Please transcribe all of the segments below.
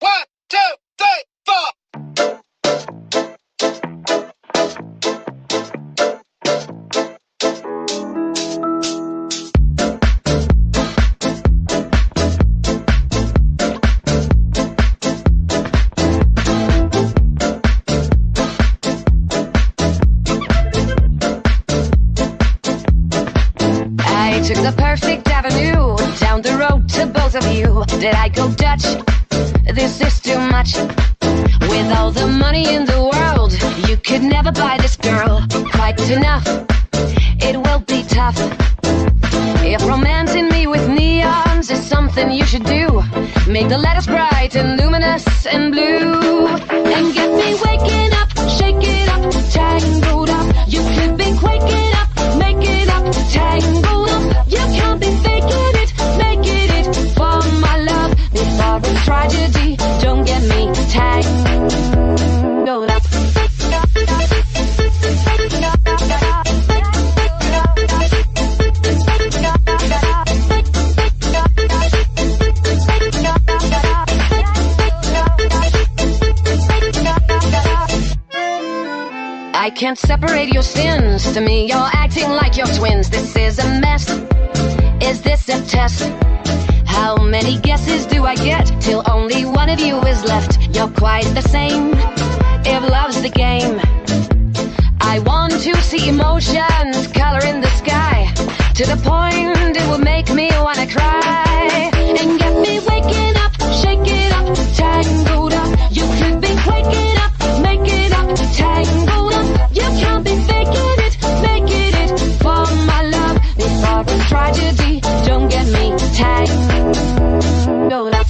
1, 2, 3, 4. I took the perfect avenue down the road to both of you. Did I go Dutch? This is too much. With all the money in the world, you could never buy this girl quite enough. It will be tough. If romancing me with neons is something you should do, make the letters bright and luminous and blue, and get me waking up, shake it up, tangled up. You could be quaking up, make it up, tangled up. You can't be faking it, making it for my love. Before it's tragedy, don't get me tangled up. I can't separate your sins. To me, you're acting like you're twins. This is a mess. Is this a test? How many guesses do I get till only one of you is left? You're quite the same, if love's the game. I want to see emotions color in the sky, to the point it will make me wanna cry. And get me waking up, shake it up, tangled up. You could be quaking up, make it up, tangled up. You can't be faking it, making it for my love. Before it's tragedy, don't get me tangled up.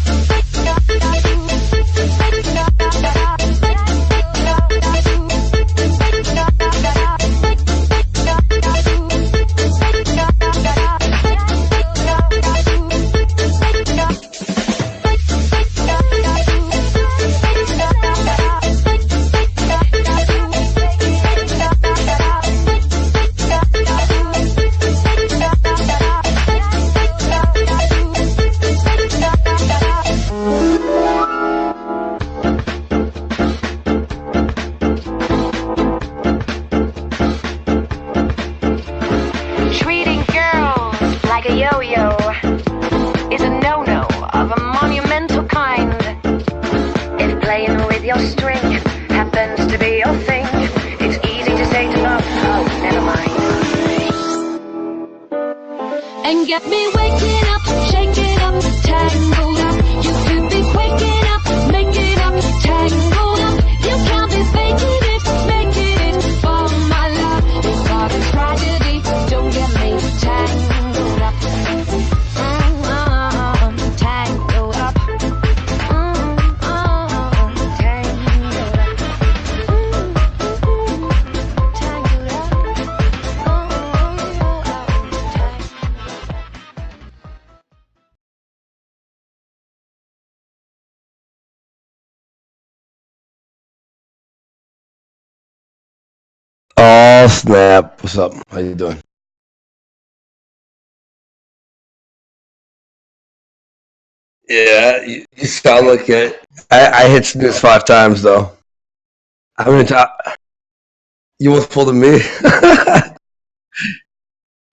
Treating girls like a yo-yo is a no-no of a monumental kind. If playing with your string happens to be your thing, it's easy to say to love, oh, never mind. And get me waking up, shake it up, tangled up. You could be quaking up, make it up, tangled up. You can't be faking it, making it for my love. Before it's tragedy, don't get me tangled up. Tangled up. Tangled up. Tangled Oh snap! What's up? How you doing? Yeah, you sound like it. I hit snooze 5 times though. How many times? You almost pulled a me.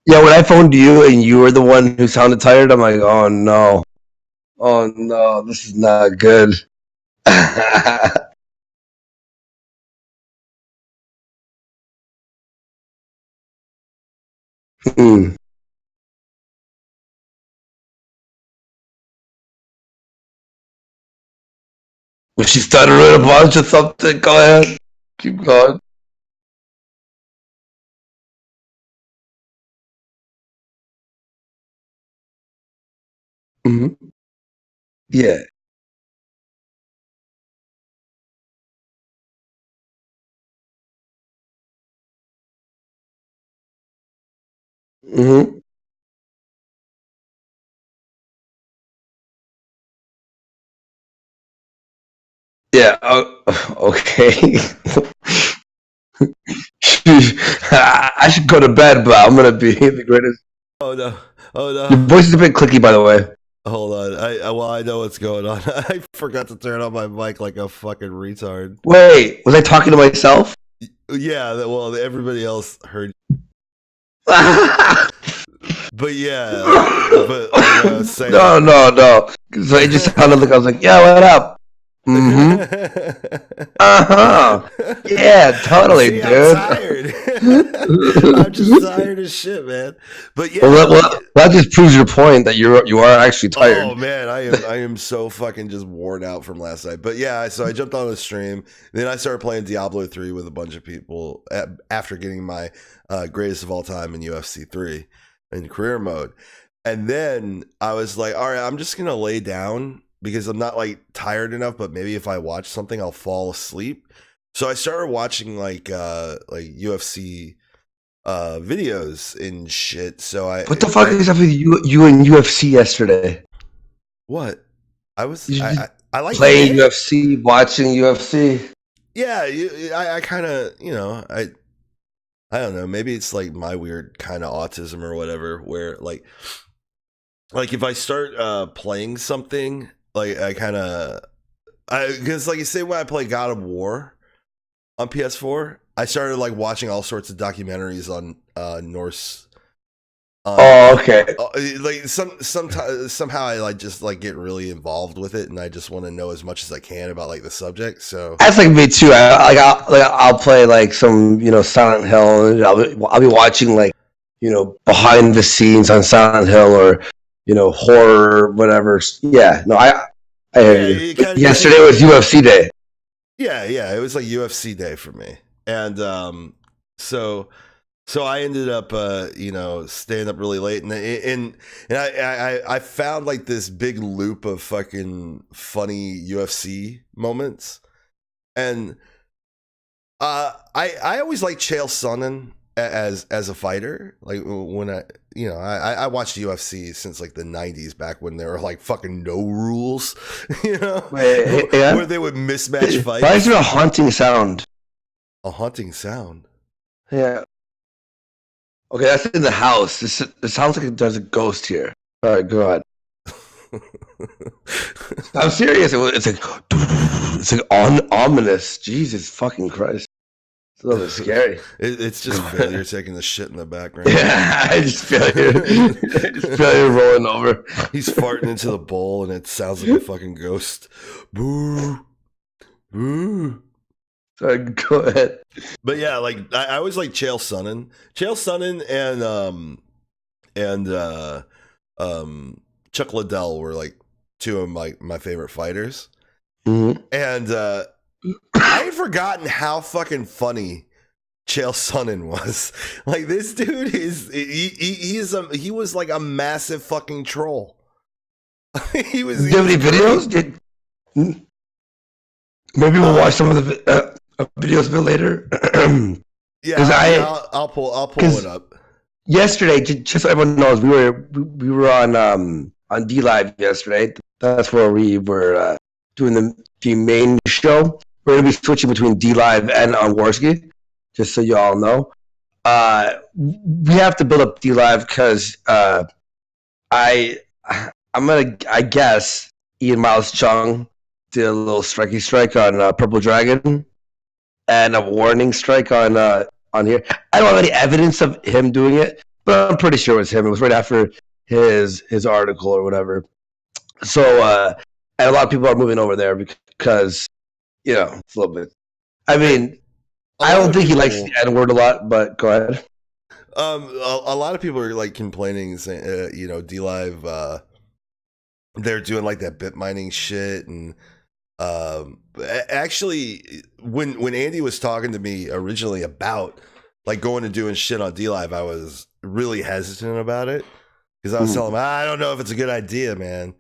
Yeah, when I phoned you and you were the one who sounded tired, I'm like, oh no, this is not good. Hmm. Was she stuttering a bunch or something? Go ahead, keep going. Hmm. Yeah. Hmm. Yeah. Okay. I should go to bed, but I'm gonna be the greatest. Oh no! Oh Your no! voice is a bit clicky, by the way. Hold on. I know what's going on. I forgot to turn on my mic like a fucking retard. Wait, was I talking to myself? Yeah, well, everybody else heard. But yeah, but like I was saying, no. So it just sounded like I was like, yeah, what up? Mm-hmm. Yeah, totally, See, dude. I'm tired. I'm just tired as shit, man. But yeah, well, that just proves your point that you are actually tired. Oh man, I am so fucking just worn out from last night. But yeah, so I jumped on the stream. Then I started playing Diablo 3 with a bunch of people after getting my greatest of all time in UFC 3 in career mode. And then I was like, all right, I'm just gonna lay down because I'm not like tired enough. But maybe if I watch something, I'll fall asleep. So I started watching like UFC videos and shit. So what the fuck is up with you and UFC yesterday? What? I like playing UFC, watching UFC. Yeah, I kind of, I don't know. Maybe it's like my weird kind of autism or whatever, where like if I start playing something, like because like you say when I play God of War on PS4, I started like watching all sorts of documentaries on Norse. Okay. Like somehow I like just like get really involved with it, and I just want to know as much as I can about like the subject. So that's like me too. I'll play like some Silent Hill, and I'll be watching like behind the scenes on Silent Hill or horror, whatever. Yeah, no, I hear you. Yesterday was UFC day. Yeah, it was like UFC day for me, and so I ended up staying up really late, and I found like this big loop of fucking funny UFC moments, and I always liked Chael Sonnen as a fighter. Like when I watched UFC since like the 90s, back when there were like fucking no rules, where they would mismatch fights. Why is there a haunting sound? A haunting sound? Yeah. Okay, that's in the house. It sounds like there's a ghost here. All right, go ahead. I'm serious. It's like ominous. Jesus fucking Christ. It's a little bit scary. It's just failure taking the shit in the background. Yeah, I just feel you rolling over. He's farting into the bowl, and it sounds like a fucking ghost. Boo, boo. Sorry, go ahead. But yeah, like I always like Chael Sonnen, and Chuck Liddell were like two of my favorite fighters. Mm-hmm. And I had forgotten how fucking funny Chael Sonnen was. Like this dude he was like a massive fucking troll. he was. Do you have any videos? Maybe we'll watch some of the videos a bit later. Yeah, I'll pull it up. Yesterday, just so everyone knows, we were on dlive yesterday. That's where we were doing the main show. We're gonna be switching between dlive and Warski, just so you all know. We have to build up dlive because I guess Ian Miles Chung did a little strike on Purple Dragon, and a warning strike on here. I don't have any evidence of him doing it, but I'm pretty sure it was him. It was right after his article or whatever. So, and a lot of people are moving over there because it's a little bit. I mean, I don't think he likes the N-word a lot, but go ahead. A lot of people are like complaining, saying, dlive, they're doing like that bit mining shit, and actually, when Andy was talking to me originally about like going and doing shit on dlive, I was really hesitant about it because I was telling him I don't know if it's a good idea, man.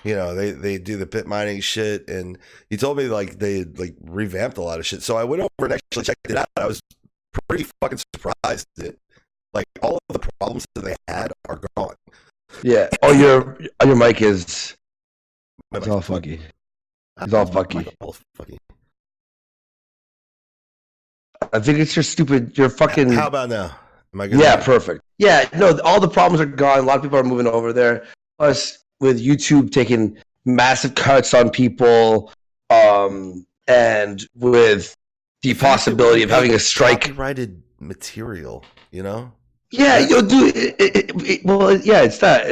They do the bit mining shit, and he told me like they like revamped a lot of shit. So I went over and actually checked it out. I was pretty fucking surprised that like all of the problems that they had are gone. Yeah. Oh, your mic is it's all funky. It's all funky. I think it's your fucking. How about now? Am I good? Yeah, perfect. Yeah, no, all the problems are gone. A lot of people are moving over there. Plus, YouTube taking massive cuts on people, and with the possibility of having a strike. Copyrighted material, you know? Yeah, you'll do it. Well, yeah, it's that.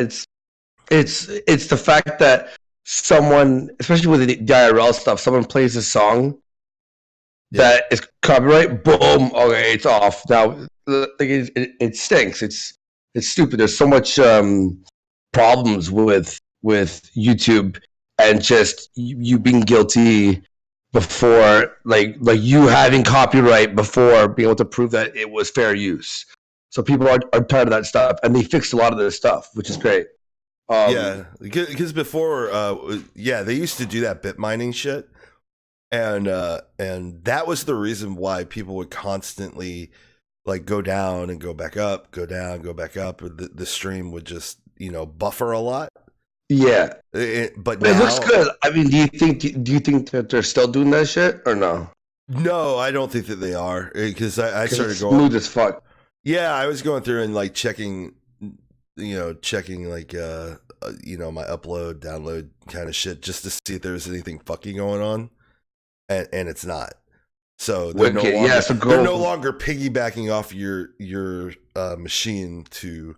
It's the fact that someone, especially with the IRL stuff, someone plays a song that is copyright. Boom. Okay, it's off now. It stinks. It's stupid. There's so much problems with YouTube, and just you being guilty before, like you having copyright before being able to prove that it was fair use. So people are tired of that stuff, and they fixed a lot of this stuff, which is great. Yeah, because before, they used to do that bit mining shit, and that was the reason why people would constantly like go down and go back up, go down, go back up. The stream would just buffer a lot. Yeah, but it looks good. I mean, do you think that they're still doing that shit or no? No, I don't think that they are, because I started going smooth as fuck. Yeah, I was going through and like checking like my upload, download kind of shit, just to see if there was anything fucking going on, and it's not. So they're no longer piggybacking off your machine to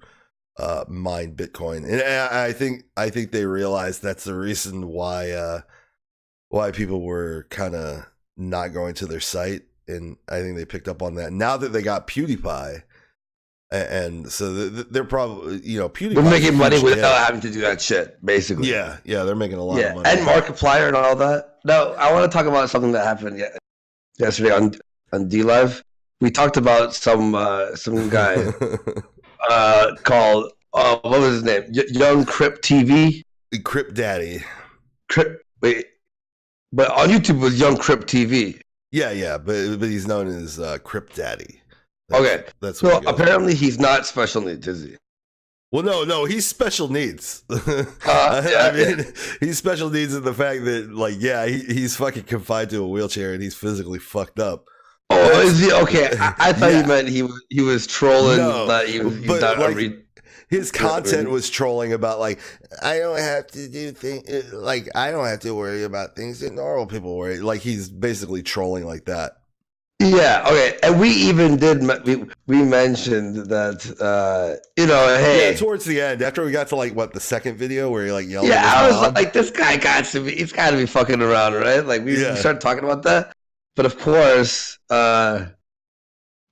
mine Bitcoin, and I think they realized that's the reason why people were kind of not going to their site, and I think they picked up on that now that they got PewDiePie. And so they're probably, PewDiePie. They're making money without having to do that shit, basically. Yeah, they're making a lot of money. And Markiplier and all that. No, I want to talk about something that happened yesterday on dlive. We talked about some guy called what was his name? Young Crip TV. Crip Daddy. But on YouTube it was Young Crip TV. Yeah, but he's known as Crip Daddy. That's so apparently he's not special needs, is he? Well, no, he's special needs. I mean, he's special needs in the fact that, he's fucking confined to a wheelchair and he's physically fucked up. Oh, is he? Okay, I thought you meant he was trolling. No, that he's not his content was trolling about I don't have to do things I don't have to worry about things that normal people worry. Like, he's basically trolling like that. Yeah, okay, and we even did. We mentioned that, hey. Yeah, towards the end, after we got to the second video where he yelled. Yeah, I was like, this guy he's got to be fucking around, right? Like we started talking about that, but of course,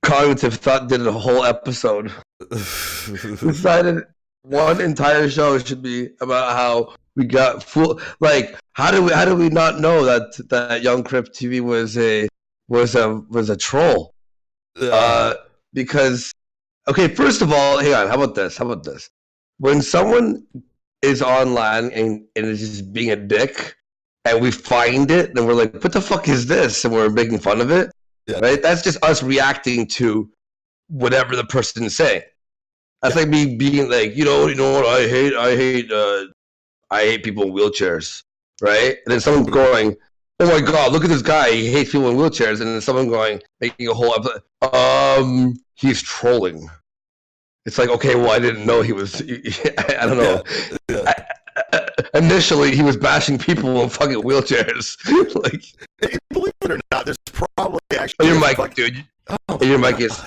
Cognitive Thought did a whole episode. Decided one entire show should be about how we got fooled. Like, how do we not know that Young Crip TV was a troll? Because, okay, first of all, hang on, how about this? When someone is online and is just being a dick, and we find it, and we're like, what the fuck is this? And we're making fun of it, right? That's just us reacting to whatever the person is saying. That's like me being like, you know what I hate people in wheelchairs, right? And then someone going, oh my god, look at this guy, he hates people in wheelchairs, and then someone going, making a whole episode, he's trolling. It's like, okay, well, I didn't know he was, I don't know. Yeah. Initially, he was bashing people in fucking wheelchairs. Believe it or not, there's probably actually... Oh, your mic, dude. Your mic is...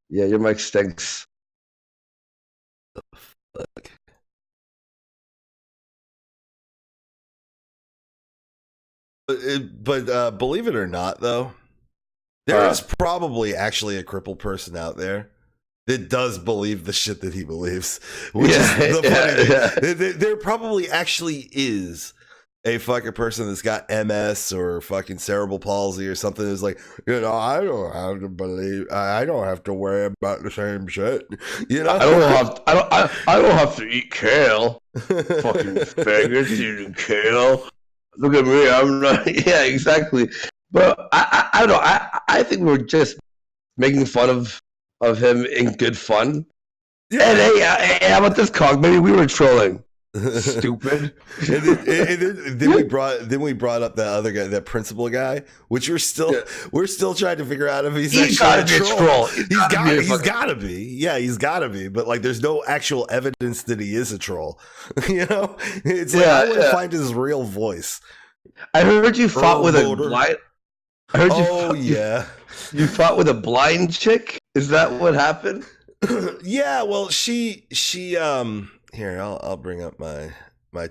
Yeah, your mic stinks. Fuck. But believe it or not, though, there is probably actually a crippled person out there that does believe the shit that he believes. Which is the funny thing. There probably actually is a fucking person that's got MS or fucking cerebral palsy or something that's like, I don't have to believe, I don't have to worry about the same shit. I don't have to eat kale. Fucking faggots eating kale. Look at me, I'm not. Yeah, exactly. But I don't know. I think we're just making fun of him in good fun. Yeah. And hey, how about this, Cog? Maybe we were trolling. Stupid. then we brought up that other guy, that principal guy, which we're still trying to figure out if he's gotta be a troll. He's gotta be. Yeah, he's gotta be. But like, there's no actual evidence that he is a troll. You know, it's like I want to find his real voice. I heard you fought with a blind. I heard you fought with a blind chick. Is that what happened? Yeah. Well, she here, I'll bring up my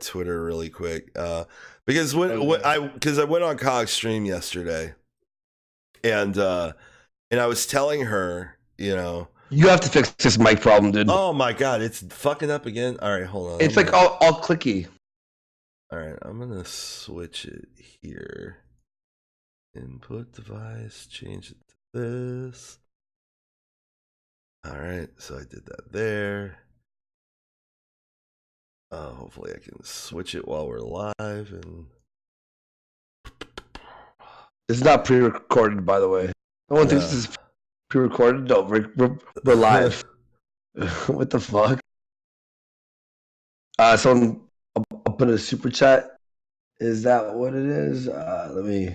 Twitter really quick, because when I went on Cog's stream yesterday, and I was telling her, you know, you have to fix this mic problem, dude. Oh my god, it's fucking up again. All right, hold on. It's like all clicky. All right, I'm gonna switch it here. Input device, change it to this. All right, so I did that there. Hopefully I can switch it while we're live. And it's not pre-recorded, by the way. No one thinks this is pre-recorded. No, we're live. What the fuck? So I'll put a super chat. Is that what it is? Let me.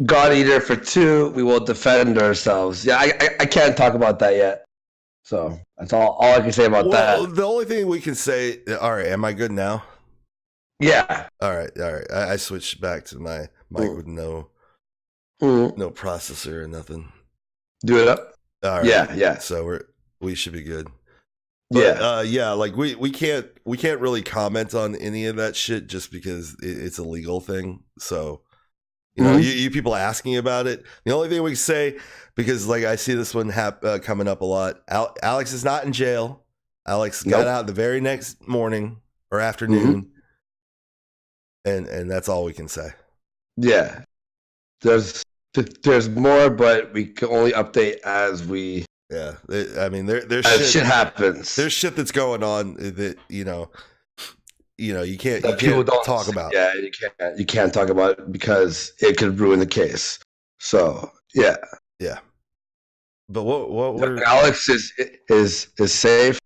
God Eater for 2. We will defend ourselves. Yeah, I can't talk about that yet. So that's all I can say about that. The only thing we can say. All right, am I good now? Yeah. All right. I switched back to my mic with no processor or nothing. Do it up. All right. Yeah. So we should be good. But, like we can't really comment on any of that shit just because it's a legal thing. So, you know, you people asking about it. The only thing we can say, because like I see this one coming up a lot. Alex is not in jail. Alex got out the very next morning or afternoon, and that's all we can say. Yeah, there's more, but we can only update as we. Yeah, I mean, there's shit happens. There's shit that's going on that you can't talk about. Yeah, you can't talk about it because it could ruin the case. So yeah. But what Alex is safe.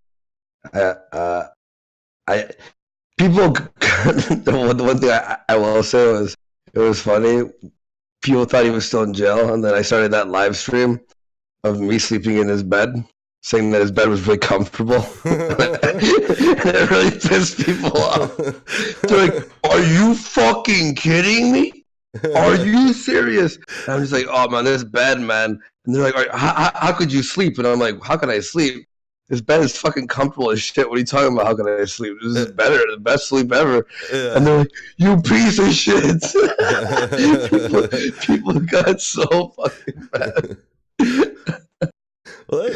People. The one thing I will say was it was funny. People thought he was still in jail, and then I started that live stream of me sleeping in his bed, saying that his bed was really comfortable. It really pissed people off. They're like, "Are you fucking kidding me? Are you serious?" And I'm just like, "Oh man, this bed, man." And they're like, how could you sleep? And I'm like, how can I sleep? This bed is fucking comfortable as shit. What are you talking about? How can I sleep? This is better, the best sleep ever. Yeah. And they're like, you piece of shit. people got so fucking mad. Well,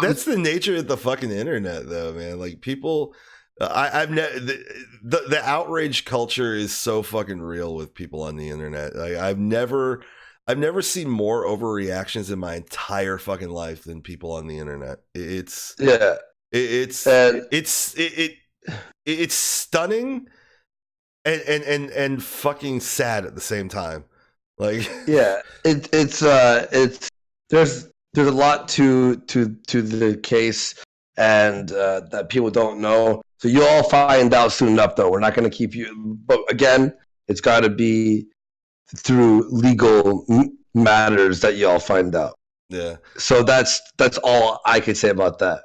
that's the nature of the fucking internet, though, man. Like people, the outrage culture is so fucking real with people on the internet. Like I've never seen more overreactions in my entire fucking life than people on the internet. It's stunning and fucking sad at the same time. Like it's there's a lot to the case and that people don't know. So you'll all find out soon enough, though. We're not going to keep you, but again, it's got to be through legal matters that you all find out. Yeah. So that's all I can say about that.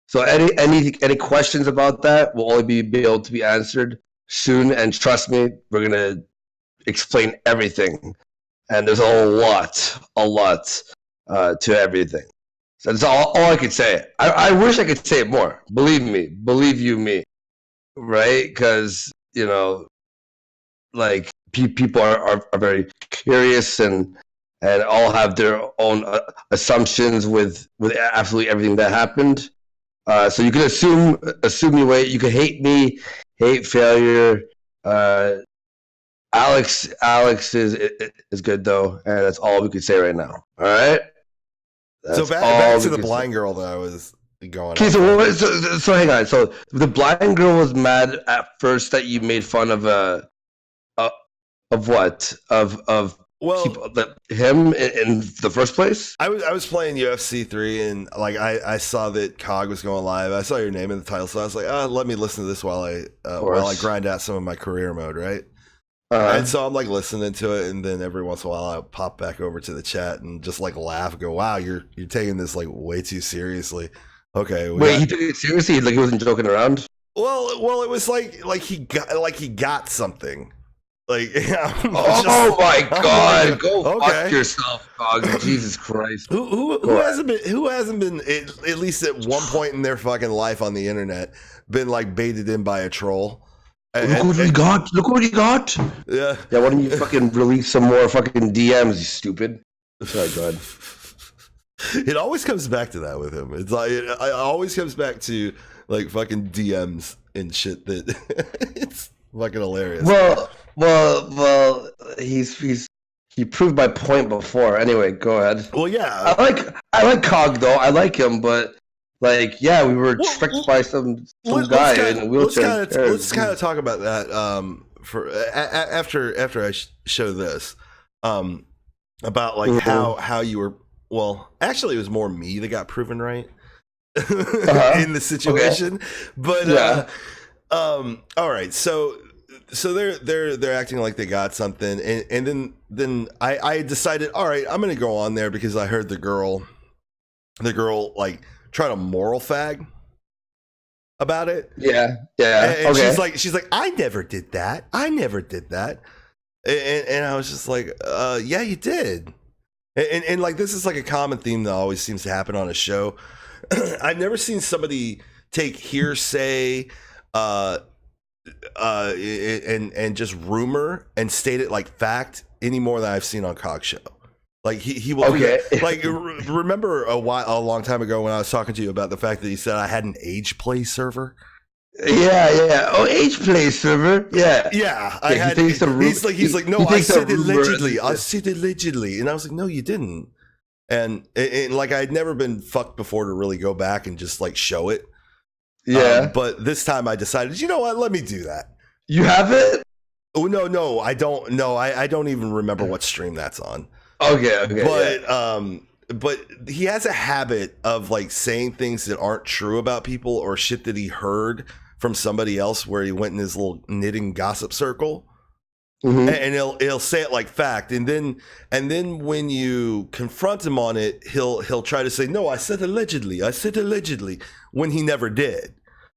So any questions about that will only be able to be answered soon. And trust me, we're gonna explain everything. And there's a lot to everything. So that's all I could say. I wish I could say it more. Believe me, right? Because like people are very curious and all have their own assumptions with absolutely everything that happened. So you can assume you can hate me, hate failure. Alex is good though, and that's all we could say right now. All right. So back to the blind girl that I was going. Okay, so hang on. So the blind girl was mad at first that you made fun of what? Of Well, him in the first place? I was playing UFC 3 and like I saw that COG was going live. I saw your name in the title, so I was like, let me listen to this while I grind out some of my career mode, right? And so I'm like listening to it, and then every once in a while I pop back over to the chat and just like laugh, and go, "Wow, you're taking this like way too seriously." Okay, wait, he took it seriously? Like he wasn't joking around? Well, it was like he got something. Like, oh my god! Go fuck yourself, dog! Jesus Christ! Who hasn't been at least at one point in their fucking life on the internet been like baited in by a troll? Look what he got! Look what he got! Yeah. Why don't you fucking release some more fucking DMs, you stupid? Oh god. It always comes back to that with him. It's like it always comes back to like fucking DMs and shit that it's fucking hilarious. Well, he proved my point before. Anyway, go ahead. Well, yeah, I like COG though. I like him, but like, yeah, we were tricked by some guy in a wheelchair. Let's kind of talk about that for after I show this about like how you were. Well, actually, it was more me that got proven right in the situation. Okay. But all right, so they're acting like they got something, and then I decided, all right, I'm gonna go on there because I heard the girl like try to moral fag about it. Yeah. And okay. she's like, I never did that. And I was just like, yeah, you did. And like this is like a common theme that always seems to happen on a show. I've never seen somebody take hearsay and just rumor and state it like fact any more than I've seen on COG show. Like he will like remember a long time ago when I was talking to you about the fact that he said I had an age play server. Yeah. Oh, age play server. Yeah. I had. He's like, no, I said allegedly. I said allegedly, and I was like, no, you didn't. And like I'd never been fucked before to really go back and just like show it. Yeah. But this time I decided, you know what? Let me do that. You have it? Oh no, I don't. No, I don't even remember what stream that's on. Okay. But he has a habit of like saying things that aren't true about people or shit that he heard from somebody else where he went in his little knitting gossip circle. Mm-hmm. And he'll say it like fact, and then when you confront him on it, he'll try to say, no, I said allegedly when he never did.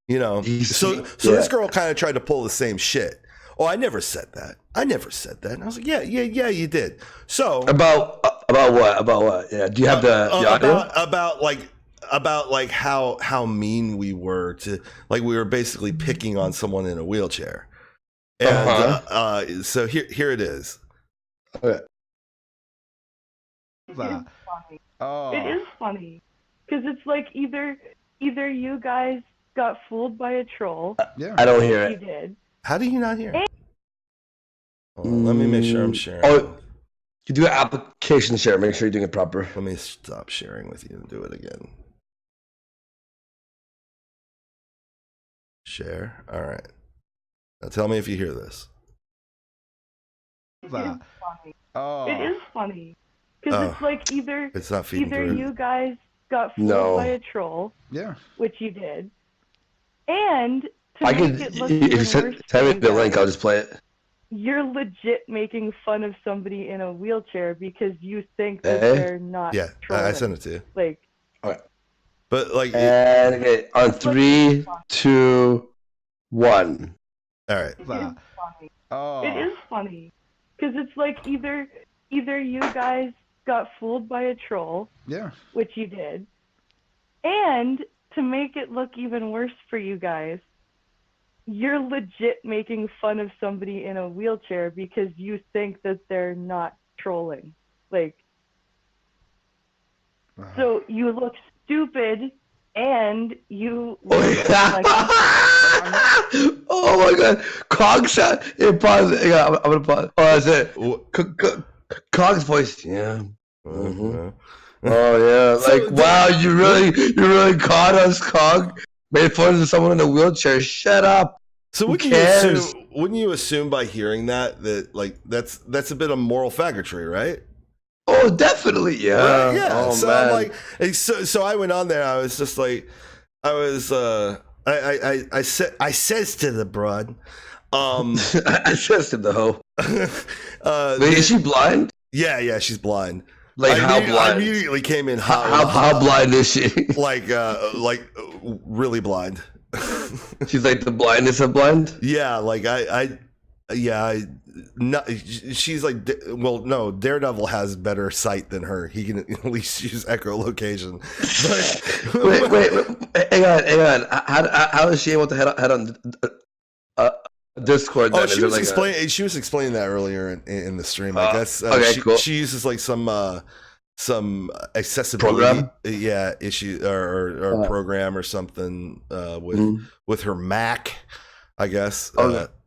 You know, so this girl kind of tried to pull the same shit. Oh, I never said that. And I was like, yeah, you did. So about what? Yeah, do you have the audio? About like how mean we were to, like we were basically picking on someone in a wheelchair. And so here it is. Okay. It is funny because it's like either you guys got fooled by a troll. Yeah, I don't hear it. You did. How do you not hear it? Let me make sure I'm sharing. Oh, you do an application share. Make sure you're doing it proper. Let me stop sharing with you and do it again. Share. All right. Now tell me if you hear this. It is funny. It is funny because it's like it's not feeding either through. you guys got fooled by a troll, which you did, and to make it look even worse, send me the link. I'll just play it. You're legit making fun of somebody in a wheelchair because you think that they're not. Yeah, trolling. I sent it to you. Like, all right, but like, and okay, on 3, 2, 1. All right. It is funny because it's like either you guys got fooled by a troll, which you did, and to make it look even worse for you guys, you're legit making fun of somebody in a wheelchair because you think that they're not trolling. Like, so you look stupid and you look like... Oh my god. COG sound. Pause it. I'm gonna pause. Oh, that's it. COG's voice. Yeah. Mm-hmm. Oh yeah. Like, wow, you really caught us, COG. Made fun of someone in a wheelchair. Shut up. So wouldn't you assume by hearing that like that's a bit of moral faggotry, right? Oh, definitely, yeah. Right? Yeah. Oh, so man. I'm like, so I went on there. I was just like, I says to the broad, I says to the hoe. Wait, is she blind? Yeah, she's blind. Like how blind? I immediately came in hot. How blind is she? Like really blind. She's like the blindness of blind. Yeah, like she's like, well, no, Daredevil has better sight than her. He can at least use echolocation. But, wait, hang on. How is she able to head on Discord? Oh, she was explaining that earlier in the stream. I guess cool. She uses like some accessibility issue or program or something with her Mac, I guess.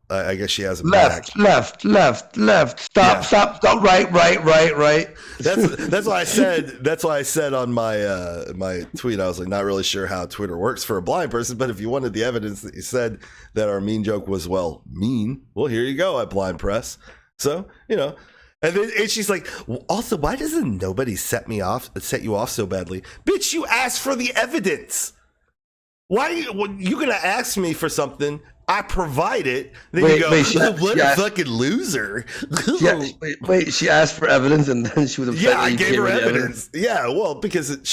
I guess she has a left. Stop. Right. That's why I said. That's why I said on my my tweet. I was like, not really sure how Twitter works for a blind person, but if you wanted the evidence that you said that our mean joke was mean, well, here you go at Blind Press. So and then she's like, also, why doesn't nobody set you off so badly, bitch? You asked for the evidence. Why you gonna ask me for something? I provide it. Then you go, what a fucking loser. She asked for evidence and then she was upset. Yeah, I gave her evidence. Yeah, well, because it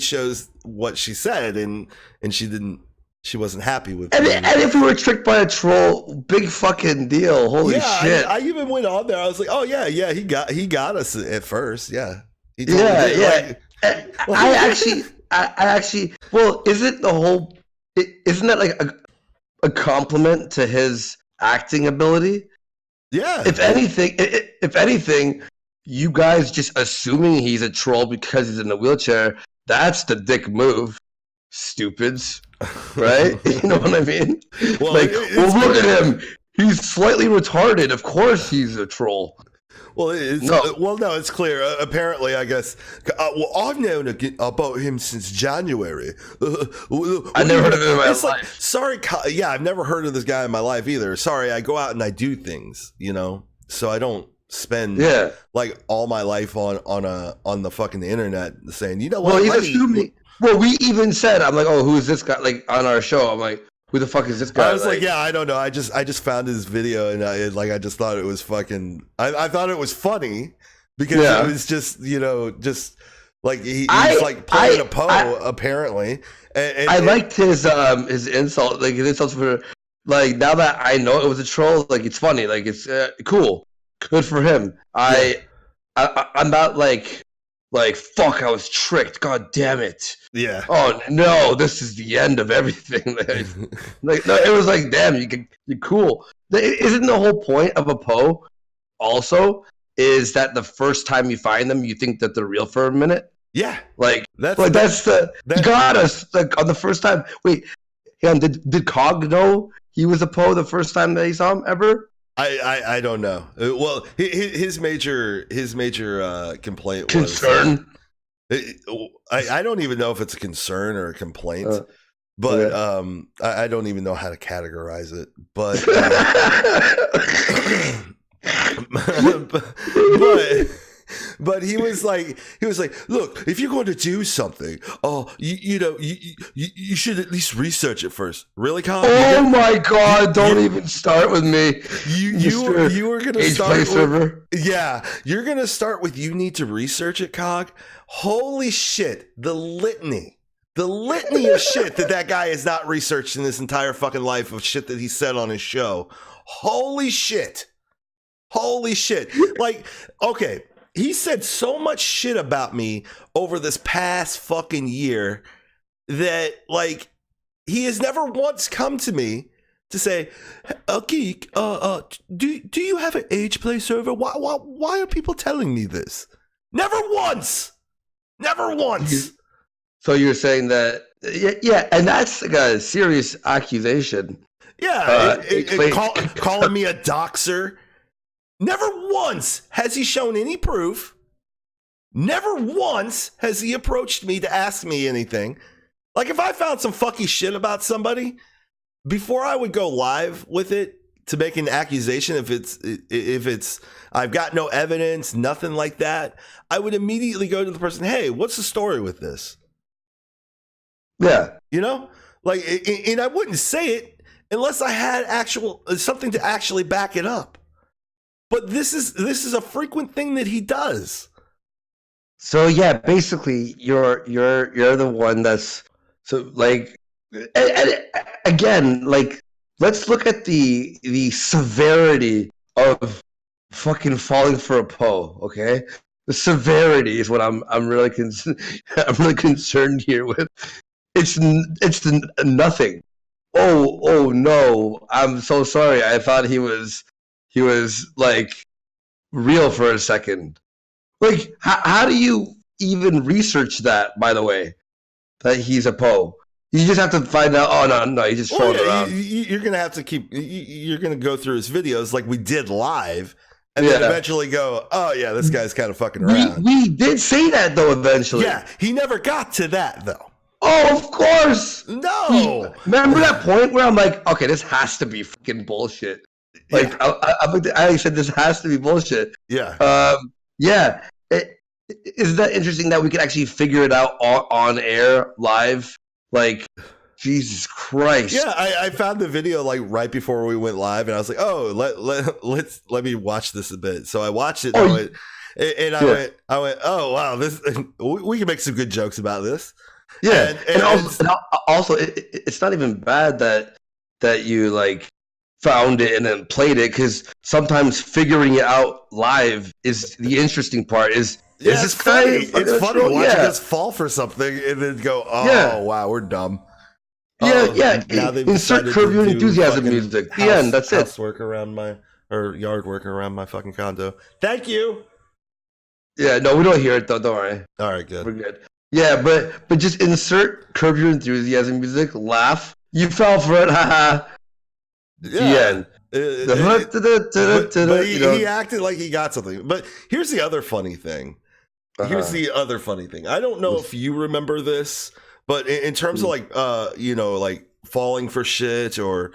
shows what she said and she wasn't happy with it. And if we were tricked by a troll, big fucking deal. Holy shit. I even went on there. I was like, oh yeah, he got us at first. Yeah. He I actually well, isn't that like a compliment to his acting ability? Yeah. If anything, you guys just assuming he's a troll because he's in a wheelchair, that's the dick move, stupids. Right? You know what I mean? Well, look at him. He's slightly retarded. Of course he's a troll. Well, it's clear. Apparently, I guess. I've known about him since January. I never heard of him in my life. Sorry, I've never heard of this guy in my life either. Sorry, I go out and I do things, so I don't spend like all my life on the fucking internet saying, you know what? Well, he's assuming. Well, we even said, I'm like, oh, who is this guy? Like on our show, I'm like, who the fuck is this guy? I was like, I don't know. I just found his video and I just thought it was fucking. I thought it was funny because it was just just like he's like playing a Poe apparently. And I liked his insult, like his insults for like now that I know it was a troll, like it's funny, like it's cool, good for him. I'm not like fuck, I was tricked. God damn it. Yeah. Oh no, this is the end of everything. Like no, it was like, damn, you're cool. Isn't the whole point of a Poe also is that the first time you find them, you think that they're real for a minute? Yeah. You got us like on the first time. Wait, did Cog know he was a Poe the first time that he saw him ever? I don't know. Well, his major complaint concern. I don't even know if it's a concern or a complaint, but I don't even know how to categorize it. But but he was like, look, if you're going to do something, you should at least research it first. Really, Colin? Oh my God! Don't even start with me. You were gonna start server. Yeah, you're gonna start with you need to research it, Cog. Holy shit! The litany of shit that guy has not researched in his entire fucking life of shit that he said on his show. Holy shit! Like, okay. He said so much shit about me over this past fucking year that, like, he has never once come to me to say, Geek, do you have an age play server? Why are people telling me this? Never once. So you're saying that, yeah, and that's like a serious accusation. Yeah, calling me a doxer. Never once has he shown any proof. Never once has he approached me to ask me anything. Like, if I found some fucky shit about somebody, before I would go live with it to make an accusation, if it's I've got no evidence, nothing like that, I would immediately go to the person, hey, what's the story with this? Yeah. You know, like, and I wouldn't say it unless I had something to actually back it up. But this is a frequent thing that he does. So yeah, basically, you're the one that's so like, and again, like, let's look at the severity of fucking falling for a Poe. Okay, the severity is what I'm really I'm really concerned here with. It's the nothing. Oh no, I'm so sorry. I thought he was like real for a second. Like, how do you even research that, by the way, that he's a Poe? You just have to find out, oh, no, he just trolled around. You're going to have to you're going to go through his videos like we did live, and then eventually go, oh, yeah, this guy's kind of fucking around. We did say that, though, eventually. Yeah, he never got to that, though. Oh, of course. No. Remember that point where I'm like, okay, this has to be fucking bullshit. Like, yeah. I said this has to be bullshit. Yeah. Yeah. Isn't that interesting that we can actually figure it out on air live? Like, Jesus Christ. Yeah, I found the video like right before we went live, and I was like, oh, let me watch this a bit. So I watched it, and I went, oh wow, this we can make some good jokes about this. Yeah, and also it's not even bad that you like found it and then played it, because sometimes figuring it out live is the interesting part. Is this funny? It's funny watching us fall for something and then go, oh wow, we're dumb. Yeah. Insert Curb Your Enthusiasm music. The end. That's it. Housework around yard work around my fucking condo. Thank you. Yeah, no, we don't hear it though. Don't worry. All right, good. We're good. Yeah, but just insert Curb Your Enthusiasm music. Laugh. You fell for it. Haha. Yeah. The end. But he acted like he got something. But here's the other funny thing. I don't know if you remember this, but in terms of like like falling for shit or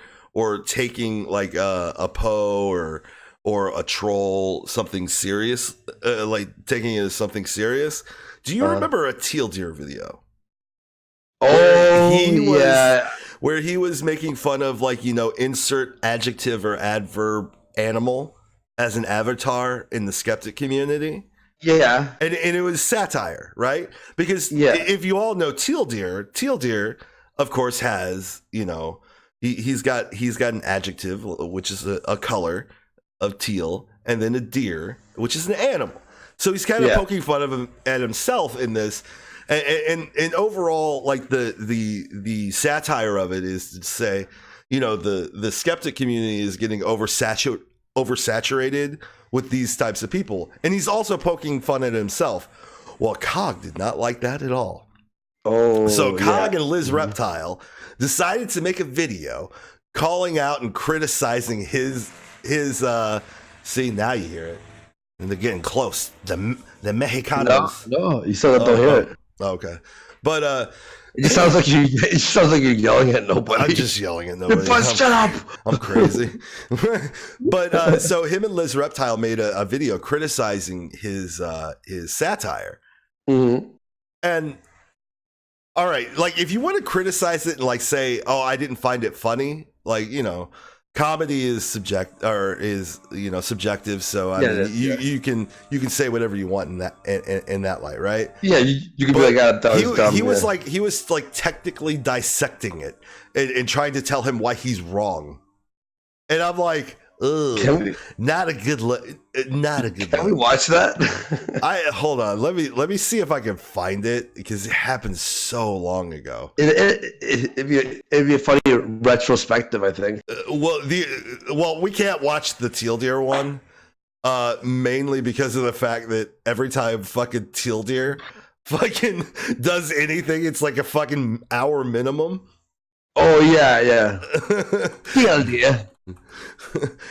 taking like a Poe or a troll something serious, like taking it as something serious. Do you remember a Teal Deer video? Where he was making fun of, like, insert adjective or adverb animal as an avatar in the skeptic community. Yeah. And it was satire, right? Because if you all know Teal Deer, of course, has, he's got an adjective, which is a color of teal, and then a deer, which is an animal. So he's kind of poking fun of him at himself in this. And overall, like the satire of it is to say, the skeptic community is getting oversaturated with these types of people, and he's also poking fun at himself. Well, Cog did not like that at all. So Cog and Liz Reptile decided to make a video calling out and criticizing his. See, now you hear it, and they're getting close. The Mexicanos. No, you still don't hear it. Okay, but it sounds like you're yelling at nobody. I'm just yelling at nobody. Shut up! I'm crazy. But so him and Liz Reptile made a video criticizing his satire. Mm-hmm. And all right, like if you want to criticize it and like say, oh, I didn't find it funny, like comedy is subjective. So I mean, you can say whatever you want in that light, right? Yeah, you can be like, that was dumb. He was like technically dissecting it and trying to tell him why he's wrong, and I'm like, ugh, not a good look. Can we watch that? Hold on. Let me see if I can find it, because it happened so long ago. It'd be a funny retrospective, I think. Well, we can't watch the Teal Deer one, mainly because of the fact that every time fucking Teal Deer fucking does anything, it's like a fucking hour minimum. Oh yeah. Teal Deer.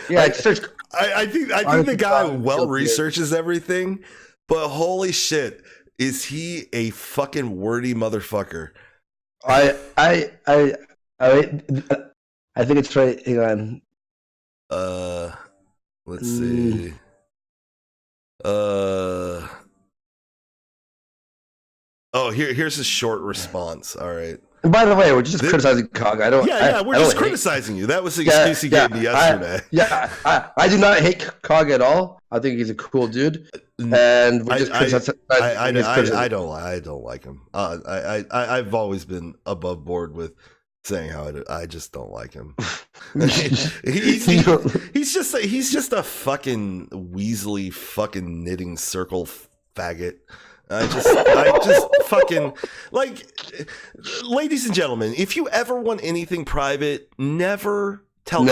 Yeah, I think the guy well researches everything, but holy shit, is he a fucking wordy motherfucker? I think it's right. Hang on. Let's see. Here's a short response. All right. And by the way, we're just criticizing Cog. We're just criticizing you. That was the excuse he gave me yesterday. I do not hate Cog at all. I think he's a cool dude, and we're just criticizing. I don't like him. I've always been above board with saying how I just don't like him. he's just a fucking Weasley fucking knitting circle faggot. I just fucking like, ladies and gentlemen, if you ever want anything private, never tell him.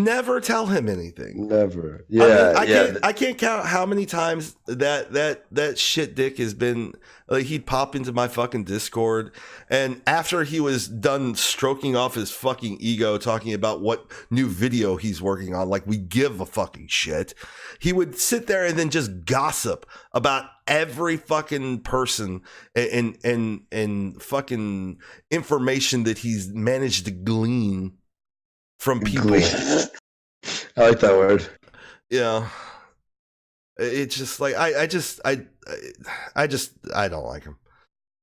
Never tell him anything. Never. I can't count how many times that shit dick has been. Like, he'd pop into my fucking Discord, and after he was done stroking off his fucking ego, talking about what new video he's working on, like we give a fucking shit, he would sit there and then just gossip about every fucking person and fucking information that he's managed to glean from people. I like that word. Yeah. It's just like I don't like him.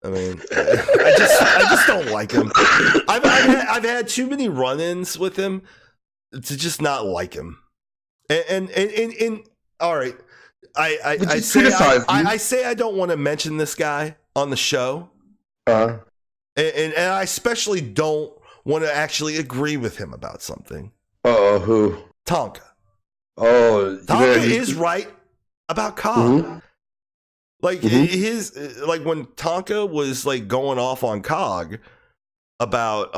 I mean, I just don't like him. I've had too many run-ins with him to just not like him. And all right, I say I don't want to mention this guy on the show, and I especially don't want to actually agree with him about something. Who? Tonka. Tonka is right about Cog. Mm-hmm. Like like when Tonka was like going off on Cog about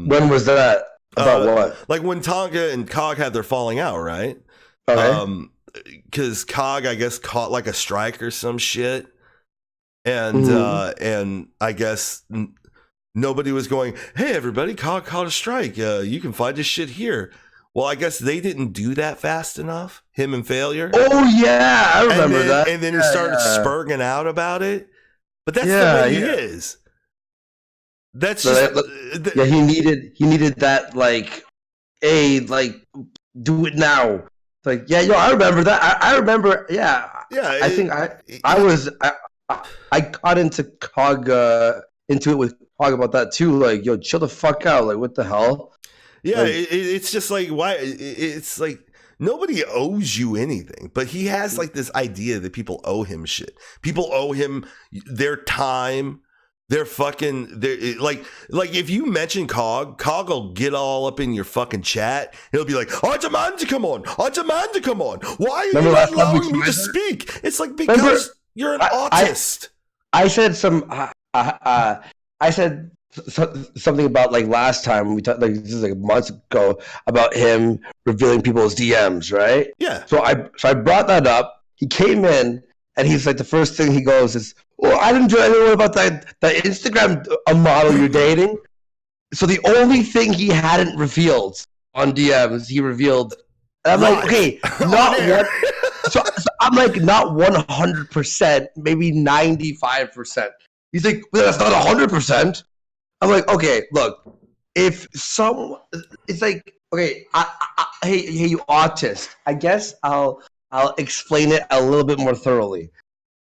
when was that? About what? Like when Tonka and Cog had their falling out, right? Okay. Because Cog, I guess, caught like a strike or some shit, and I guess nobody was going, "Hey, everybody, Cog caught a strike. You can find this shit here." Well, I guess they didn't do that fast enough. Him and Failure. Oh yeah, I remember that. And then he started spurging out about it. But that's the way he is. That's just he needed that like do it now. Like I remember that. I remember I think I got into Cog into it with Cog about that too. Like, chill the fuck out. Like, what the hell? Yeah, it's just like, why? It's like nobody owes you anything, but he has like this idea that people owe him shit. People owe him their time, their fucking, like if you mention Cog will get all up in your fucking chat. He'll be like, I demand to come on. Why are you not allowing me to speak? It's like, because you're an autist. I said something about like last time we talked, like this is like months ago, about him revealing people's DMs, right? Yeah. So I brought that up. He came in and he's like, the first thing he goes is, "Well, I didn't do anything about that Instagram model you're dating." So the only thing he hadn't revealed on DMs, he revealed. And I'm like, okay, not one. So I'm like, not 100%, maybe 95%. He's like, well, that's not 100%. I'm like, okay, look, if it's like, okay, hey, you autist. I guess I'll explain it a little bit more thoroughly.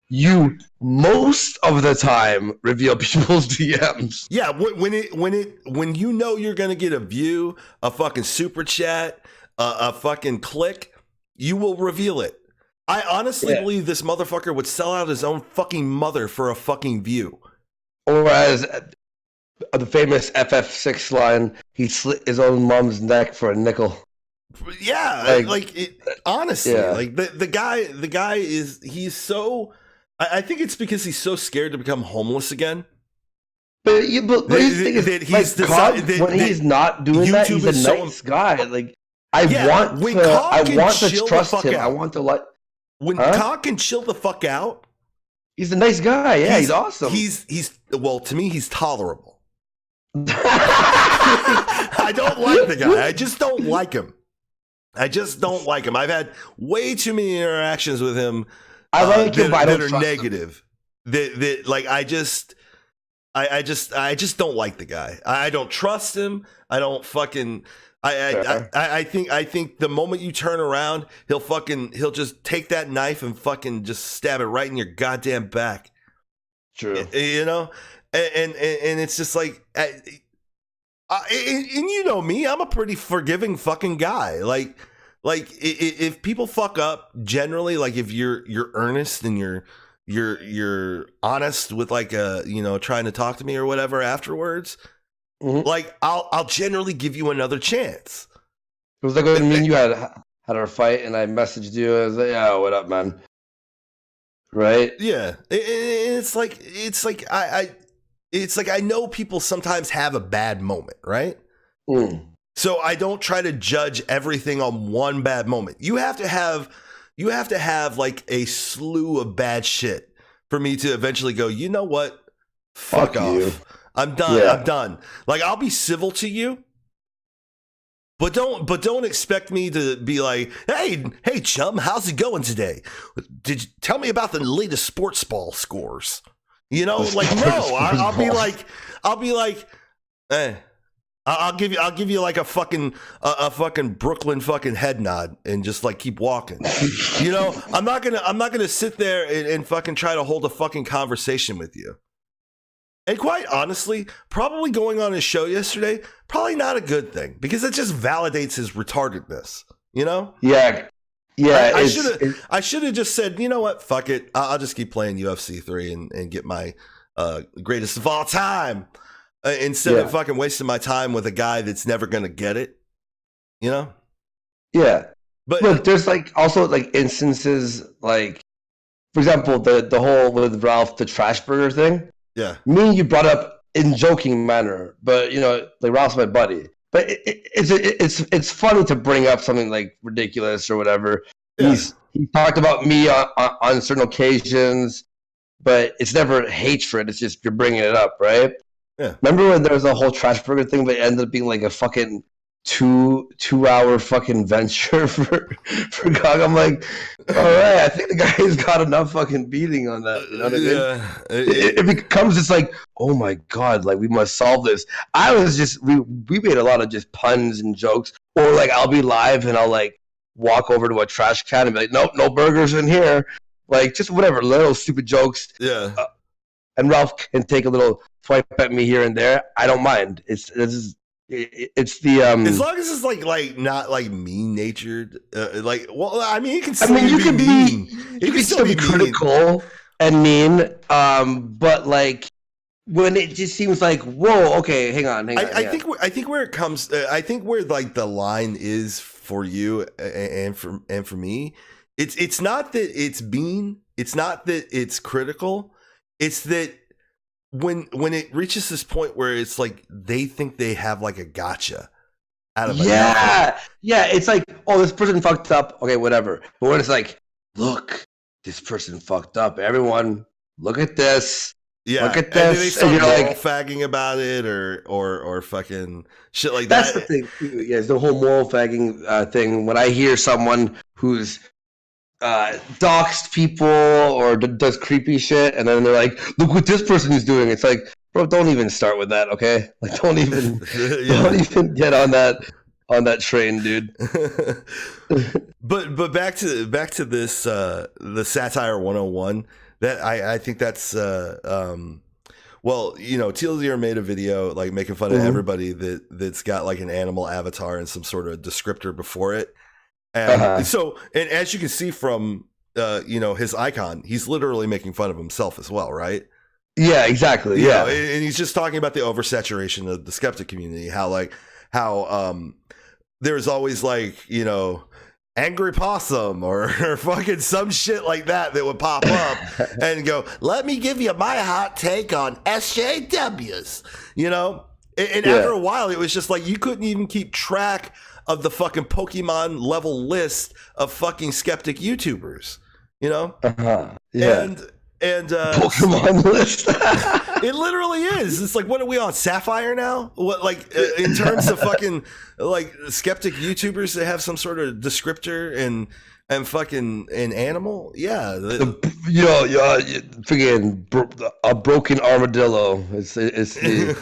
You most of the time reveal people's DMs. Yeah, when you know you're gonna get a view, a fucking super chat, a fucking click, you will reveal it. I honestly believe this motherfucker would sell out his own fucking mother for a fucking view. Or as the famous FF6 line, he slit his own mom's neck for a nickel. Yeah, honestly, like the guy is, he's so. I think it's because he's so scared to become homeless again. But he's not doing that, he's a nice guy. Like I want to trust him. I want to like when Cog can chill the fuck out. He's a nice guy. Yeah, he's awesome. He's well, to me, he's tolerable. I don't like the guy. I just don't like him. I've had way too many interactions with him. I like him, but I don't that are negative. That like I just don't like the guy. I don't trust him. I don't fucking. I think the moment you turn around, he'll just take that knife and fucking just stab it right in your goddamn back. True. You know, and it's just like, and you know me, I'm a pretty forgiving fucking guy. Like if people fuck up, generally, like if you're earnest and you're honest with like trying to talk to me or whatever afterwards. Mm-hmm. Like I'll generally give you another chance. It was like when me and you had our fight, and I messaged you. I was like, "Yeah, what up, man?" Right? Yeah. It's like I know people sometimes have a bad moment, right? Mm. So I don't try to judge everything on one bad moment. You have to have like a slew of bad shit for me to eventually go, you know what? Fuck off. You. I'm done. Yeah. I'm done. Like I'll be civil to you, but don't expect me to be like, hey, chum, how's it going today? Did you tell me about the latest sports ball scores? You know, like no, I'll be like, I'll give you like a fucking Brooklyn fucking head nod and just like keep walking. You know, I'm not gonna sit there and fucking try to hold a fucking conversation with you. And quite honestly, probably going on his show yesterday, probably not a good thing because it just validates his retardedness, you know? Yeah. I should have just said, you know what? Fuck it. I'll just keep playing UFC 3 and get my greatest of all time instead of fucking wasting my time with a guy that's never going to get it, you know? Yeah. But look, there's like also like instances like, for example, the whole with Ralph, the trash burger thing. Yeah, me and you brought up in joking manner, but you know, like Ralph's my buddy. But it's funny to bring up something like ridiculous or whatever. Yeah. He talked about me on certain occasions, but it's never hatred. It's just you're bringing it up, right? Yeah. Remember when there was a whole trash burger thing, but it ended up being like a fucking two-hour fucking venture for Gog. I'm like, all right, I think the guy's got enough fucking beating on that. You know what I mean? Yeah. It becomes just like, oh my god, like we must solve this. I was just we made a lot of just puns and jokes, or like I'll be live and I'll like walk over to a trash can and be like, nope, no burgers in here. Like just whatever, little stupid jokes. Yeah. And Ralph can take a little swipe at me here and there. I don't mind. It's the as long as it's like not like mean natured, like well, I mean, you can still you can mean. You can still be critical and mean, but like when it just seems like, whoa, okay, hang on. I think where it comes, I think where like the line is for you and for me, it's not that it's mean, it's not that it's critical, it's that. When it reaches this point where it's like they think they have like a gotcha out of yeah, it's like, oh, this person fucked up, okay, whatever. But when it's like, look, this person fucked up. Everyone, look at this. Yeah, look at this. And they start like fagging about it or fucking shit like that. That's the thing. Yeah, it's the whole moral fagging thing. When I hear someone who's doxed people or does creepy shit, and then they're like, look what this person is doing. It's like, bro, don't even start with that, okay? Like, don't even get on that train, dude. but back to this the satire 101. That I think that's well, you know, TLZR made a video like making fun of everybody that's got like an animal avatar and some sort of descriptor before it. And so, and as you can see from, you know, his icon, he's literally making fun of himself as well, right? Yeah, exactly. You yeah. know, and he's just talking about the oversaturation of the skeptic community, how there's always like, you know, angry possum or fucking some shit like that would pop up and go, let me give you my hot take on SJWs, you know? And after a while, it was just like, you couldn't even keep track of the fucking Pokemon level list of fucking skeptic YouTubers, you know? Yeah. And Pokemon list. It literally is. It's like, what are we on, Sapphire now? What, like, in terms of fucking like skeptic YouTubers that have some sort of descriptor, and And fucking an animal, yeah. Freaking a broken armadillo. It's the,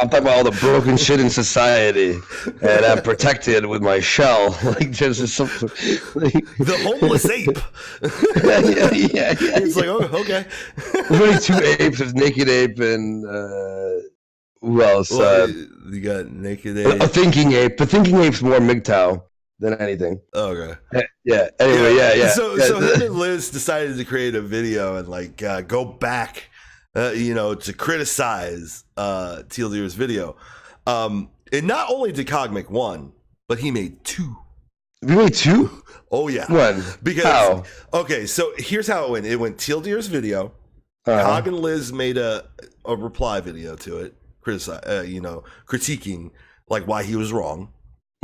I'm talking about all the broken shit in society, and I'm protected with my shell. Like there's just something. The homeless ape. yeah. It's like, oh, okay. There's only 2 apes. There's naked ape and who else? Well, you got naked ape. A thinking ape. The thinking ape's more MGTOW than anything. Okay. Yeah. Anyway, yeah. So him and Liz decided to create a video and like go back, to criticize Teal Deer's video. And not only did Cog make 1, but he made 2. You made 2? Oh yeah. 1. Because how? Okay, so here's how it went. It went Teal Deer's video. Cog and Liz made a reply video to it, critiquing like why he was wrong.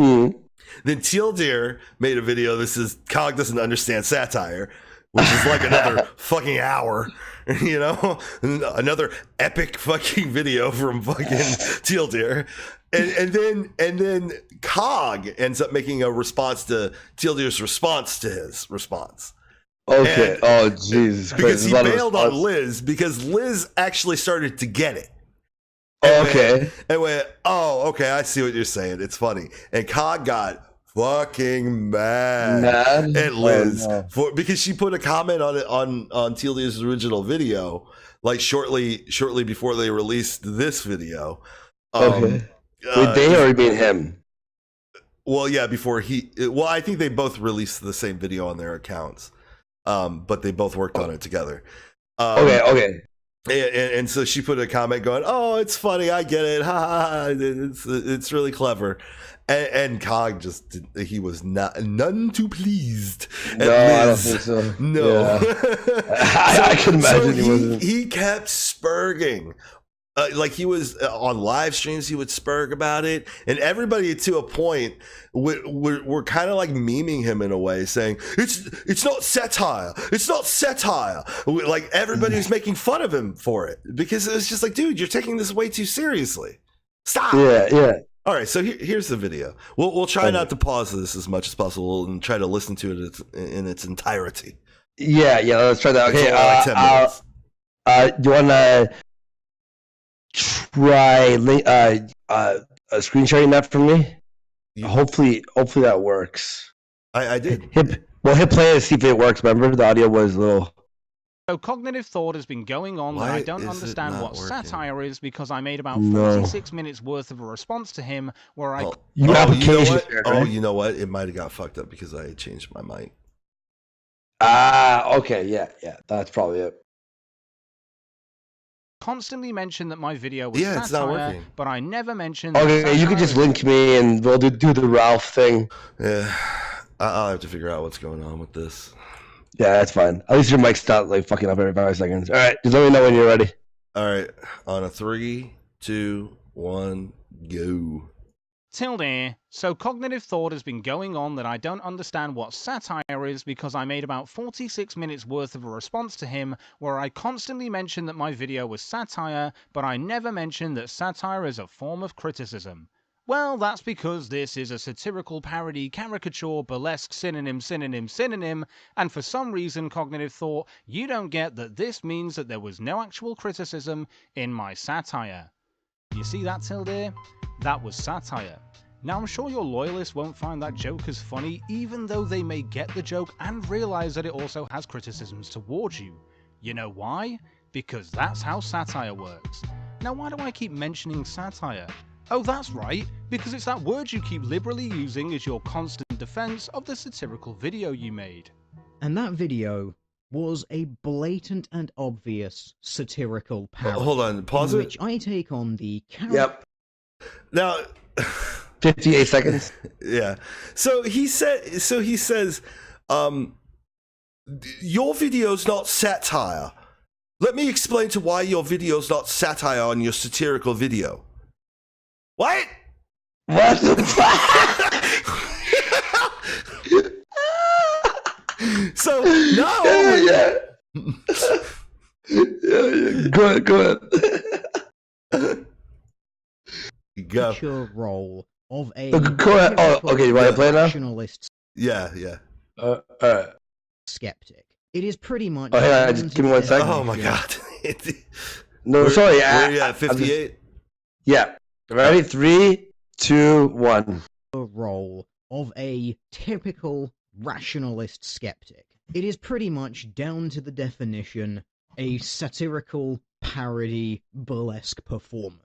Mm. Then Teal Deer made a video. This is Cog doesn't understand satire, which is like another fucking hour, another epic fucking video from fucking Teal Deer, and then Cog ends up making a response to Teal Deer's response to his response. Okay. Oh Jesus Christ! Because he bailed on Liz because Liz actually started to get it. And went, oh, okay, I see what you're saying. It's funny. And Cog got fucking mad at Liz because she put a comment on it on Teal Deer's original video, like shortly before they released this video. Wait, they or you mean him? Well, yeah, before I think they both released the same video on their accounts, but they both worked on it together. Okay. And so she put a comment going, "Oh, it's funny, I get it, ha ha ha, it's really clever," and Cog he was none too pleased. No, I don't think so. No, yeah. I can imagine he wasn't. He kept spurging. Like he was on live streams, he would spurg about it, and everybody to a point were kind of like memeing him in a way, saying it's not satire, it's not satire. Like everybody was making fun of him for it because it was just like, dude, you're taking this way too seriously. Stop. Yeah. All right, so here's the video. We'll try not to pause this as much as possible and try to listen to it in its entirety. Yeah. Let's try that. Okay. Like 10 minutes. You wanna try screenshotting that for me? Hopefully that works. I did. Hit play and see if it works. Remember, the audio was a little. So cognitive thought has been going on that I don't understand what satire is because I made about 46 minutes worth of a response to him where I... You know what? It might have got fucked up because I changed my mic. Okay, yeah. That's probably it. Constantly mentioned that my video was it's not working. But I never mentioned... Okay, you could just link me and we'll do the Ralph thing. Yeah, I'll have to figure out what's going on with this. Yeah, that's fine. At least your mic's not like fucking up every 5 seconds. All right, just let me know when you're ready. All right, on a 3, 2, 1, go. Tilde. So cognitive thought has been going on that I don't understand what satire is because I made about 46 minutes worth of a response to him where I constantly mentioned that my video was satire, but I never mentioned that satire is a form of criticism. Well, that's because this is a satirical parody, caricature, burlesque, synonym, and for some reason, cognitive thought, you don't get that this means that there was no actual criticism in my satire. You see that, Tilde? That was satire. Now, I'm sure your loyalists won't find that joke as funny, even though they may get the joke and realize that it also has criticisms towards you. You know why? Because that's how satire works. Now, why do I keep mentioning satire? Oh, that's right, because it's that word you keep liberally using as your constant defense of the satirical video you made. And that video was a blatant and obvious satirical parody. Hold on, pause in it. Which I take on the Yep. Now, 58 seconds. Yeah. So he says, your video's not satire. Let me explain to why your video's not satire on your satirical video. What? What the fuck? So not only yeah. Go ahead. Go. Picture role of a Go ahead. Oh, okay. You want to play now? rationalist. Yeah. skeptic. It is pretty much. Oh, yeah, just give me 1 second. Oh my god. No, sorry. Where are you at? 58? Yeah. Ready? 3, 2, 1. The role of a typical rationalist skeptic. It is pretty much down to the definition a satirical parody burlesque performance.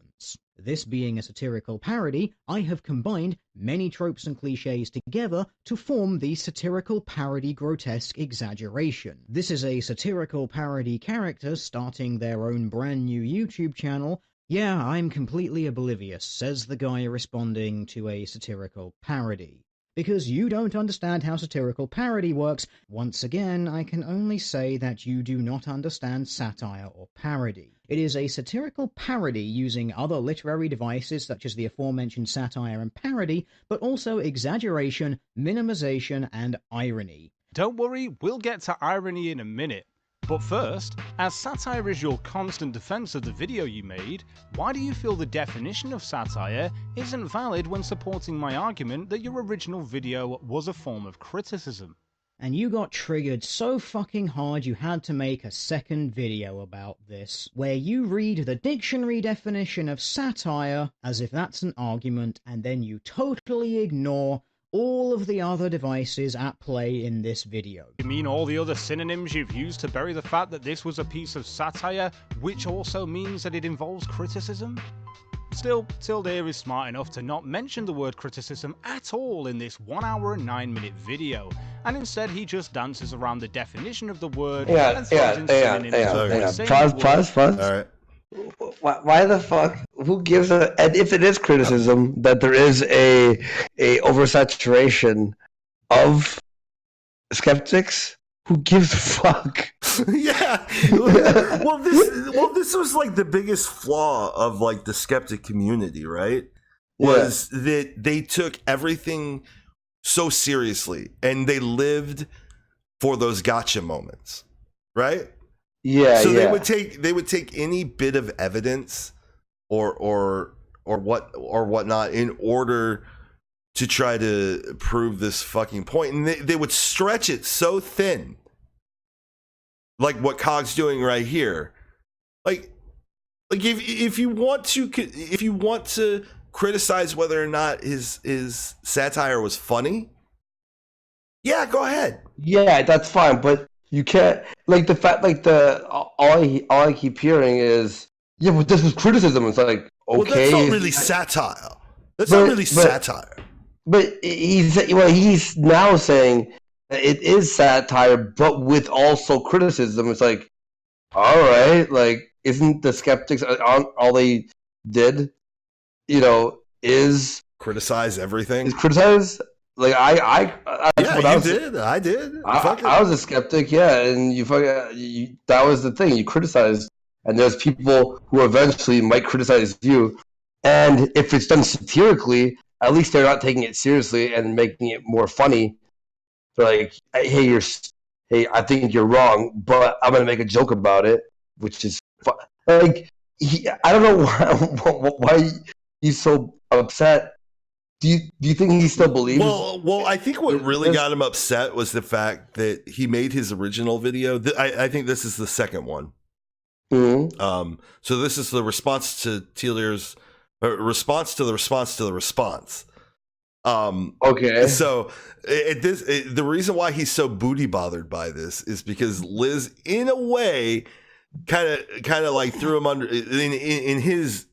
This being a satirical parody, I have combined many tropes and cliches together to form the satirical parody grotesque exaggeration. This is a satirical parody character starting their own brand new YouTube channel. Yeah, I'm completely oblivious, says the guy responding to a satirical parody. Because you don't understand how satirical parody works, once again, I can only say that you do not understand satire or parody. It is a satirical parody using other literary devices such as the aforementioned satire and parody, but also exaggeration, minimization, and irony. Don't worry, we'll get to irony in a minute. But first, as satire is your constant defense of the video you made, why do you feel the definition of satire isn't valid when supporting my argument that your original video was a form of criticism? And you got triggered so fucking hard you had to make a second video about this, where you read the dictionary definition of satire as if that's an argument, and then you totally ignore all of the other devices at play in this video. You mean all the other synonyms you've used to bury the fact that this was a piece of satire, which also means that it involves criticism? Still, Tilde is smart enough to not mention the word criticism at all in this 1 hour and 9 minute video, and instead he just dances around the definition of the word and throws in synonyms. Pause. Alright. Why the fuck? Who gives a? And if it is criticism that there is a oversaturation of skeptics, who gives a fuck? Yeah. Well, this was like the biggest flaw of like the skeptic community, right? Was that they took everything so seriously and they lived for those gotcha moments, right? Yeah. So they would take any bit of evidence or whatnot in order to try to prove this fucking point, and they would stretch it so thin, like what Cog's doing right here. Like if you want to criticize whether or not his satire was funny, yeah, go ahead. Yeah, that's fine, but you can't, like, the fact, like, all I keep hearing is, yeah, but this was criticism. It's like, okay, well, that's not really satire. That's not really satire. But he's now saying that it is satire, but with also criticism. It's like, all right, like, isn't the skeptics all they did, is criticize everything? Is criticize? Like I did. I was a skeptic, yeah, and that was the thing. You criticized, and there's people who eventually might criticize you, and if it's done satirically, at least they're not taking it seriously and making it more funny. They're like, hey, I think you're wrong, but I'm gonna make a joke about it, which is like, I don't know why he's so upset. Do you think he still believes? Well, I think what really got him upset was the fact that he made his original video. I think this is the second one. Mm-hmm. So this is the response to Telia's response to the response to the response. Okay. So the reason why he's so booty bothered by this is because Liz, in a way, kind of like threw him under in his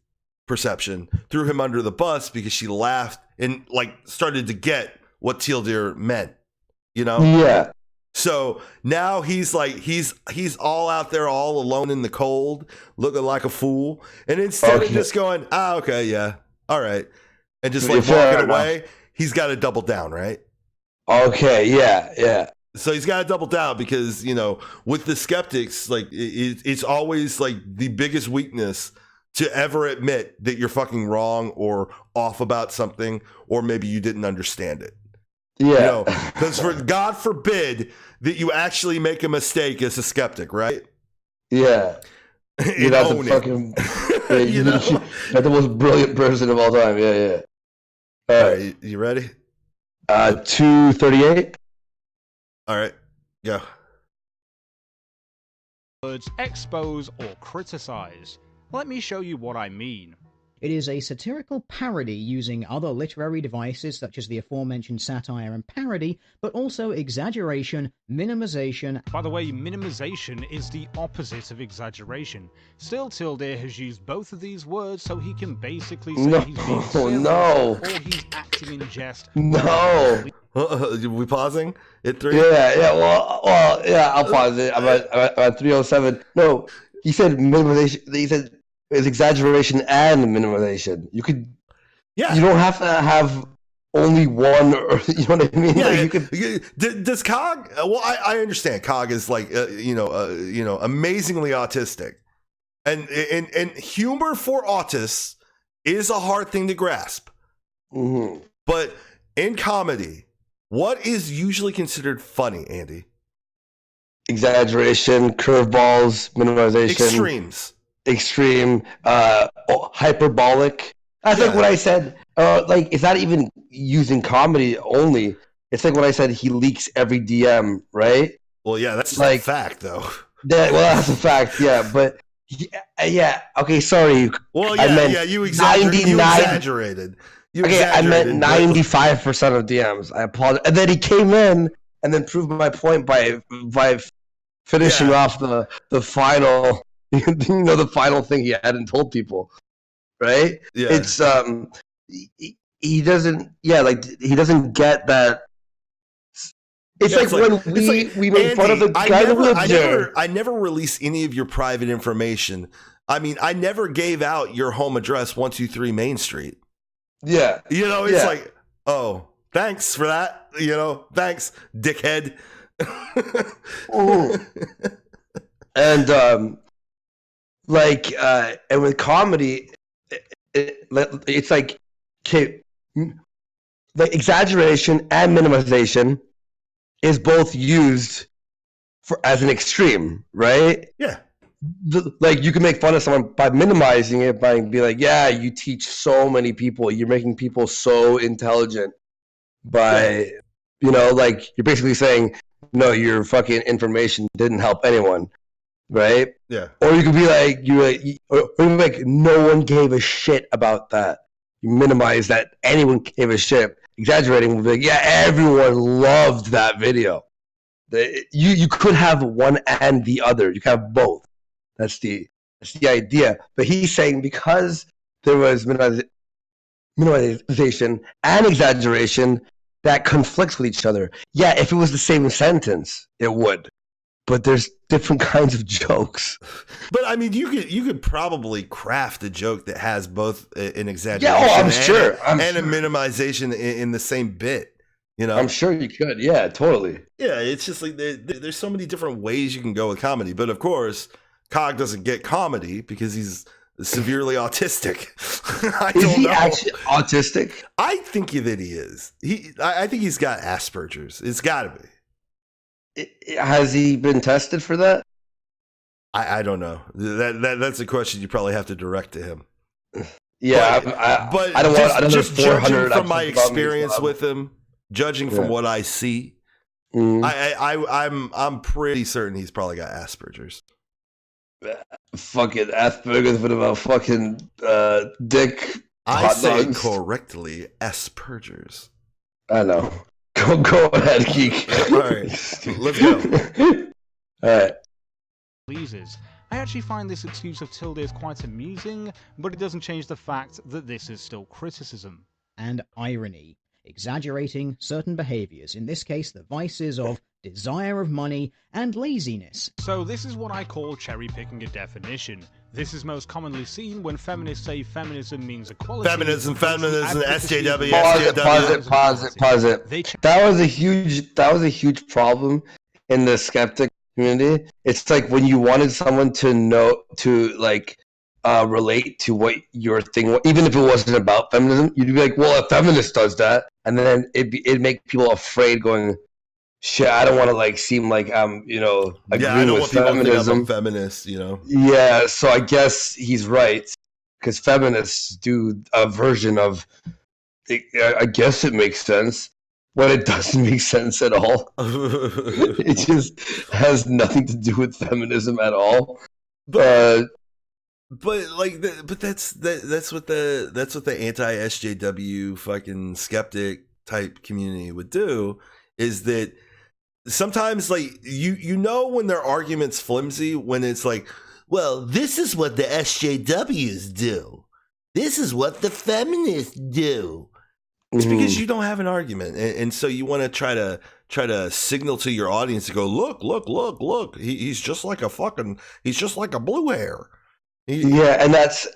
perception, threw him under the bus because she laughed and like started to get what Teal meant, Yeah. So now he's like he's all out there all alone in the cold, looking like a fool, and instead of just going, okay, yeah, all right, and just like walking away, he's got to double down, right? Okay, yeah. So he's got to double down because with the skeptics, like it's always like the biggest weakness to ever admit that you're fucking wrong or off about something, or maybe you didn't understand it. Yeah. Because for God forbid that you actually make a mistake as a skeptic, right? Yeah. You're not the fucking, you're the most brilliant person of all time. Yeah. All right, you ready? 238. All right, go. Words expose or criticize. Let me show you what I mean. It is a satirical parody using other literary devices such as the aforementioned satire and parody, but also exaggeration, minimization. By the way, minimization is the opposite of exaggeration. Still, Tilde has used both of these words so he can basically say he's being serious or he's acting in jest. No. We pausing at 3? Yeah. Well, yeah. I'll pause it. I'm at 307. No, he said minimization. He said it's exaggeration and minimization. You could. Yeah. You don't have to have only one, or you know what I mean? Yeah. Like you could. Does Cog? Well, I understand. Cog is like amazingly autistic, and humor for autists is a hard thing to grasp. Mm-hmm. But in comedy, what is usually considered funny, Andy? Exaggeration, curveballs, minimization, extreme, hyperbolic. That's like what I said. Like it's not even using comedy only. It's like what I said. He leaks every DM, right? Well, yeah, that's like a fact, though. That's a fact. Yeah, but yeah. Okay, sorry. Well, yeah, you exaggerated. I meant 95% of DMs. I apologize. And then he came in and then proved my point by finishing off the final, the final thing he hadn't told people, right? Yeah. It's he doesn't he doesn't get that. It's like when we made fun of the guy who lived there. I never release any of your private information. I mean, I never gave out your home address, 123 Main Street. Yeah. It's like, oh, thanks for that. Thanks, dickhead. And and with comedy, it's like, okay, the exaggeration and minimization is both used as an extreme, right? Yeah. Like you can make fun of someone by minimizing it, by being like, yeah, you teach so many people, you're making people so intelligent by, like you're basically saying, no, your fucking information didn't help anyone, right? Yeah. Or you could be like, no one gave a shit about that. You minimize that anyone gave a shit. Exaggerating would be like, yeah, everyone loved that video. You could have one and the other. You could have both. That's the idea. But he's saying because there was minimization and exaggeration that conflicts with each other. Yeah, if it was the same sentence, it would. But there's different kinds of jokes. But I mean, you could probably craft a joke that has both an exaggeration and a minimization in the same bit. I'm sure you could. Yeah, totally. Yeah, it's just like there's so many different ways you can go with comedy. But of course, Cog doesn't get comedy because he's severely autistic. Is he actually autistic? I think that he is. I think he's got Asperger's. It's got to be. Has he been tested for that? I don't know. That's a question you probably have to direct to him. Yeah, but I don't want just judging from my experience with him, judging from what I see, I'm pretty certain he's probably got Asperger's. Fucking Asperger's with about fucking dick. I say correctly, Asperger's. I know. Go ahead, Geek. All right, let's go. All right. Pleases. I actually find this excuse of Tilde's quite amusing, but it doesn't change the fact that this is still criticism. And irony. Exaggerating certain behaviors, in this case the vices of desire of money and laziness. So this is what I call cherry-picking a definition. This is most commonly seen when feminists say feminism means equality. Feminism, SJW, Pause it. That was a huge problem in the skeptic community. It's like when you wanted someone to know, relate to what your thing was, even if it wasn't about feminism, you'd be like, well, a feminist does that. And then it'd make people afraid, going, shit, I don't want to seem like I'm, agreeing with feminism. I'm feminist, Yeah, so I guess he's right, because feminists do a version of, I guess it makes sense. when it doesn't make sense at all. It just has nothing to do with feminism at all. But that's what the anti-SJW fucking skeptic type community would do, is that sometimes like you know when their argument's flimsy when it's like, well, this is what the SJWs do. This is what the feminists do. It's because you don't have an argument, and so you want to try to signal to your audience to go, look. He's just like a blue hair. Yeah, and that's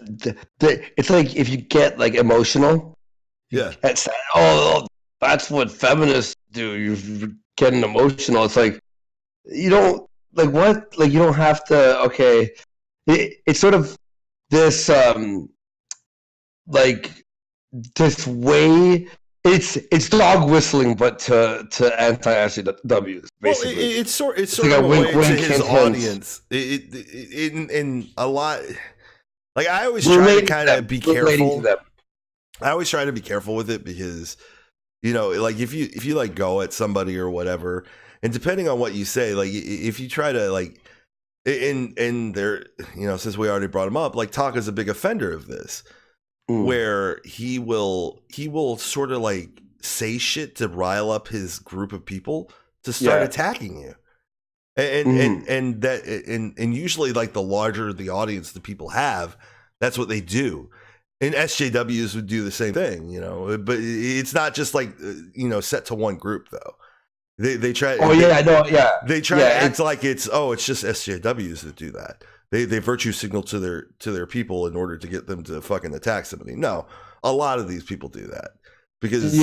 it's like if you get like emotional. Yeah, that's that's what feminists do. You're getting emotional. It's like you don't like what like you don't have to. Okay, it's sort of this like. This way, it's dog whistling, but to anti-SJWs, basically. Well, it's sort like of a way to his audience. In a lot, like I always try to kind of be careful. I always try to be careful with it because, you know, like if you like go at somebody or whatever, and depending on what you say, like if you try to like, in there, you know, since we already brought him up, like Taka's a big offender of this. Where he will sort of like say shit to rile up his group of people to start attacking you, and usually like the larger the audience the people have, that's what they do. And SJWs would do the same thing, you know. But it's not just like set to one group though. They try. Oh yeah, I know. Yeah, they try to act like it's just SJWs that do that. They virtue signal to their people in order to get them to fucking attack somebody. No, a lot of these people do that because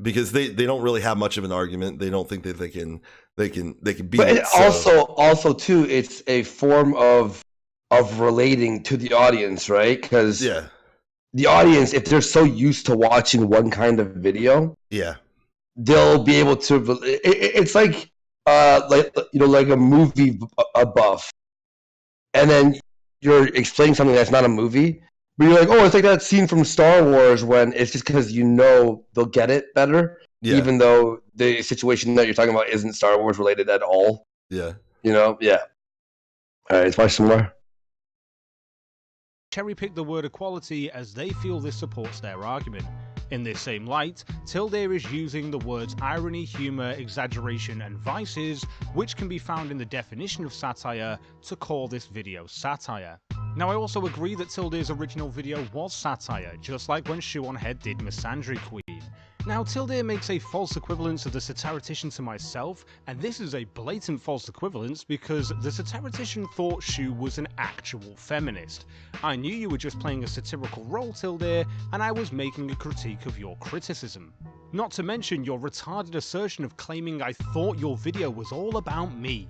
because they don't really have much of an argument. They don't think that they can beat but it. Also too, it's a form of relating to the audience, right? Because the audience, if they're so used to watching one kind of video, they'll be able to. It's like. Like a movie buff, and then you're explaining something that's not a movie, but you're like, oh, it's like that scene from Star Wars when it's just because they'll get it better, even though the situation that you're talking about isn't Star Wars related at all. Yeah, All right, let's watch some more. Cherry pick the word equality as they feel this supports their argument. In this same light, Tilde is using the words irony, humour, exaggeration and vices, which can be found in the definition of satire, to call this video satire. Now I also agree that Tilde's original video was satire, just like when Shoe on Head did Misandry Queen. Now Tilde makes a false equivalence of the satiritician to myself, and this is a blatant false equivalence because the satiritician thought Shoe was an actual feminist. I knew you were just playing a satirical role, Tilde, and I was making a critique of your criticism. Not to mention your retarded assertion of claiming I thought your video was all about me.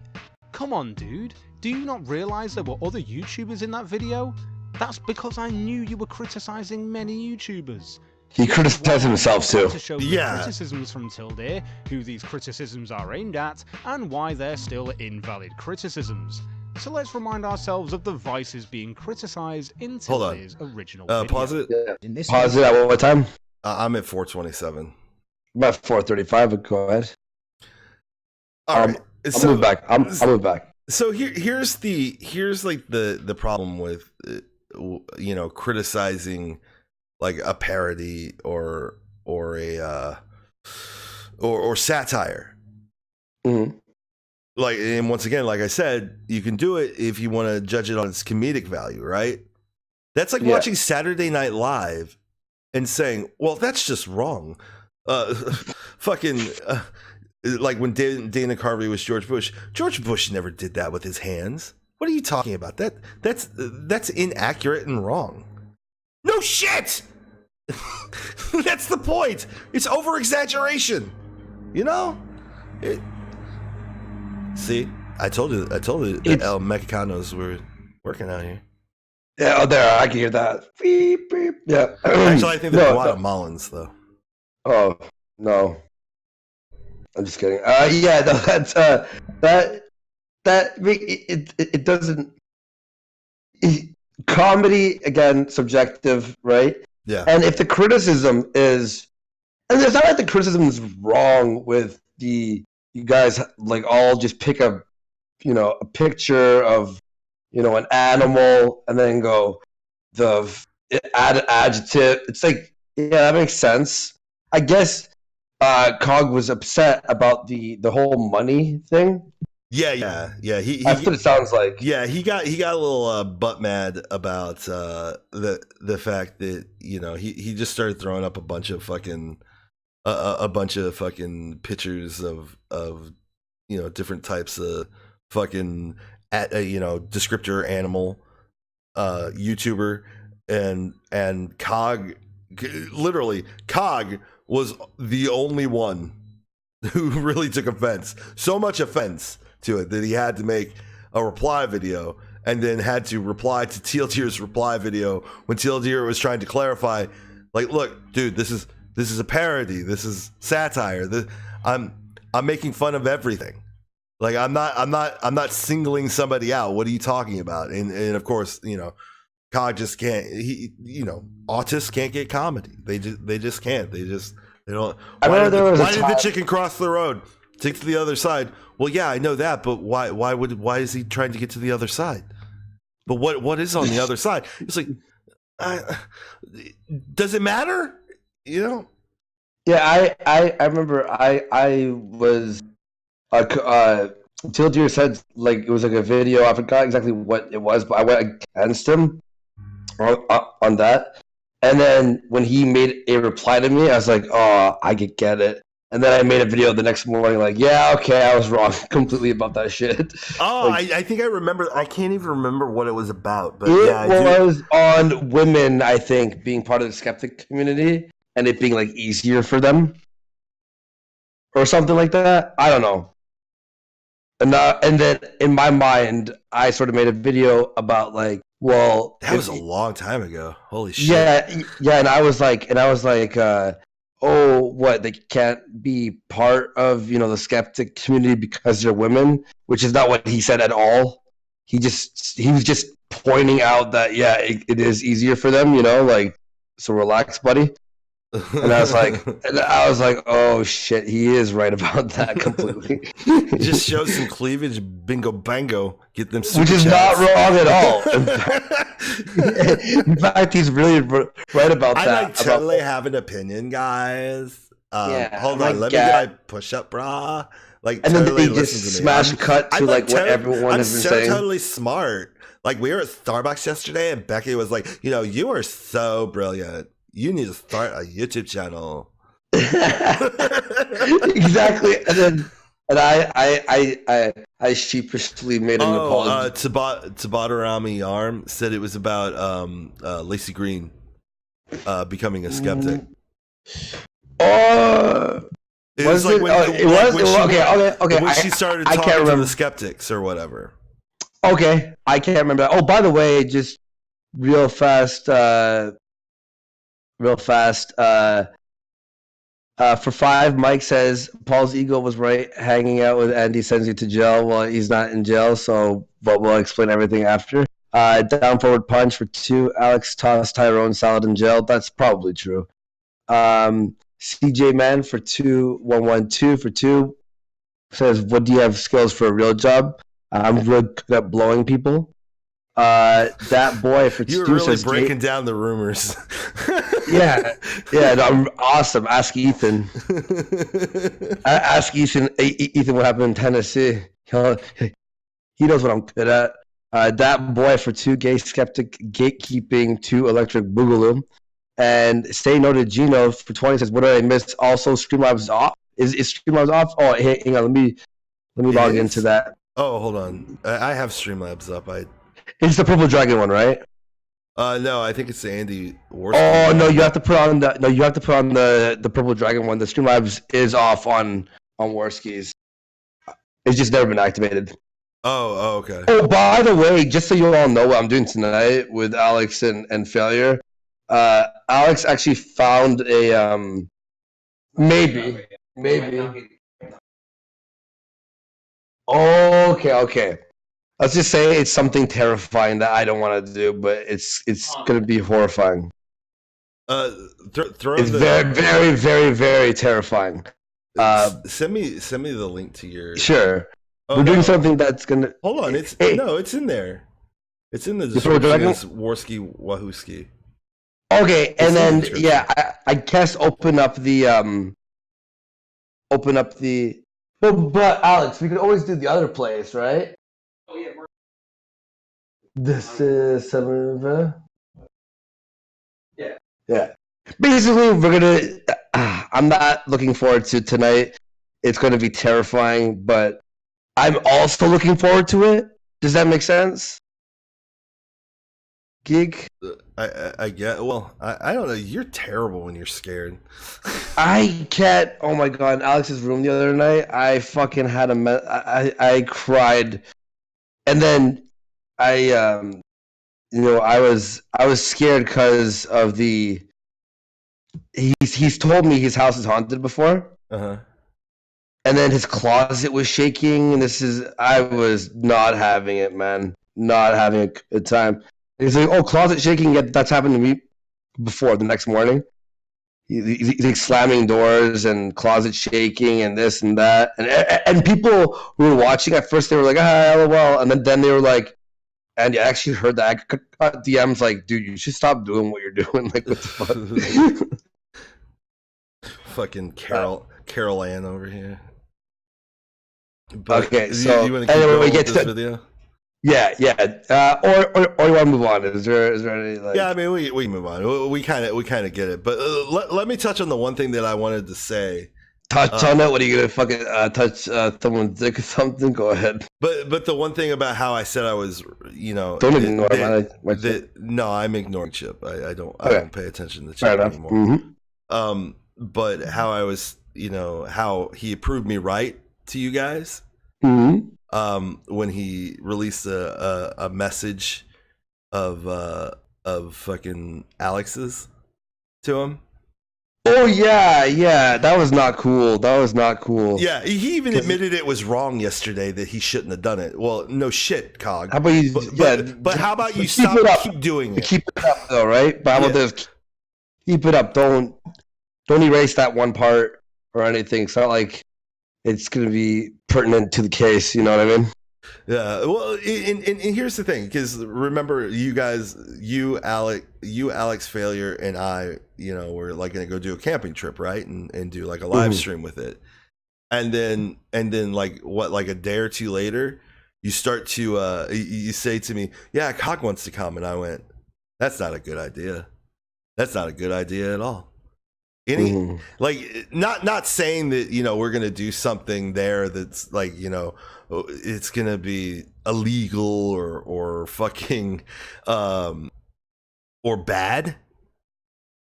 Come on dude, do you not realise there were other YouTubers in that video? That's because I knew you were criticising many YouTubers. He criticized himself too. To show criticisms from Tilde, who these criticisms are aimed at, and why they're still invalid criticisms. So let's remind ourselves of the vices being criticized in Tilde's original video. Pause it. Yeah. Pause it at what time? I'm at 4:27. About 4:35. But go ahead. All right. I'll move back. I'll move back. So here's like the problem with criticizing like a parody or satire. Mm-hmm. Like, and once again, like I said, you can do it if you want to judge it on its comedic value, right? That's like watching Saturday Night Live and saying, well, that's just wrong. Like when Dana Carvey was George Bush. George Bush never did that with his hands. What are you talking about? That's inaccurate and wrong. No shit! That's the point. It's over exaggeration. You know? See, I told you that El Mexicanos were working out here. Yeah, oh, there, I can hear that. Beep, beep. Yeah. Actually, I think they're Guatemalans, though. Oh, no. I'm just kidding. Yeah, no, it doesn't. Comedy, again, subjective, right? Yeah. And if the criticism is And it's not like the criticism is wrong with you guys like all just pick a picture of an animal and then go add an adjective. It's like, yeah, that makes sense. I guess Cog was upset about the whole money thing. Yeah. That's what it sounds like. Yeah, he got a little butt mad about the fact that he just started throwing up a bunch of fucking pictures of different types of fucking descriptor animal YouTuber and Cog was the only one who really took offense. So much offense to it that he had to make a reply video and then had to reply to TLDR's reply video when TLDR was trying to clarify, like, look, dude, this is a parody. This is satire. I'm making fun of everything. Like, I'm not singling somebody out. What are you talking about? And of course, Cog just can't. Autists can't get comedy. They just can't. They don't. Why did the chicken cross the road? Take to the other side. Well, yeah, I know that, but why is he trying to get to the other side? But what is on the other side? It's like, does it matter? Yeah, I remember I was Tildeer said like it was like a video. I forgot exactly what it was, but I went against him on that. And then when he made a reply to me, I was like, oh, I could get it. And then I made a video the next morning like, yeah, okay, I was wrong completely about that shit. Oh, like, I think I remember. I can't even remember what it was about. But it was on women, I think, being part of the skeptic community and it being like easier for them. Or something like that. I don't know. And then in my mind, I sort of made a video about like, well, that was a long time ago. Holy shit. Yeah, and I was like, oh, what? They can't be part of the skeptic community because they're women, which is not what he said at all. He was just pointing out that it is easier for them, like, so relax, buddy. And I was like, oh shit, he is right about that completely. Just show some cleavage, bingo bango, get them super which is chats. not wrong at all. In fact, he's really right about that. I totally have an opinion, guys. Hold on, let me get my push-up bra. Like, and totally then they just smash cut to like what everyone has been saying. I'm totally smart. Like, we were at Starbucks yesterday, and Becky was like, you are so brilliant. You need to start a YouTube channel. Exactly. And I sheepishly made an apology. Tabatarami Arm said it was about Lacey Green becoming a skeptic. It was like when she started talking to the skeptics or whatever. Okay, I can't remember. Oh, by the way, just real fast. For 5, Mike says Paul's ego was right. Hanging out with Andy sends you to jail. Well, he's not in jail, but we'll explain everything after. Down forward punch for 2. Alex tossed Tyrone Salad in jail. That's probably true. CJ Man for 2. 112 for 2 says, "What do you have skills for a real job?" I'm really good at blowing people. That boy for 2 You're really says, breaking down the rumors. Yeah, no, awesome. Ask Ethan. Ask Ethan. Ethan, what happened in Tennessee? He knows what I'm good at. That boy for 2. Gay skeptic gatekeeping 2. Electric boogaloo. And say no to Gino for 20 says, "What did I miss?" Also, Streamlabs off. Is Streamlabs off? Oh, hang on. Let me log into that. Oh, hold on. I have Streamlabs up. It's the Purple Dragon one, right? No, I think it's the Andy Warski. Oh no, you have to put on the Purple Dragon one. The Streamlabs is off on Warski's. It's just never been activated. Oh, okay. Oh, by the way, just so you all know what I'm doing tonight with Alex and Failure, Alex actually found a maybe. Okay. Let's just say it's something terrifying that I don't want to do, but it's going to be horrifying. Throw It's very, very, very, very terrifying. Send me the link to your. Sure. Oh, We're doing something that's gonna. Hold on, it's in there. It's in the description. It's Warski Wahooski. Okay, and then I guess open up the. But Alex, we could always do the other place, right? Oh yeah. This is 7. Yeah. Basically, we're gonna. I'm not looking forward to tonight. It's gonna be terrifying, but I'm also looking forward to it. Does that make sense? Gig. I get. Well, I don't know. You're terrible when you're scared. I can't. Oh my god! In Alex's room the other night, I fucking had I cried, and then I I was scared because of the. He's told me his house is haunted before. And then his closet was shaking, and I was not having it, man. Not having a good time. And he's like, "Oh, closet shaking. Yeah, that's happened to me before." The next morning, he's like slamming doors and closet shaking and this and that. And people who were watching at first, they were like, "Ah, LOL," and then they were like, "And you actually heard that?" I got DMs like, "Dude, you should stop doing what you're doing." Like, what the fuck? Fucking Carol Ann over here. But okay, so you want to keep going with this video? Yeah. Or you want to move on? Is there any like? Yeah, I mean we move on. We kind of get it. But let me touch on the one thing that I wanted to say. Touch on it. What are you gonna fucking touch someone's dick or something? Go ahead. But the one thing about how I said I was, don't ignore no, I'm ignoring Chip. I don't pay attention to Chip anymore. Mm-hmm. But how I was, how he approved me right to you guys. Mm-hmm. When he released a message of fucking Alex's to him. Oh yeah, that was not cool. Yeah, he even admitted it was wrong yesterday that he shouldn't have done it. Well, no shit, Cog. How about you? But how about you keep doing it? Keep it up though, right? But how about this? Keep it up. Don't erase that one part or anything. It's not like it's going to be pertinent to the case. You know what I mean? Yeah. Well, and here's the thing, because remember, you guys, Alex Failure, and I, we're like going to go do a camping trip, right? And do like a live stream with it. And then like a day or two later, you start to you say to me, "Yeah, Cock wants to come," and I went, "That's not a good idea. That's not a good idea at all." Like not saying that we're gonna do something there that's like it's gonna be illegal or fucking or bad,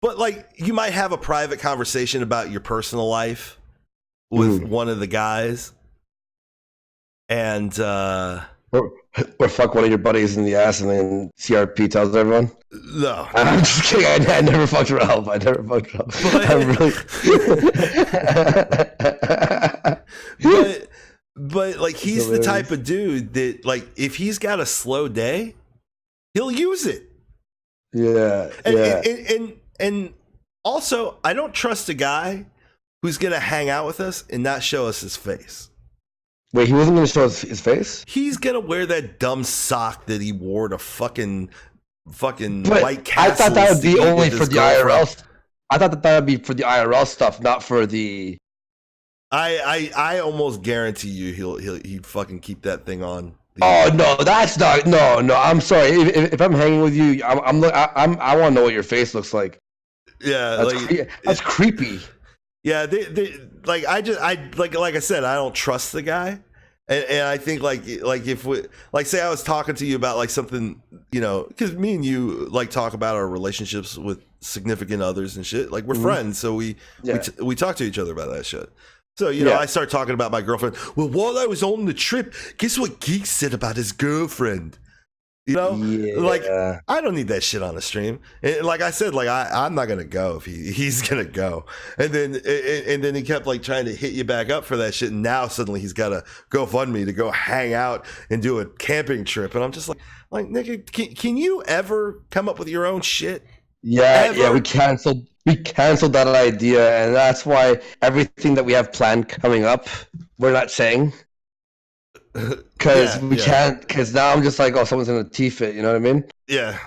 but like you might have a private conversation about your personal life with one of the guys, and or fuck one of your buddies in the ass and then CRP tells everyone. No, I'm just kidding. I never fucked Ralph. I never fucked Ralph. But like he's the type of dude that like if he's got a slow day, he'll use it. Yeah. And also, I don't trust a guy who's gonna hang out with us and not show us his face. Wait, he wasn't going to show us his face? He's going to wear that dumb sock that he wore to fucking but White Castle. I thought that would be only for the IRL. I thought that would be for the IRL stuff, not for the... I almost guarantee you he'd fucking keep that thing on. Oh, no, that's not... No, I'm sorry. If I'm hanging with you, I want to know what your face looks like. Yeah. That's creepy. Yeah, like I said, I don't trust the guy, and I think like if we say I was talking to you about like something, because me and you like talk about our relationships with significant others and shit. Like we're friends, so we talk to each other about that shit. So I start talking about my girlfriend. Well, while I was on the trip, guess what Geek said about his girlfriend? Like I don't need that shit on the stream. And like I said, like I'm not gonna go if he's gonna go. And then he kept like trying to hit you back up for that shit. And now suddenly he's got a GoFundMe to go hang out and do a camping trip. And I'm just like nigga, can you ever come up with your own shit? Yeah, we canceled that idea, and that's why everything that we have planned coming up, we're not saying. Because we can't, because now I'm just like, oh, someone's gonna teeth it, you know what I mean? Yeah.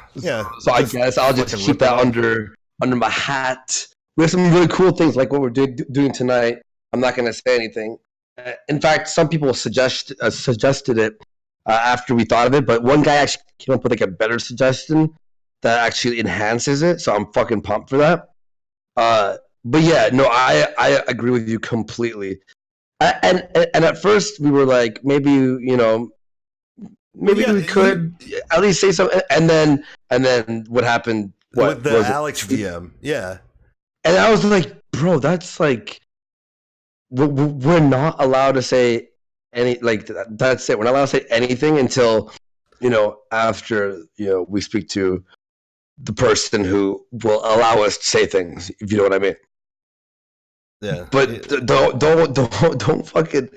So I guess I'll just keep that under my hat. We have some really cool things like what we're doing tonight. I'm not gonna say anything. In fact, some people suggested it after we thought of it, but one guy actually came up with like a better suggestion that actually enhances it. So I'm fucking pumped for that. But yeah, no, I agree with you completely. And at first we were like, maybe we could at least say something. And then what happened? With the Alex VM, yeah. And I was like, bro, that's like, we're not allowed to say any, like, that's it. We're not allowed to say anything until, after, we speak to the person who will allow us to say things, if you know what I mean. Yeah. But don't fucking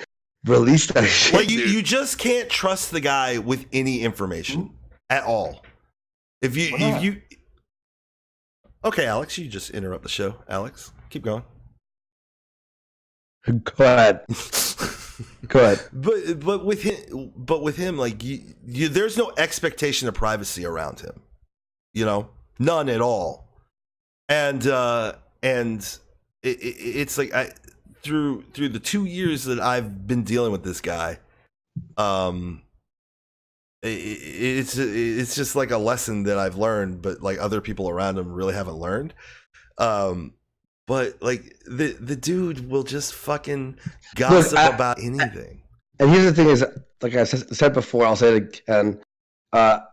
release that shit. Like, you just can't trust the guy with any information at all. If you Okay, Alex, you just interrupt the show. Alex, keep going. Go ahead. Go ahead. But with him, like there's no expectation of privacy around him. None at all. And it's like through the 2 years that I've been dealing with this guy, it's just like a lesson that I've learned, but like other people around him really haven't learned. But like the dude will just fucking gossip about anything. And here's the thing: is like I said before, I'll say it again.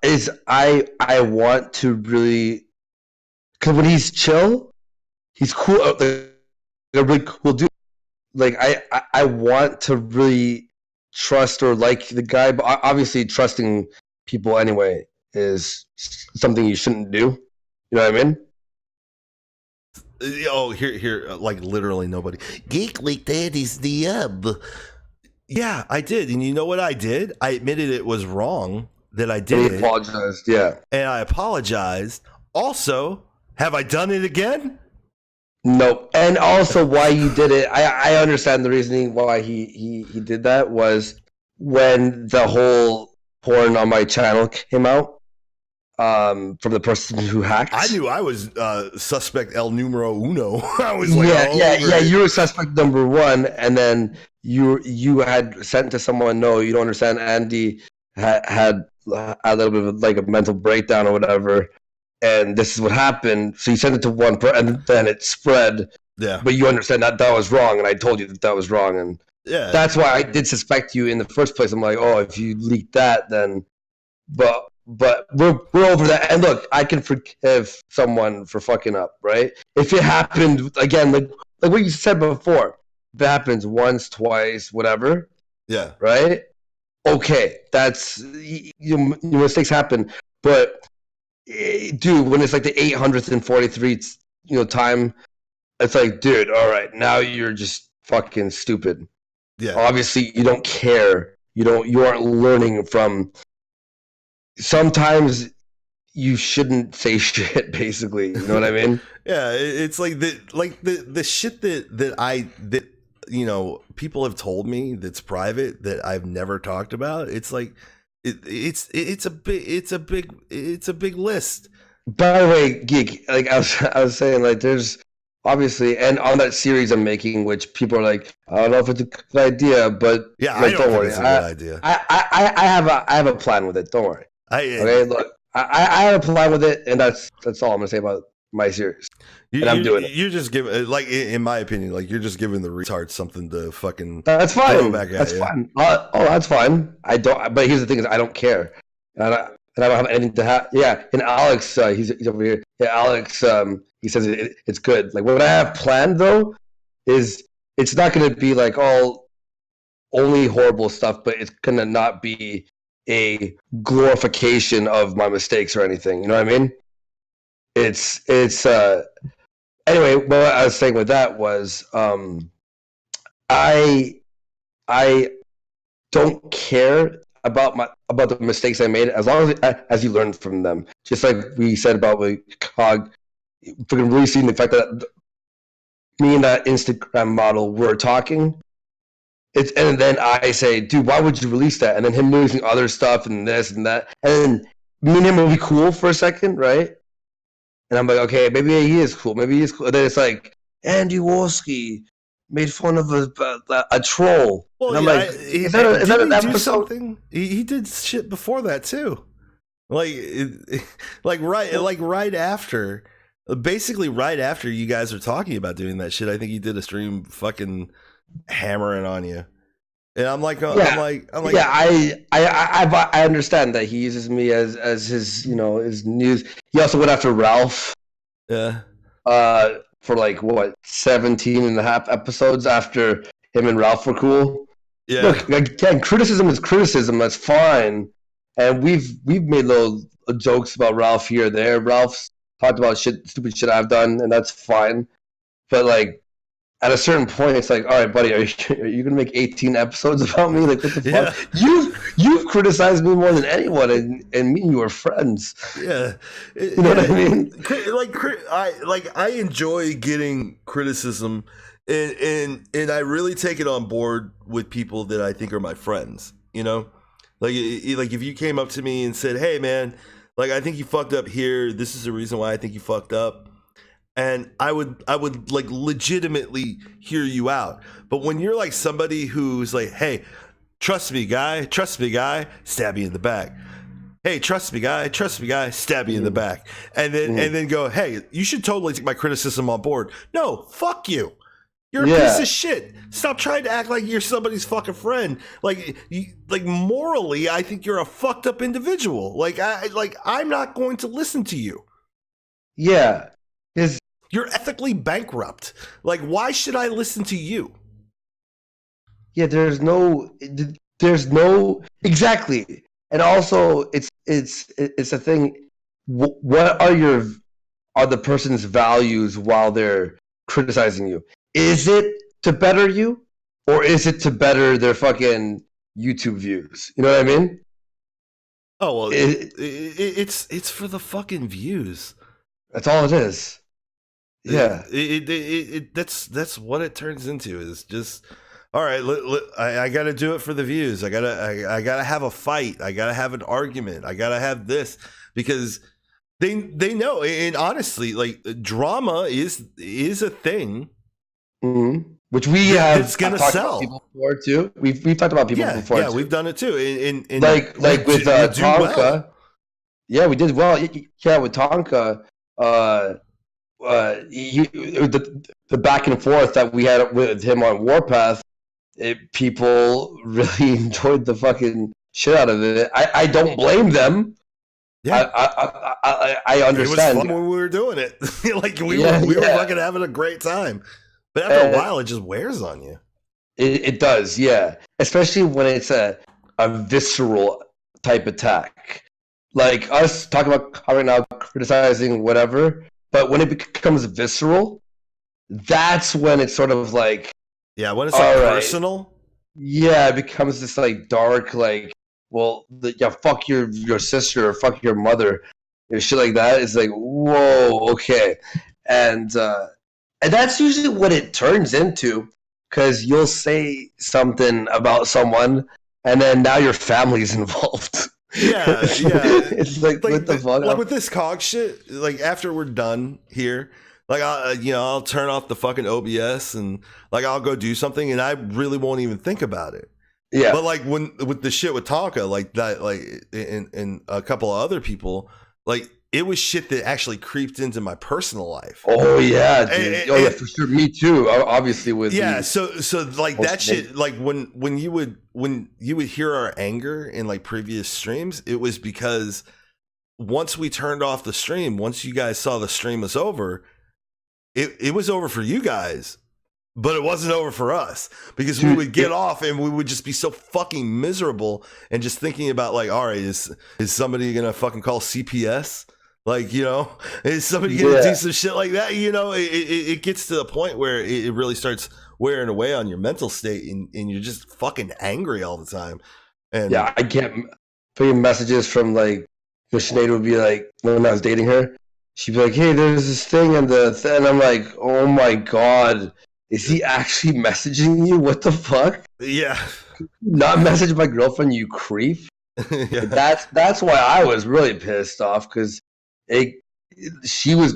Is I want to really, because when he's chill, he's cool. Like a really cool dude. Like I want to really trust or like the guy, but obviously trusting people anyway is something you shouldn't do. You know what I mean? Oh, here, like literally nobody. Geek like that is the Yeah, I did, and you know what I did? I admitted it was wrong that I did it. Apologized, yeah. And I apologized. Also, have I done it again? No, and also why you did it. I understand the reasoning why he did that was when the whole porn on my channel came out, from the person who hacked. I knew I was suspect el numero uno. I was like, yeah. You were suspect number one, and then you had sent to someone. No, you don't understand. Andy had a little bit of like a mental breakdown or whatever. And this is what happened. So you sent it to one person, and then it spread. Yeah. But you understand that was wrong, and I told you that was wrong, and that's why I did suspect you in the first place. I'm like, oh, if you leaked that, then. But we're over that. And look, I can forgive someone for fucking up, right? If it happened again, like what you said before, if it happens once, twice, whatever. Yeah. Right. Okay, that's your mistakes happen, but. Dude, when it's like the 843th, time, it's like, dude, all right, now you're just fucking stupid. Yeah. Obviously, you don't care. You aren't learning from. Sometimes you shouldn't say shit. Basically, you know what I mean? Yeah, it's like the shit that people have told me that's private that I've never talked about. It's like. It's a big list. By the way, Geek, like I was saying, like there's obviously, and on that series I'm making, which people are like, I don't know if it's a good idea, but yeah, like, don't worry, it's a good idea. I have a plan with it. Don't worry. Okay, look, I have a plan with it, and that's all I'm gonna say about my series. And I'm doing it. You're just giving, like, in my opinion, like you're just giving the retards something to fucking. That's fine. That's fine. That's fine. I don't. But here's the thing: is I don't care, and I don't have anything to have. Yeah, and Alex, he's over here. Yeah, Alex, he says it's good. Like what I have planned though is it's not going to be like all only horrible stuff, but it's going to not be a glorification of my mistakes or anything. You know what I mean? It's anyway, what I was saying with that was I don't care about the mistakes I made as long as you learn from them. Just like we said about with Cog fucking releasing the fact that me and that Instagram model were talking. And then I say, dude, why would you release that? And then him releasing other stuff and this and that. And then me and him will be cool for a second, right? And I'm like, okay, maybe he is cool. Maybe he is cool. And then it's like, Andy Wolski made fun of a troll. Well, and I'm like, is that an episode? Something? He did shit before that too. Right after, basically right after you guys were talking about doing that shit, I think he did a stream fucking hammering on you. And I'm like, yeah, I understand that he uses me as his, his news. He also went after Ralph. Yeah. For like what 17 and a half episodes after him and Ralph were cool. Yeah. Look, again, criticism is criticism. That's fine. And we've made little jokes about Ralph here or there. Ralph's talked about stupid shit I've done, and that's fine. But like, at a certain point, it's like, all right, buddy, are you gonna make 18 episodes about me? Like, what the fuck? You've criticized me more than anyone, and me and you are friends. Yeah, you know what I mean? I enjoy getting criticism, and I really take it on board with people that I think are my friends. You know, like if you came up to me and said, "Hey, man, like I think you fucked up here. This is the reason why I think you fucked up." And I would like legitimately hear you out. But when you're like somebody who's like, hey, trust me, guy, stab you in the back. Hey, trust me, guy, stab you in the back. And then go, hey, you should totally take my criticism on board. No, fuck you. You're a piece of shit. Stop trying to act like you're somebody's fucking friend. Like morally, I think you're a fucked up individual. I'm not going to listen to you. Yeah. You're ethically bankrupt. Like, why should I listen to you? Yeah, there's no exactly. And also, it's a thing. What are the person's values while they're criticizing you? Is it to better you, or is it to better their fucking YouTube views? You know what I mean? Oh well, it's for the fucking views. That's all it is. Yeah, that's what it turns into. Is just all right. I got to do it for the views. I gotta have a fight. I gotta have an argument. I gotta have this because they know. And honestly, like drama is a thing, which we have. It's gonna sell. People before too. We've talked about people before. Yeah, too. we've done it too. In like with Tonka. Well. Yeah, we did well. Yeah, with Tonka. The back and forth that we had with him on Warpath, people really enjoyed the fucking shit out of it. I don't blame them. Yeah, I understand. It was fun when we were doing it. Like we were fucking having a great time. But after a while, it just wears on you. It does, yeah. Especially when it's a visceral type attack. Like us talking about right now, criticizing whatever. But when it becomes visceral, that's when it's sort of like... Yeah, when it's like personal? Yeah, it becomes this like dark, like, well, fuck your sister or fuck your mother. Or shit like that. It's like, whoa, okay. And that's usually what it turns into. Because you'll say something about someone, and then now your family's involved. Yeah. It's like what the fuck? Like with this cog shit, like after we're done here, like I'll turn off the fucking OBS and like I'll go do something and I really won't even think about it. Yeah. But like with the shit with Tonka, like that, like and a couple of other people, like it was shit that actually creeped into my personal life. Oh yeah, dude. Yeah, for sure. Me too. Obviously with So like that shit. Like when you would hear our anger in like previous streams, it was because once we turned off the stream, once you guys saw the stream was over, it was over for you guys. But it wasn't over for us because we would get off and we would just be so fucking miserable and just thinking about like, all right, is somebody gonna fucking call CPS? Like, you know, is somebody gonna do some shit like that? You know, it gets to the point where it really starts wearing away on your mental state and you're just fucking angry all the time. And yeah, I get putting messages from like Sinead would be like when I was dating her. she'd be like, "Hey, there's this thing," and and I'm like, "Oh my god, is he actually messaging you? What the fuck? Yeah. Not message my girlfriend, you creep." Yeah. That's why I was really pissed off because she was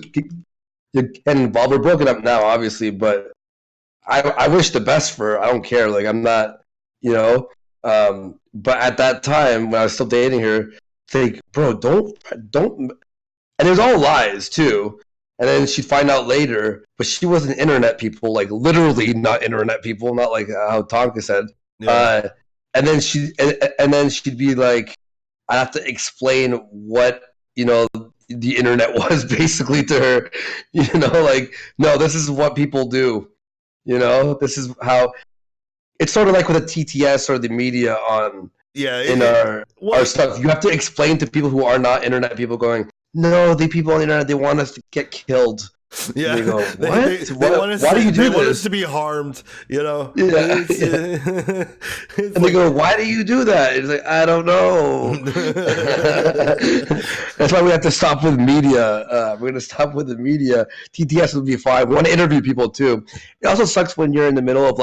and while we're broken up now, obviously, but I wish the best for her. I don't care. Like I'm not, you know. But at that time when I was still dating her, it's like, bro, don't. And it was all lies too. And then she'd find out later, but she wasn't internet people, like literally not internet people, not like how Tonka said. Yeah. And then she'd be like, I have to explain what the internet was basically to her. Like, no, this is what people do. This is how it's sort of like with the TTS or the media on our stuff. You have to explain to people who are not internet people, going, no, the people on the internet, they want us to get killed. Yeah, and they go, what? They want us why do you do they this? want us to be harmed, Yeah. And they go, why do you do that? It's like, I don't know. That's why we have to stop with media. We're going to stop with the media. TTS would be fine. We want to interview people too. It also sucks when you're in the middle of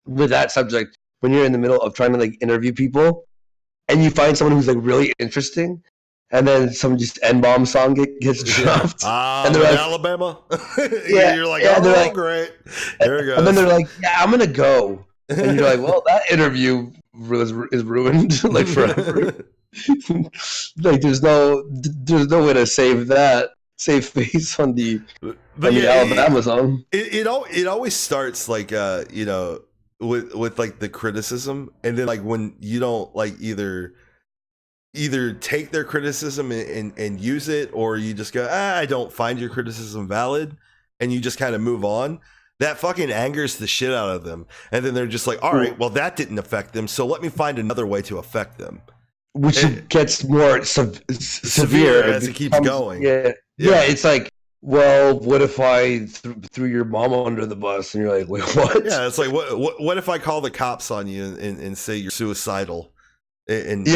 with that subject, when you're in the middle of trying to interview people and you find someone who's really interesting, and then some just N-bomb song gets dropped. And they're like, Alabama? Yeah. You're like, yeah, oh, they're like, great. There it goes. And then they're like, yeah, I'm going to go. And you're like, well, that interview is ruined forever. There's no way to save face on the Alabama song. It always starts with the criticism, and then when you don't either take their criticism and use it, or you just go, I don't find your criticism valid, and you just kind of move on. That fucking angers the shit out of them, and then they're just like, all right, well, that didn't affect them, so let me find another way to affect them, which gets more severe as it keeps going. Yeah, it's like, well, what if I threw your mama under the bus? And you're like, wait, what? Yeah, it's like, what if I call the cops on you and say you're suicidal? What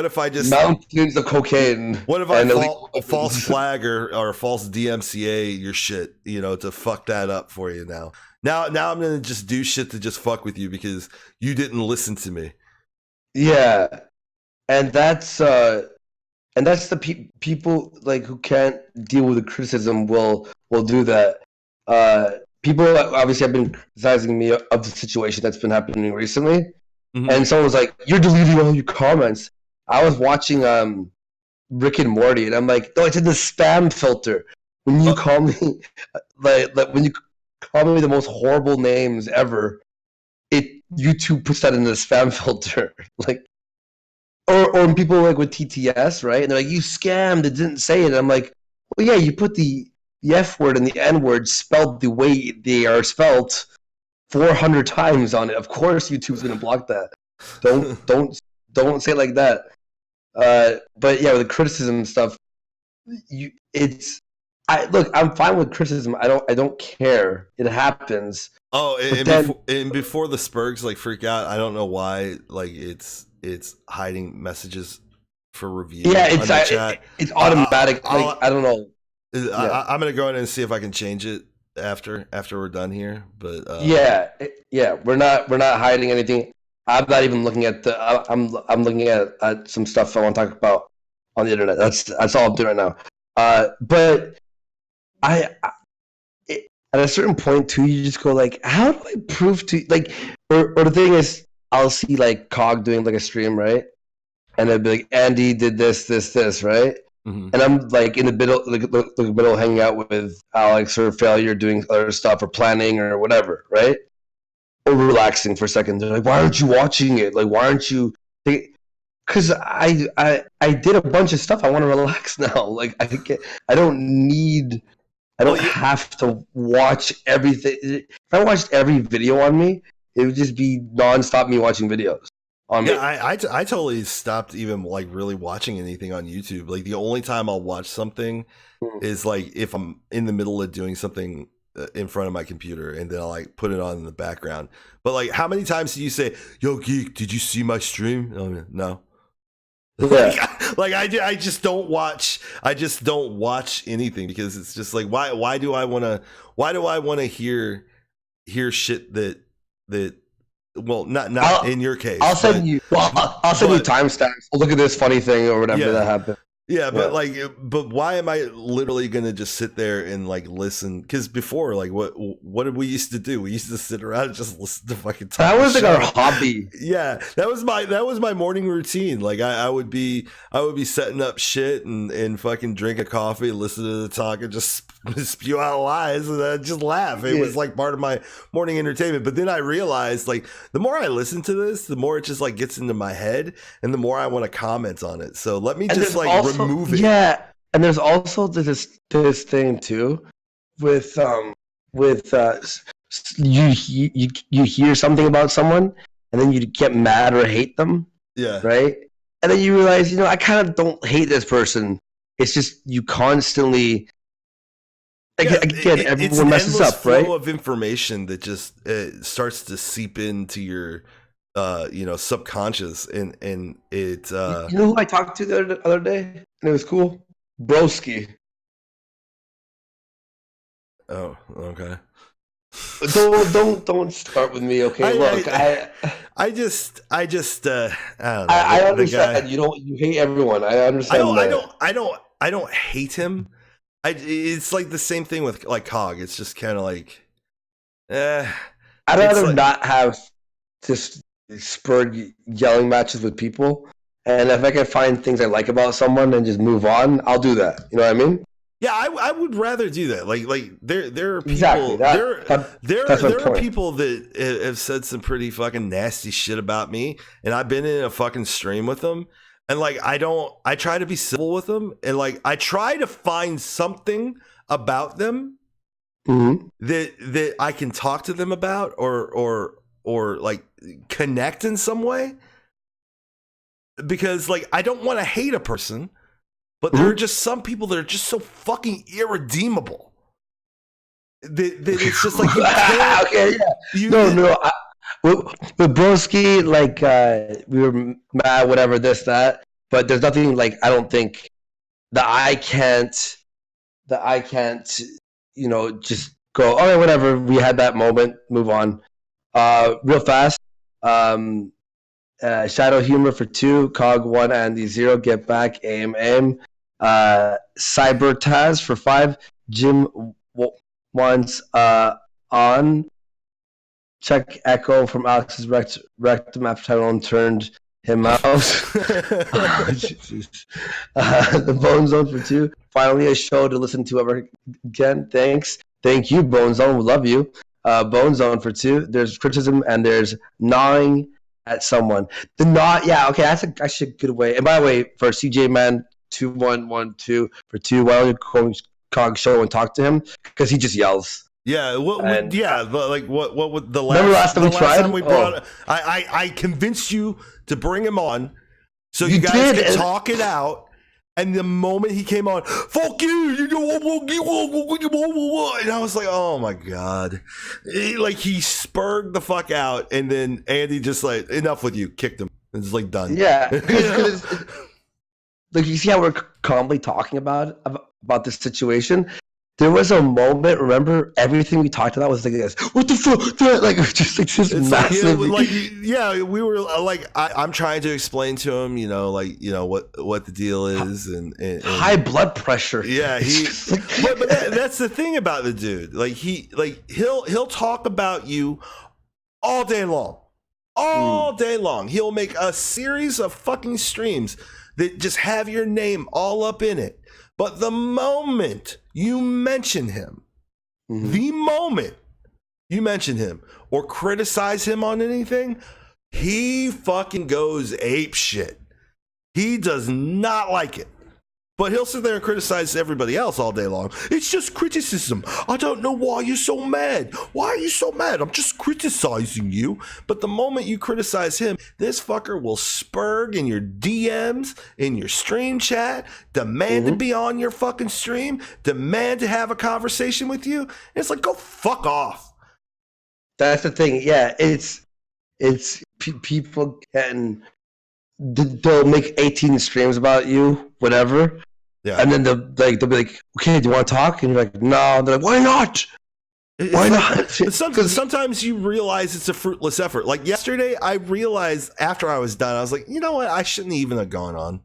if I just mountains of cocaine? What if I false flag or false DMCA your shit, to fuck that up for you now I'm gonna just do shit to just fuck with you because you didn't listen to me. Yeah, and that's the people who can't deal with the criticism will do that. People obviously have been criticizing me of the situation that's been happening recently. Mm-hmm. And someone was like, you're deleting all your comments. I was watching Rick and Morty, and I'm like, no, it's in the spam filter. When you call me when you call me the most horrible names ever, YouTube puts that in the spam filter. Or when people with TTS, right? And they're like, you scammed, it didn't say it. And I'm like, well, yeah, you put the F word and the N word spelled the way they are spelled 400 times on it. Of course, YouTube's gonna block that. Don't say it like that. But yeah, with the criticism stuff, I'm fine with criticism. I don't care. It happens. Oh, and before the Spurgs freak out, I don't know why it's hiding messages for review. Yeah, it's automatic. I don't know. I'm gonna go ahead and see if I can change it after we're done here. But we're not hiding anything. I'm not even looking at I'm looking at some stuff I want to talk about on the internet. That's all I'm doing right now. But at a certain point too, you just go how do I prove to or the thing is, I'll see Cog doing a stream, right? And they'll be like, Andy did this, right? Mm-hmm. And I'm in the middle, hanging out with Alex or Failure, doing other stuff or planning or whatever, right? Or relaxing for a second. They're like, why aren't you watching it? Why aren't you? Because I did a bunch of stuff. I want to relax now. I don't have to watch everything. If I watched every video on me, it would just be nonstop me watching videos. I totally stopped even really watching anything on YouTube. The only time I'll watch something is if I'm in the middle of doing something in front of my computer, and then I'll put it on in the background. But how many times do you say, yo, Geek, did you see my stream? Oh, no. I just don't watch. I just don't watch anything because it's just like why do I want to hear shit that well not in your case. I'll send you timestamps. Look at this funny thing or whatever that happened. Yeah, but why am I literally gonna just sit there and like listen? Because before, like, what did we used to do? We used to sit around and just listen to fucking. That was like our hobby. Yeah, that was my morning routine. Like I would be setting up shit and fucking drink a coffee, listen to the talk, and just spew out lies and then just laugh. It was like part of my morning entertainment. But then I realized, like, the more I listen to this, the more it just like gets into my head, and the more I want to comment on it. So let me just like remove it. Yeah, and there's also this thing too, with you hear something about someone, and then you get mad or hate them. Yeah. Right. And then you realize, I kind of don't hate this person. It's just you constantly. Again, everyone messes up, right? Flow of information that just starts to seep into your, subconscious, and it. You know who I talked to the other day, and it was cool. Broski. Oh, okay. Don't start with me, okay? I just I don't know. I understand. You hate everyone. I understand. I don't hate him. It's like the same thing with like Cog. It's just kind of like, I'd rather not have just spurred yelling matches with people. And if I can find things I like about someone and just move on, I'll do that. You know what I mean? Yeah, I would rather do that. Like there are people. Exactly. There are people that have said some pretty fucking nasty shit about me, and I've been in a fucking stream with them. And like I try to be civil with them, and like I try to find something about them that I can talk to them about or like connect in some way. Because like I don't want to hate a person, but there are just some people that are just so fucking irredeemable. That it's just like you can't. Okay, yeah. With Broski, like we were mad, whatever, this, that. But there's nothing like I don't think that I can't, just go. All right, whatever. We had that moment. Move on. Real fast. Shadow Humor for 2, Cog 1, Andy 0, Get Back, aim. Cyber Taz for 5, Jim wants on. Check Echo from Alex's rectum after Tyrone turned him out. The Bone Zone for 2. Finally a show to listen to ever again. Thanks. Thank you, Bone Zone. We love you. Bone Zone for 2. There's criticism and there's gnawing at someone. The gnaw, yeah, okay, that's actually a good way. And by the way, for CJ Man 2112 for 2, why don't you call Cog show and talk to him? Because he just yells. Yeah, what would the last? Remember last time we tried? Time we brought, I convinced you to bring him on, so you guys could talk it out. And the moment he came on, fuck you, and I was like, oh my god, he spurred the fuck out, and then Andy just like, enough with you, kicked him. It's like done. Yeah, because like you see how we're calmly talking about this situation. There was a moment, remember, everything we talked about was like this. What the fuck? Like, just like this massive. We were like, I'm trying to explain to him, what the deal is, and high blood pressure. Yeah, but that's the thing about the dude. Like he'll talk about you all day long, day long. He'll make a series of fucking streams that just have your name all up in it. But the moment you mention him, or criticize him on anything, he fucking goes ape shit. He does not like it. But he'll sit there and criticize everybody else all day long. It's just criticism. I don't know why you're so mad. Why are you so mad? I'm just criticizing you. But the moment you criticize him, this fucker will spurg in your DMs, in your stream chat, demand to be on your fucking stream, demand to have a conversation with you. And it's like, go fuck off. That's the thing. Yeah, it's people getting they'll make 18 streams about you, whatever. Yeah. And then they'll be like, okay, do you want to talk? And you're like, no. They're like, why not? Why not? Sometimes you realize it's a fruitless effort. Like yesterday, I realized after I was done, I was like, you know what? I shouldn't even have gone on.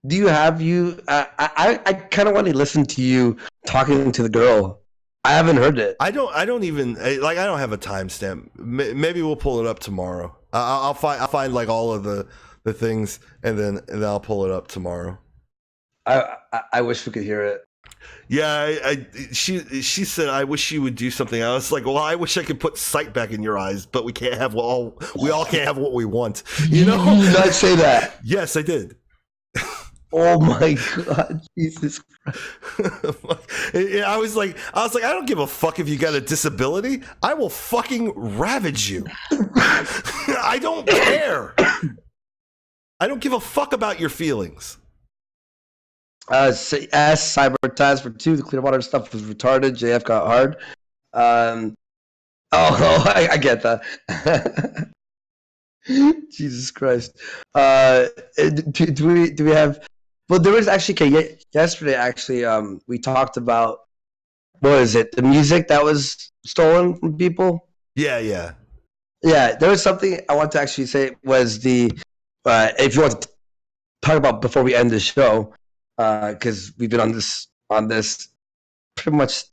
Do you have I kind of want to listen to you talking to the girl. I haven't heard it. I don't even like. I don't have a timestamp. Maybe we'll pull it up tomorrow. I'll find like all of the things, and then I'll pull it up tomorrow. I wish we could hear it. Yeah, she said, I wish you would do something. I was like, well, I wish I could put sight back in your eyes, but we all can't have what we want. You know? You did not say that. Yes, I did. Oh my God, Jesus Christ. I was like, I don't give a fuck if you got a disability. I will fucking ravage you. I don't care. I don't give a fuck about your feelings. Ask Cyber Taz for 2. The Clearwater stuff was retarded. JF got hard. I get that. Jesus Christ. Do we have? Well, there was actually yesterday. Actually, we talked about what is it? The music that was stolen from people. Yeah. There was something I want to actually say was the if you want to talk about before we end the show. Because we've been on this pretty much.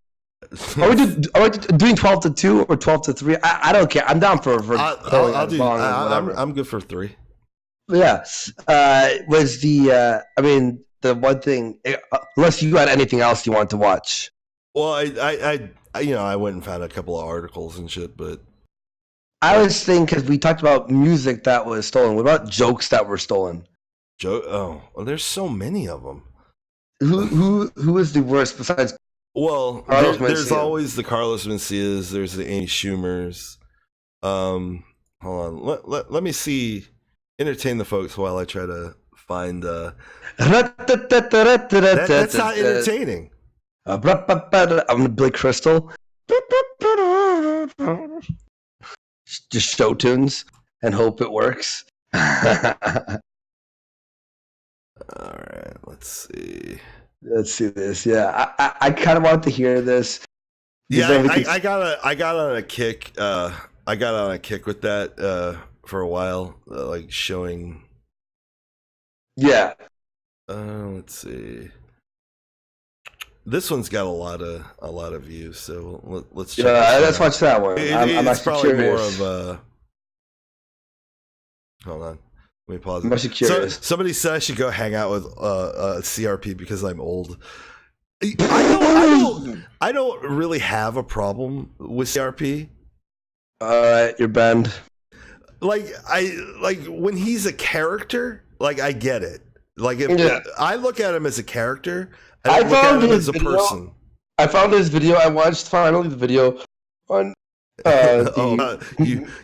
Are we doing 12 to 2 or 12 to 3? I don't care. I'm down for. I'll do. I'm good for 3. Yeah. Was the the one thing? Unless you had anything else you want to watch. Well, I went and found a couple of articles and shit, but I was thinking because we talked about music that was stolen. What about jokes that were stolen? Well, there's so many of them. Who is the worst besides? Well, there's always the Carlos Mencias. There's the Amy Schumers. Hold on. Let me see. Entertain the folks while I try to find. That's not entertaining. I'm Blake Crystal. Just show tunes and hope it works. All right, let's see. Let's see this. Yeah, I kind of want to hear this. Yeah, I got on a kick. I got on a kick with that for a while, like showing. Yeah. Let's see. This one's got a lot of views, so let's check. Yeah, let's watch that one. I'm it's probably curious. more of a. Hold on. Let me pause. I'm actually curious. Somebody said I should go hang out with CRP because I'm old. I don't really have a problem with CRP. Alright, you're banned. Like when he's a character, like I get it. Like I look at him as a character, I look at him as a person. I found his video. I watched finally the video on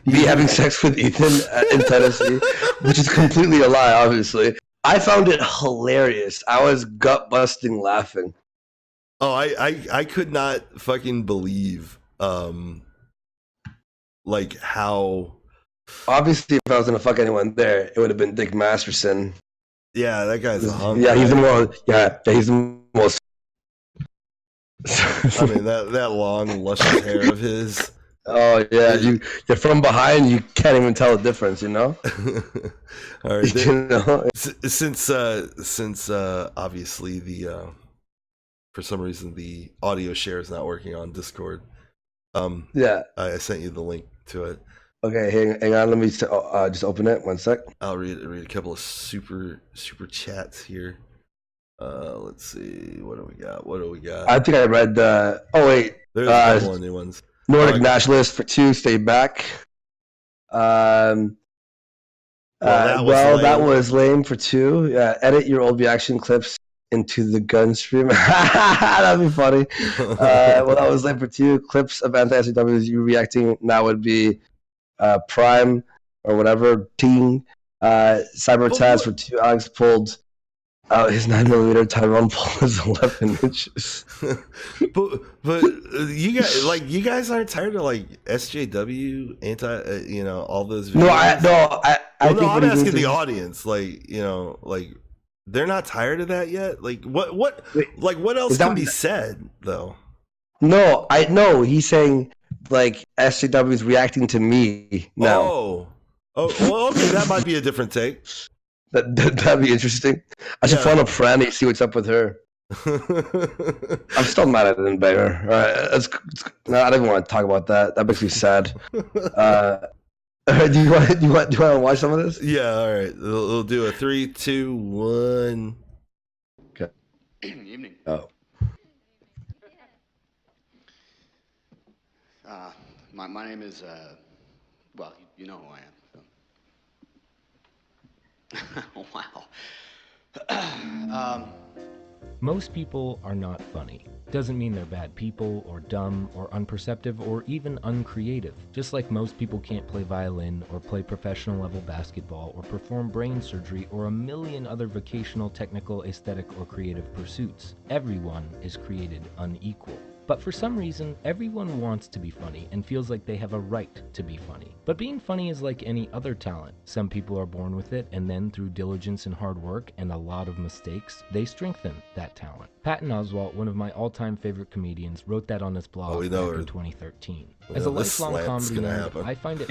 me having sex with Ethan in Tennessee, which is completely a lie, obviously. I found it hilarious. I was gut busting laughing. Oh, I could not fucking believe like how. Obviously, if I was gonna fuck anyone there, it would have been Dick Masterson. Yeah, that guy's a hunk. Yeah, he's the most. Yeah, he's the most. I mean that long luscious hair of his. Oh yeah, you're from behind. You can't even tell the difference, you know. All right. Since obviously the for some reason the audio share is not working on Discord. Yeah, I sent you the link to it. Okay, hang on. Let me just open it. 1 sec. I'll read a couple of super chats here. Let's see. What do we got? I think I read the. Oh wait, there's a couple of new ones. Nordic Nationalist for 2. Stay back. That was lame for 2. Yeah, edit your old reaction clips into the gun stream. That'd be funny. That was lame for 2. Clips of anti-SJWs you reacting now would be Prime or whatever. Teen. Cyber Taz for 2. Alex pulled His 9mm Tyrone pole is 11 inches. but you guys aren't tired of like SJW all those videos? I'm asking the audience, like they're not tired of that yet. Like what else can be said though? No, I know he's saying like SJW is reacting to me now. Oh, well, okay, that might be a different take. That'd be interesting. I should phone up Franny, see what's up with her. I'm still mad I didn't bang her. All right, no, I don't even want to talk about that. That makes me sad. Do you want to watch some of this? Yeah, all right. We'll do a 3, 2, 1. Okay. Evening. Oh. My name is well, you know who I am. Wow. Most people are not funny. Doesn't mean they're bad people, or dumb, or unperceptive, or even uncreative. Just like most people can't play violin, or play professional level basketball, or perform brain surgery, or a million other vocational, technical, aesthetic, or creative pursuits. Everyone is created unequal. But for some reason, everyone wants to be funny and feels like they have a right to be funny. But being funny is like any other talent. Some people are born with it, and then through diligence and hard work and a lot of mistakes, they strengthen that talent. Patton Oswalt, one of my all-time favorite comedians, wrote that on his blog back in 2013. As a lifelong comedy nerd, I find it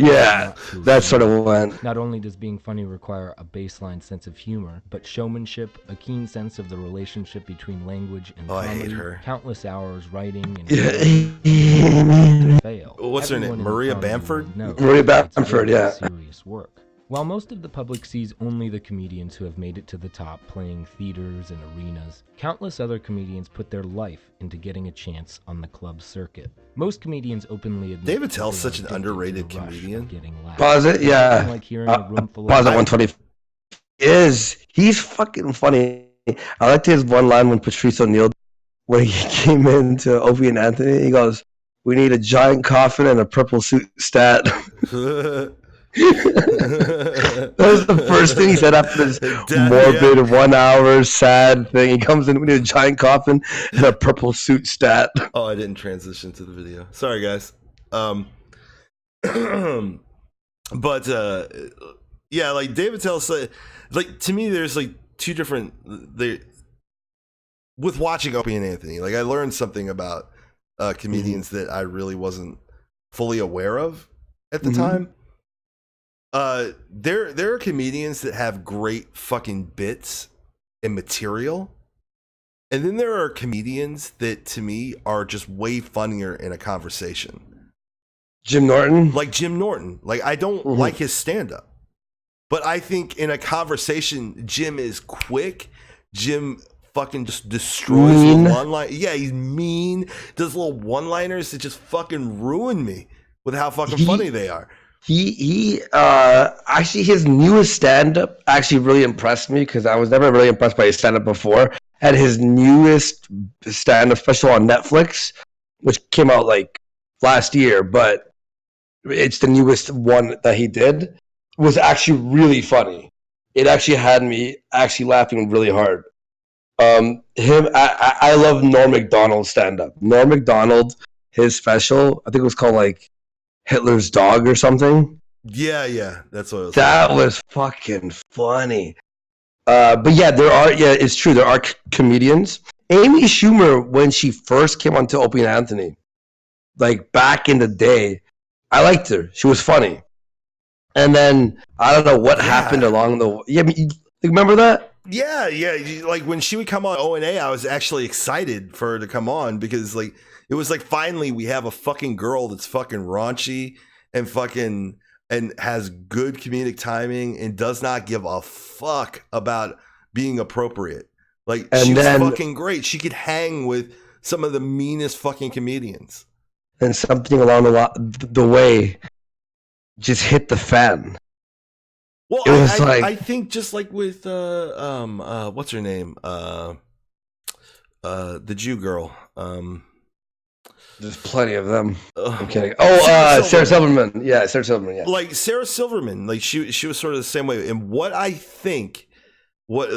that sort of went. Not only does being funny require a baseline sense of humor, but showmanship, a keen sense of the relationship between language and comedy, I hate her. Countless hours writing and fail. What's her name? Maria Bamford? Maria Bamford, yeah. Serious work. While most of the public sees only the comedians who have made it to the top playing theaters and arenas, countless other comedians put their life into getting a chance on the club circuit. Most comedians openly admit Dave Attell's such an underrated comedian. Pause it, yeah. Like hearing a room full pause of at 120. He's fucking funny. I liked his one line when Patrice O'Neill, when he came into Opie and Anthony, he goes, "We need a giant coffin and a purple suit stat." That was the first thing he said after this morbid 1 hour sad thing. He comes in, we need a giant coffin and a purple suit stat. Oh, I didn't transition to the video. Sorry, guys. But yeah, like David Tell said, like to me, there's like two different. With watching Opie and Anthony, like I learned something about comedians that I really wasn't fully aware of at the time. There are comedians that have great fucking bits and material, and then there are comedians that to me are just way funnier in a conversation. Jim Norton? Like Jim Norton. Like I don't like his stand-up, but I think in a conversation, Jim is quick. Jim fucking just destroys the one-line. Yeah, he's mean. Does little one-liners that just fucking ruin me with how fucking funny they are. He actually his newest stand-up actually really impressed me because I was never really impressed by his stand-up before. And his newest stand-up special on Netflix, which came out like last year, but it's the newest one that he did, was actually really funny. It actually had me actually laughing really hard. I love Norm Macdonald's stand-up. Norm Macdonald, his special, I think it was called like Hitler's Dog or something. Yeah, that's what it was. That was fucking funny. But yeah, it's true. There are comedians. Amy Schumer, when she first came onto Opie and Anthony, like back in the day, I liked her. She was funny. And then I don't know what happened along the way. Yeah, you remember that? Yeah. Like when she would come on O&A, I was actually excited for her to come on because like it was like finally we have a fucking girl that's fucking raunchy and has good comedic timing and does not give a fuck about being appropriate. Like she's fucking great. She could hang with some of the meanest fucking comedians. And something along the way just hit the fan. Well, I think just like with what's her name? The Jew girl. There's plenty of them. I'm kidding. Oh, Sarah Silverman. Yeah, Sarah Silverman. Yeah. Like Sarah Silverman. Like she was sort of the same way. And what I think what,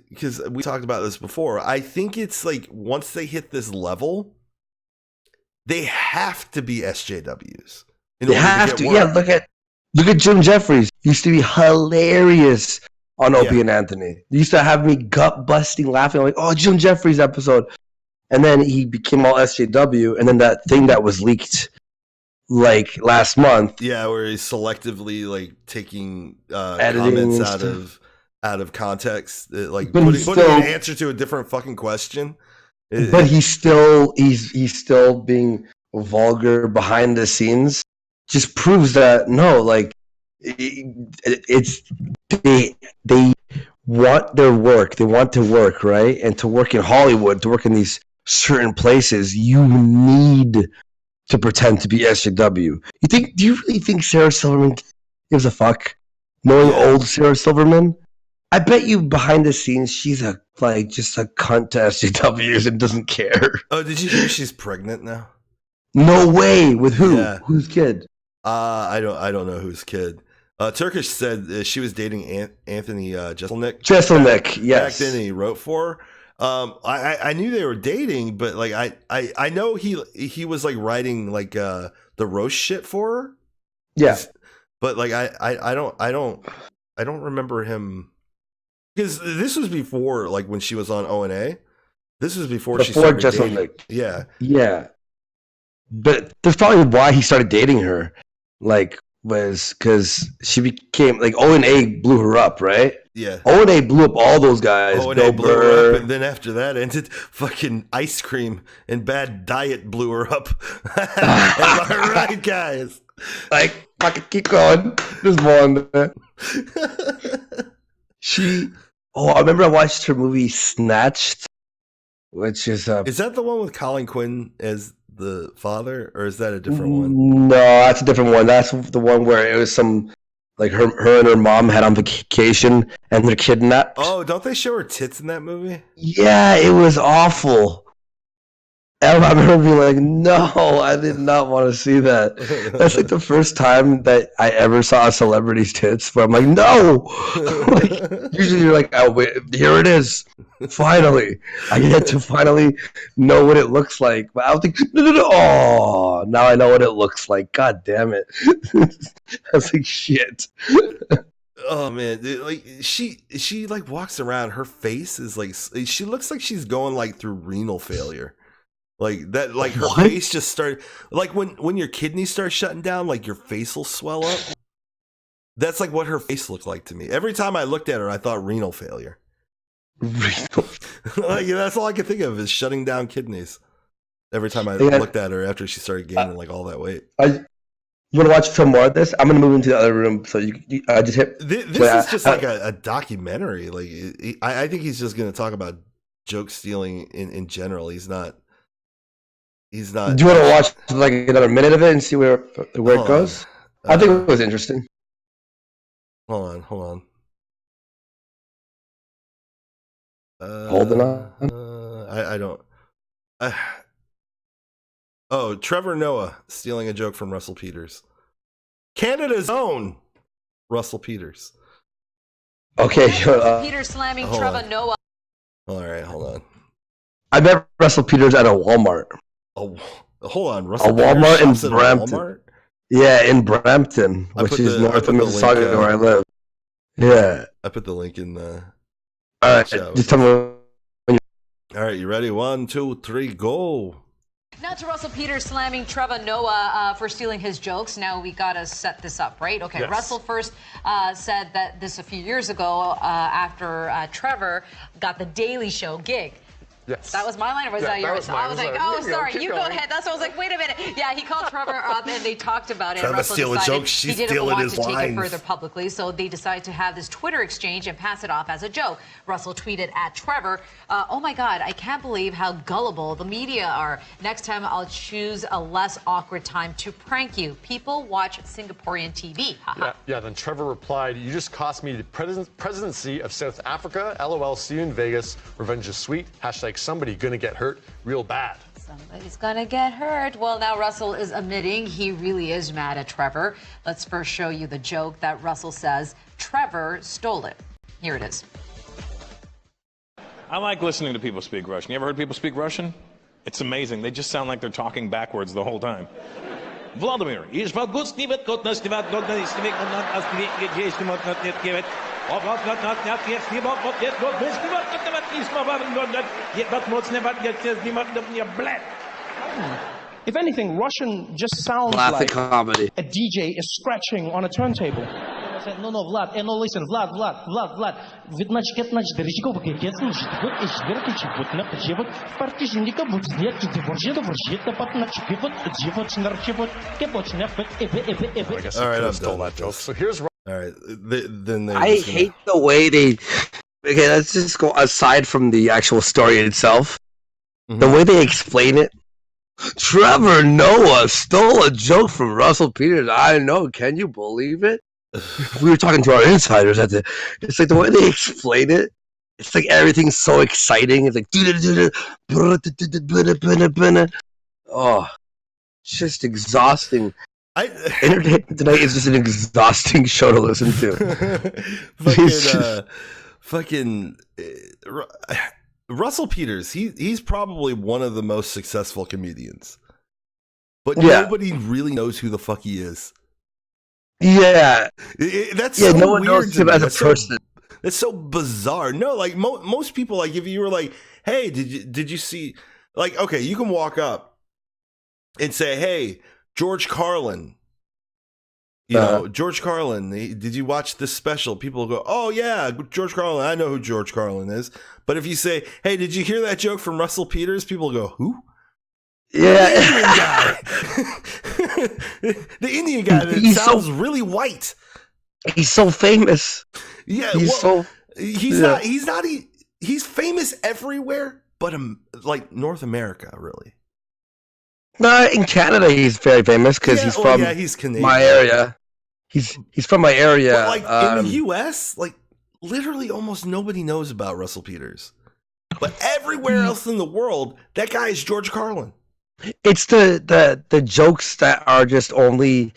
because we talked about this before. I think it's like once they hit this level, they have to be SJWs. They have to. Yeah, look at Jim Jeffries. Used to be hilarious on Opie and Anthony. They used to have me gut busting laughing. I'm like, oh, Jim Jeffries episode. And then he became all SJW. And then that thing that was leaked like last month. Yeah, where he's selectively like taking comments out of context, like putting an answer to a different fucking question. But he's still being vulgar behind the scenes. Just proves that no, like it's they want their work. They want to work, right? And to work in Hollywood, to work in these certain places, you need to pretend to be SJW. Do you really think Sarah Silverman gives a fuck? Knowing old Sarah Silverman? I bet you behind the scenes she's just a cunt to SJWs and doesn't care. Oh, did you hear she's pregnant now? No way. With who? Yeah. Whose kid? I don't know whose kid. Turkish said she was dating Anthony Jeselnik. Jeselnik, yes. Back then he wrote for her. I knew they were dating, but like I know he was like writing like the roast shit for her. Yeah. But like I don't remember him, because this was before like when she was on O&A. This was before she started dating. Yeah. Yeah. But that's probably why he started dating her. Like, was because she became like O&A blew her up, right? Yeah. O&A blew up all those guys. O&A blew her up, and then after that ended fucking ice cream and bad diet blew her up. Am I right, guys? Like, fucking keep going. There's more on there. I remember I watched her movie Snatched, which is that the one with Colin Quinn as the father, or is that a different one? No, that's a different one. That's the one where it was some like her and her mom had on vacation and they're kidnapped. Oh, don't they show her tits in that movie? Yeah, it was awful. And I remember being like, no, I did not want to see that. That's like the first time that I ever saw a celebrity's tits where I'm like, no! Like, usually you're like, oh, wait, here it is. Finally. I get to finally know what it looks like. But I was like, no. Oh, now I know what it looks like. God damn it. I was like, shit. Oh man, like she like walks around, her face is like, she looks like she's going like through renal failure. Like that, like her face just started, like when your kidneys start shutting down, like your face will swell up. That's like what her face looked like to me. Every time I looked at her, I thought renal failure. Like that's all I could think of is shutting down kidneys. Every time I looked at her after she started gaining like all that weight. You want to watch some more of this? I'm gonna move into the other room. So I just hit. This is just like a documentary. Like I think he's just gonna talk about joke stealing in general. He's not. Do you want to watch like another minute of it and see where it goes? I think it was interesting. Hold on. Holding on. I don't. Oh, Trevor Noah stealing a joke from Russell Peters. Canada's own Russell Peters. Okay. Peters slamming Trevor Noah. All right, hold on. I met Russell Peters at a Walmart. Oh, hold on. Russell a Walmart Peters in Brampton. Walmart? Yeah, in Brampton, which is north of Mississauga where I live. Yeah. I put the link in the. All right, just tell me when All right, you ready? 1, 2, 3, go. Now to Russell Peters slamming Trevor Noah for stealing his jokes. Now we gotta set this up, right? Okay, yes. Russell first said that this a few years ago after Trevor got the Daily Show gig. Yes. That was my line, or was that yours? I was like, oh, sorry, you go ahead. That's what I was like, wait a minute. Yeah, he called Trevor up and they talked about it. Trevor steal a joke, she's stealing his lines. He didn't want to take it further publicly, so they decided to have this Twitter exchange and pass it off as a joke. Russell tweeted at Trevor, oh my God, I can't believe how gullible the media are. Next time I'll choose a less awkward time to prank you. People watch Singaporean TV. Yeah, then Trevor replied, you just cost me the presidency of South Africa. LOL, see you in Vegas. Revenge is sweet. Hashtag somebody gonna get hurt real bad. Somebody's gonna get hurt. Well, now Russell is admitting he really is mad at Trevor. Let's first show you the joke that Russell says Trevor stole it. Here it is. I like listening to people speak Russian. You ever heard people speak Russian? It's amazing. They just sound like they're talking backwards the whole time. Vladimir, if anything, Russian just sounds Laughing like comedy. a DJ is scratching on a turntable. No, Vlad. No, listen, Vlad. All right, I'm done with this. So here's. All right, then I hate the way they. Okay, let's just go aside from the actual story itself. The way they explain it. Trevor Noah stole a joke from Russell Peters. I know. Can you believe it? We were talking to our insiders at the. It's like the way they explain it. It's like everything's so exciting. It's like oh, it's just exhausting. Entertainment Tonight is just an exhausting show to listen to. fucking Russell Peters. He's probably one of the most successful comedians, but nobody really knows who the fuck he is. Yeah, that's so no one weird knows him as a person. That's so bizarre. No, like most people, like if you were like, "Hey, did you see?" Like, okay, you can walk up and say, "Hey, George Carlin." You know, George Carlin. Did you watch this special? People go, "Oh yeah, George Carlin. I know who George Carlin is." But if you say, "Hey, did you hear that joke from Russell Peters?" People go, "Who?" Yeah, the Indian guy that sounds really white. He's so famous. Yeah, he's famous everywhere, but like North America, really. No, in Canada he's very famous because he's from he's Canadian. My area. He's from my area. But like in the U.S., like literally almost nobody knows about Russell Peters, but everywhere else in the world, that guy is George Carlin. It's the jokes that are just only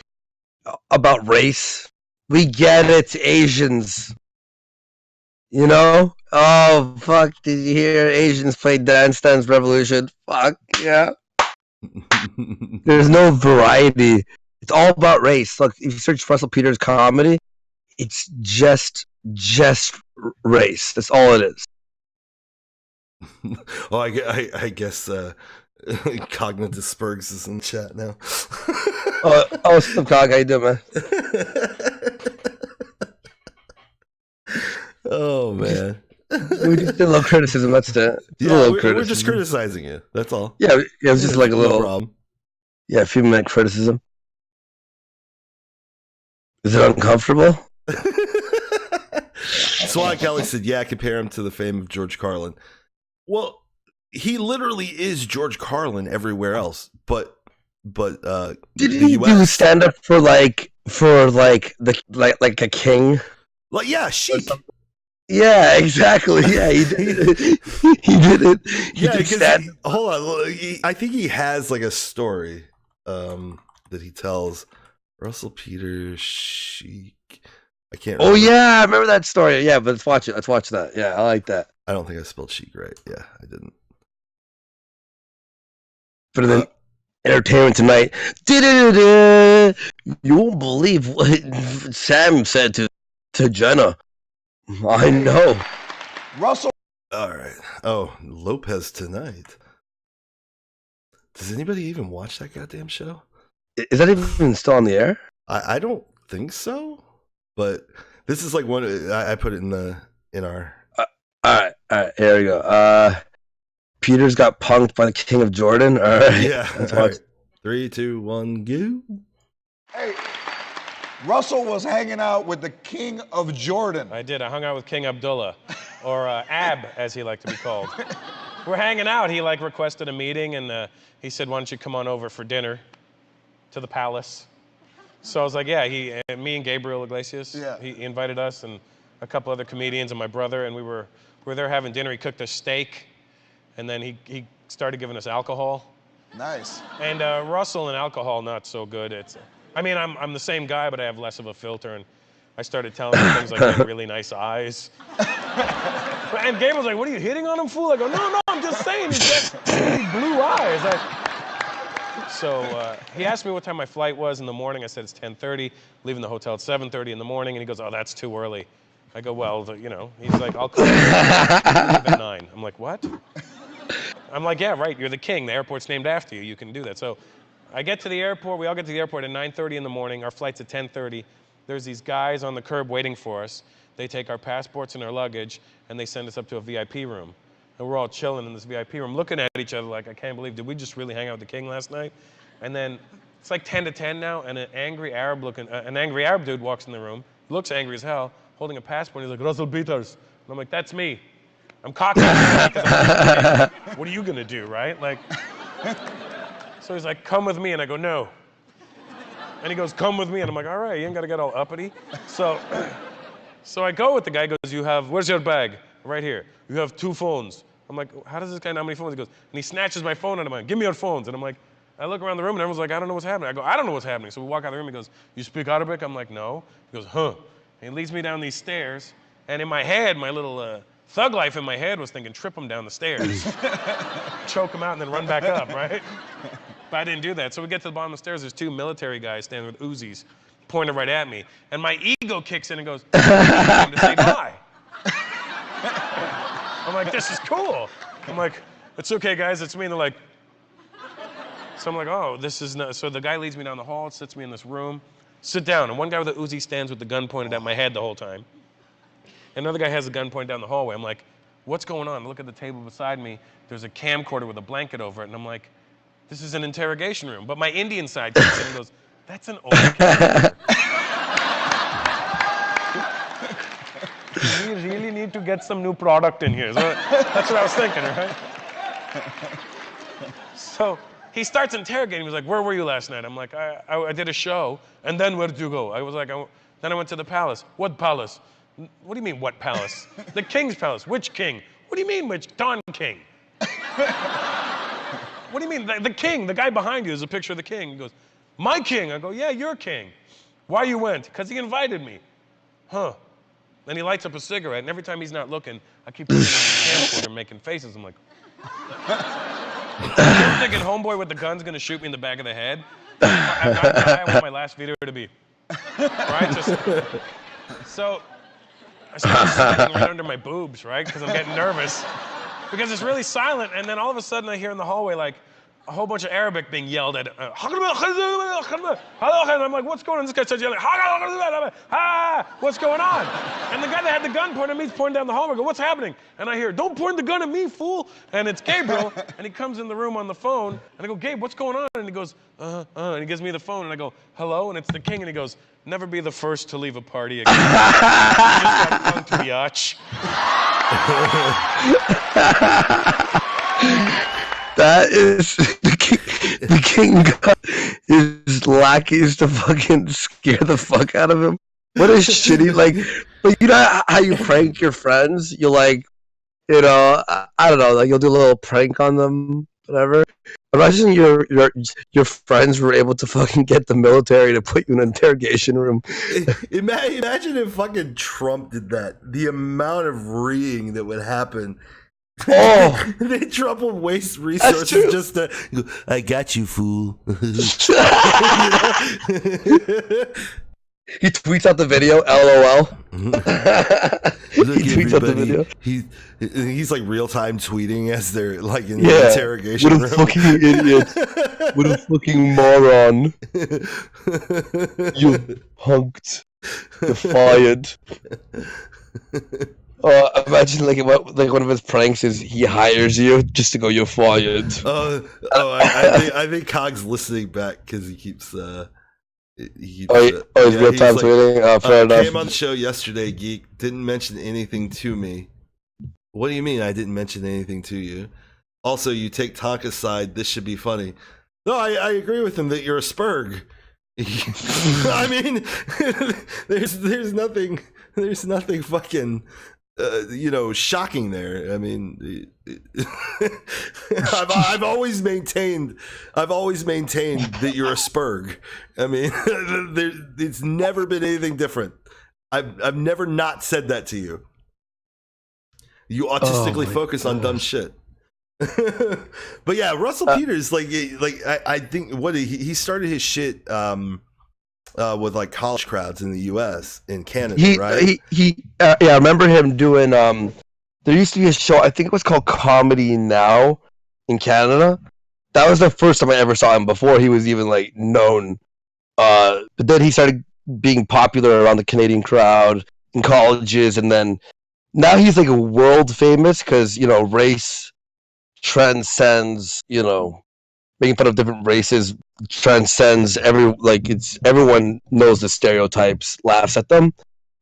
about race. We get it, Asians. You know? Oh, fuck. Did you hear Asians play Dance Dance Revolution? Fuck, yeah. There's no variety. It's all about race. Look, if you search Russell Peters comedy, it's just race. That's all it is. Well, I guess Cognitive Spurgs is in chat now. What's up, Cog? How you doing, man? Oh, man. We just did a little criticism. That's it. We're just criticizing you. That's all. Yeah, it was just like a little problem. Yeah, a few minute criticism. Is it uncomfortable? Swat Kelly said, "Yeah, compare him to the fame of George Carlin." Well, he literally is George Carlin everywhere else, but did he do stand up for like a king? Like Chic. Yeah, exactly. Yeah, he did it. He did it. Hold on. I think he has like a story that he tells. Russell Peters, Chic. I can't remember. Oh, yeah, I remember that story. Yeah, but let's watch it. Let's watch that. Yeah, I like that. I don't think I spelled Chic right. Yeah, I didn't. But then Entertainment Tonight. You won't believe what Sam said to Jenna. I know. Russell. All right. Oh, Lopez Tonight. Does anybody even watch that goddamn show? Is that even still on the air? I don't think so. But this is like one. I put it in our. All right. Here we go. Peters got punked by the King of Jordan. All right. Yeah. Let's watch. Right. 3, 2, 1, go. Hey. Russell was hanging out with the King of Jordan. I did. I hung out with King Abdullah, or Ab, as he liked to be called. We're hanging out. He requested a meeting, and he said, "Why don't you come on over for dinner to the palace?" So I was like, "Yeah." Me and Gabriel Iglesias. Yeah. He invited us and a couple other comedians and my brother, and we were there having dinner. He cooked us steak, and then he started giving us alcohol. Nice. And Russell and alcohol, not so good. I'm the same guy, but I have less of a filter, and I started telling him things like, "You have really nice eyes." And Gabriel's like, what are you hitting on him, fool? I go, no, I'm just saying he's got these blue eyes. So he asked me what time my flight was in the morning. I said it's 10:30, leaving the hotel at 7:30 in the morning. And he goes, oh, that's too early. I go, well, he's like, I'll call you at 9. I'm like, what? I'm like, yeah, right, you're the king. The airport's named after you. You can do that. So I get to the airport. We all get to the airport at 9:30 in the morning. Our flight's at 10:30. There's these guys on the curb waiting for us. They take our passports and our luggage, and they send us up to a VIP room. And we're all chilling in this VIP room, looking at each other like, I can't believe, did we just really hang out with the king last night? And then it's like 10 to 10 now, and an angry Arab dude walks in the room, looks angry as hell, holding a passport. He's like, Russell Peters. And I'm like, that's me. I'm cocky. What are you gonna do, right? Like, so he's like, come with me, and I go, no. And he goes, come with me, and I'm like, all right, you ain't gotta get all uppity. So I go with the guy. He goes, where's your bag? Right here. You have 2 phones. I'm like, how does this guy know how many phones? He goes, and he snatches my phone out of mine. Give me your phones. And I'm like, I look around the room, and everyone's like, I don't know what's happening. I go, I don't know what's happening. So we walk out of the room. He goes, you speak Arabic? I'm like, no. He goes, huh. And he leads me down these stairs. And in my head, my little thug life in my head was thinking, trip him down the stairs. Choke him out and then run back up, right? But I didn't do that. So we get to the bottom of the stairs. There's 2 military guys standing with Uzis, pointed right at me. And my ego kicks in and goes, I'm to say bye. I'm like, this is cool. I'm like, it's okay, guys, it's me. And they're like, so I'm like, oh, this is not. So the guy leads me down the hall, sits me in this room, sit down. And one guy with a Uzi stands with the gun pointed at my head the whole time. Another guy has a gun pointed down the hallway. I'm like, what's going on? I look at the table beside me. There's a camcorder with a blanket over it. And I'm like, this is an interrogation room. But my Indian side kicks in and goes, that's an old camcorder. We really need to get some new product in here. So that's what I was thinking, right? So he starts interrogating me. He's like, where were you last night? I'm like, I did a show. And then where did you go? I was like, then I went to the palace. What palace? What do you mean, what palace? The king's palace. Which king? What do you mean, which? Don King. What do you mean? The king, the guy behind you is a picture of the king. He goes, my king. I go, yeah, your king. Why you went? Because he invited me. Huh. Then he lights up a cigarette, and every time he's not looking, I keep looking at the camcorder making faces. I'm like, I'm thinking homeboy with the gun's gonna shoot me in the back of the head. I want my last video to be, right? So I started sweating right under my boobs, right? Because I'm getting nervous. Because it's really silent, and then all of a sudden I hear in the hallway like a whole bunch of Arabic being yelled at. And I'm like, what's going on? This guy starts yelling, what's going on? And the guy that had the gun pointed at me is pointing down the hallway. I go, what's happening? And I hear, don't point the gun at me, fool. And it's Gabriel, and he comes in the room on the phone, and I go, Gabe, what's going on? And he goes, and he gives me the phone, and I go, hello? And it's the king, and he goes, never be the first to leave a party again. You just got punked, biatch. That is the king got his lackeys to fucking scare the fuck out of him. What a shitty, like, but you know how you prank your friends? You like, you know, I don't know, like you'll do a little prank on them, whatever. Imagine your friends were able to fucking get the military to put you in an interrogation room. Imagine if fucking Trump did that. The amount of reeing that would happen. Oh, Trump will waste resources just to. I got you, fool. He tweets out the video, LOL. Look, he tweets out the video. He's like real time tweeting as they're like in the interrogation room. What a fucking idiot! What a fucking moron! You punked. You're fired. Imagine like one of his pranks is he hires you just to go, you're fired. I think Cog's listening back because he keeps. He's real time tweeting. Fair enough. Came on the show yesterday, Geek. Didn't mention anything to me. What do you mean I didn't mention anything to you? Also, you take Tonka's side. This should be funny. No, I agree with him that you're a spurg. I mean, there's nothing fucking. Shocking there. I mean, I've always maintained that you're a spurg. I mean, it's never been anything different. I've never not said that to you. You autistically focus on dumb shit. But yeah, Russell Peters, I think what he started his shit with like college crowds in the U.S. in Canada, right? Yeah, I remember him doing. There used to be a show, I think it was called Comedy Now, in Canada. That was the first time I ever saw him before he was even like known. But then he started being popular around the Canadian crowd in colleges, and then now he's like world famous because race transcends, making fun of different races transcends everyone knows the stereotypes, laughs at them.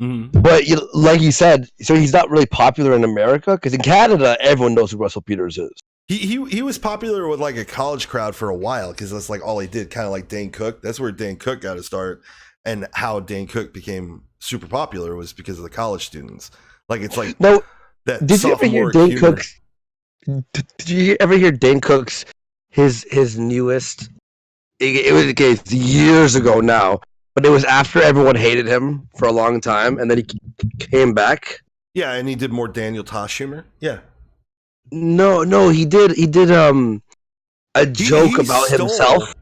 Mm-hmm. But like you said, so he's not really popular in America because in Canada everyone knows who Russell Peters is. He was popular with like a college crowd for a while because that's like all he did, kind of like Dane Cook. That's where Dane Cook got his start, and how Dane Cook became super popular was because of the college students. Like it's like no. That did you ever hear Dane Cook's? Did you ever hear Dane Cook's his newest? It was years ago now, but it was after everyone hated him for a long time, and then he came back. Yeah, and he did more Daniel Tosh humor. Yeah. No, he did a joke about himself.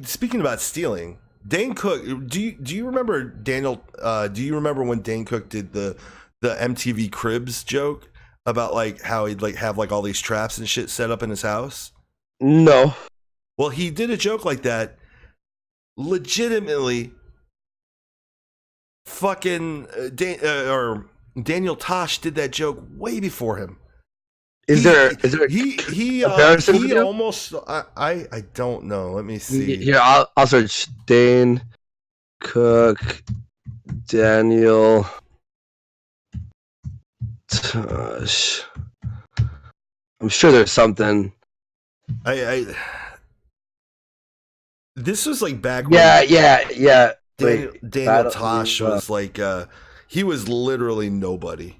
Speaking about stealing, Dane Cook. Do you remember Daniel? Do you remember when Dane Cook did the MTV Cribs joke about like how he'd like have like all these traps and shit set up in his house? No. Well, he did a joke like that. Legitimately, fucking Daniel Tosh did that joke way before him. Is there he almost I don't know. Let me see. Here, I'll search Dane Cook Daniel Tosh. I'm sure there's something. This was like back when yeah. Daniel Tosh was like he was literally nobody.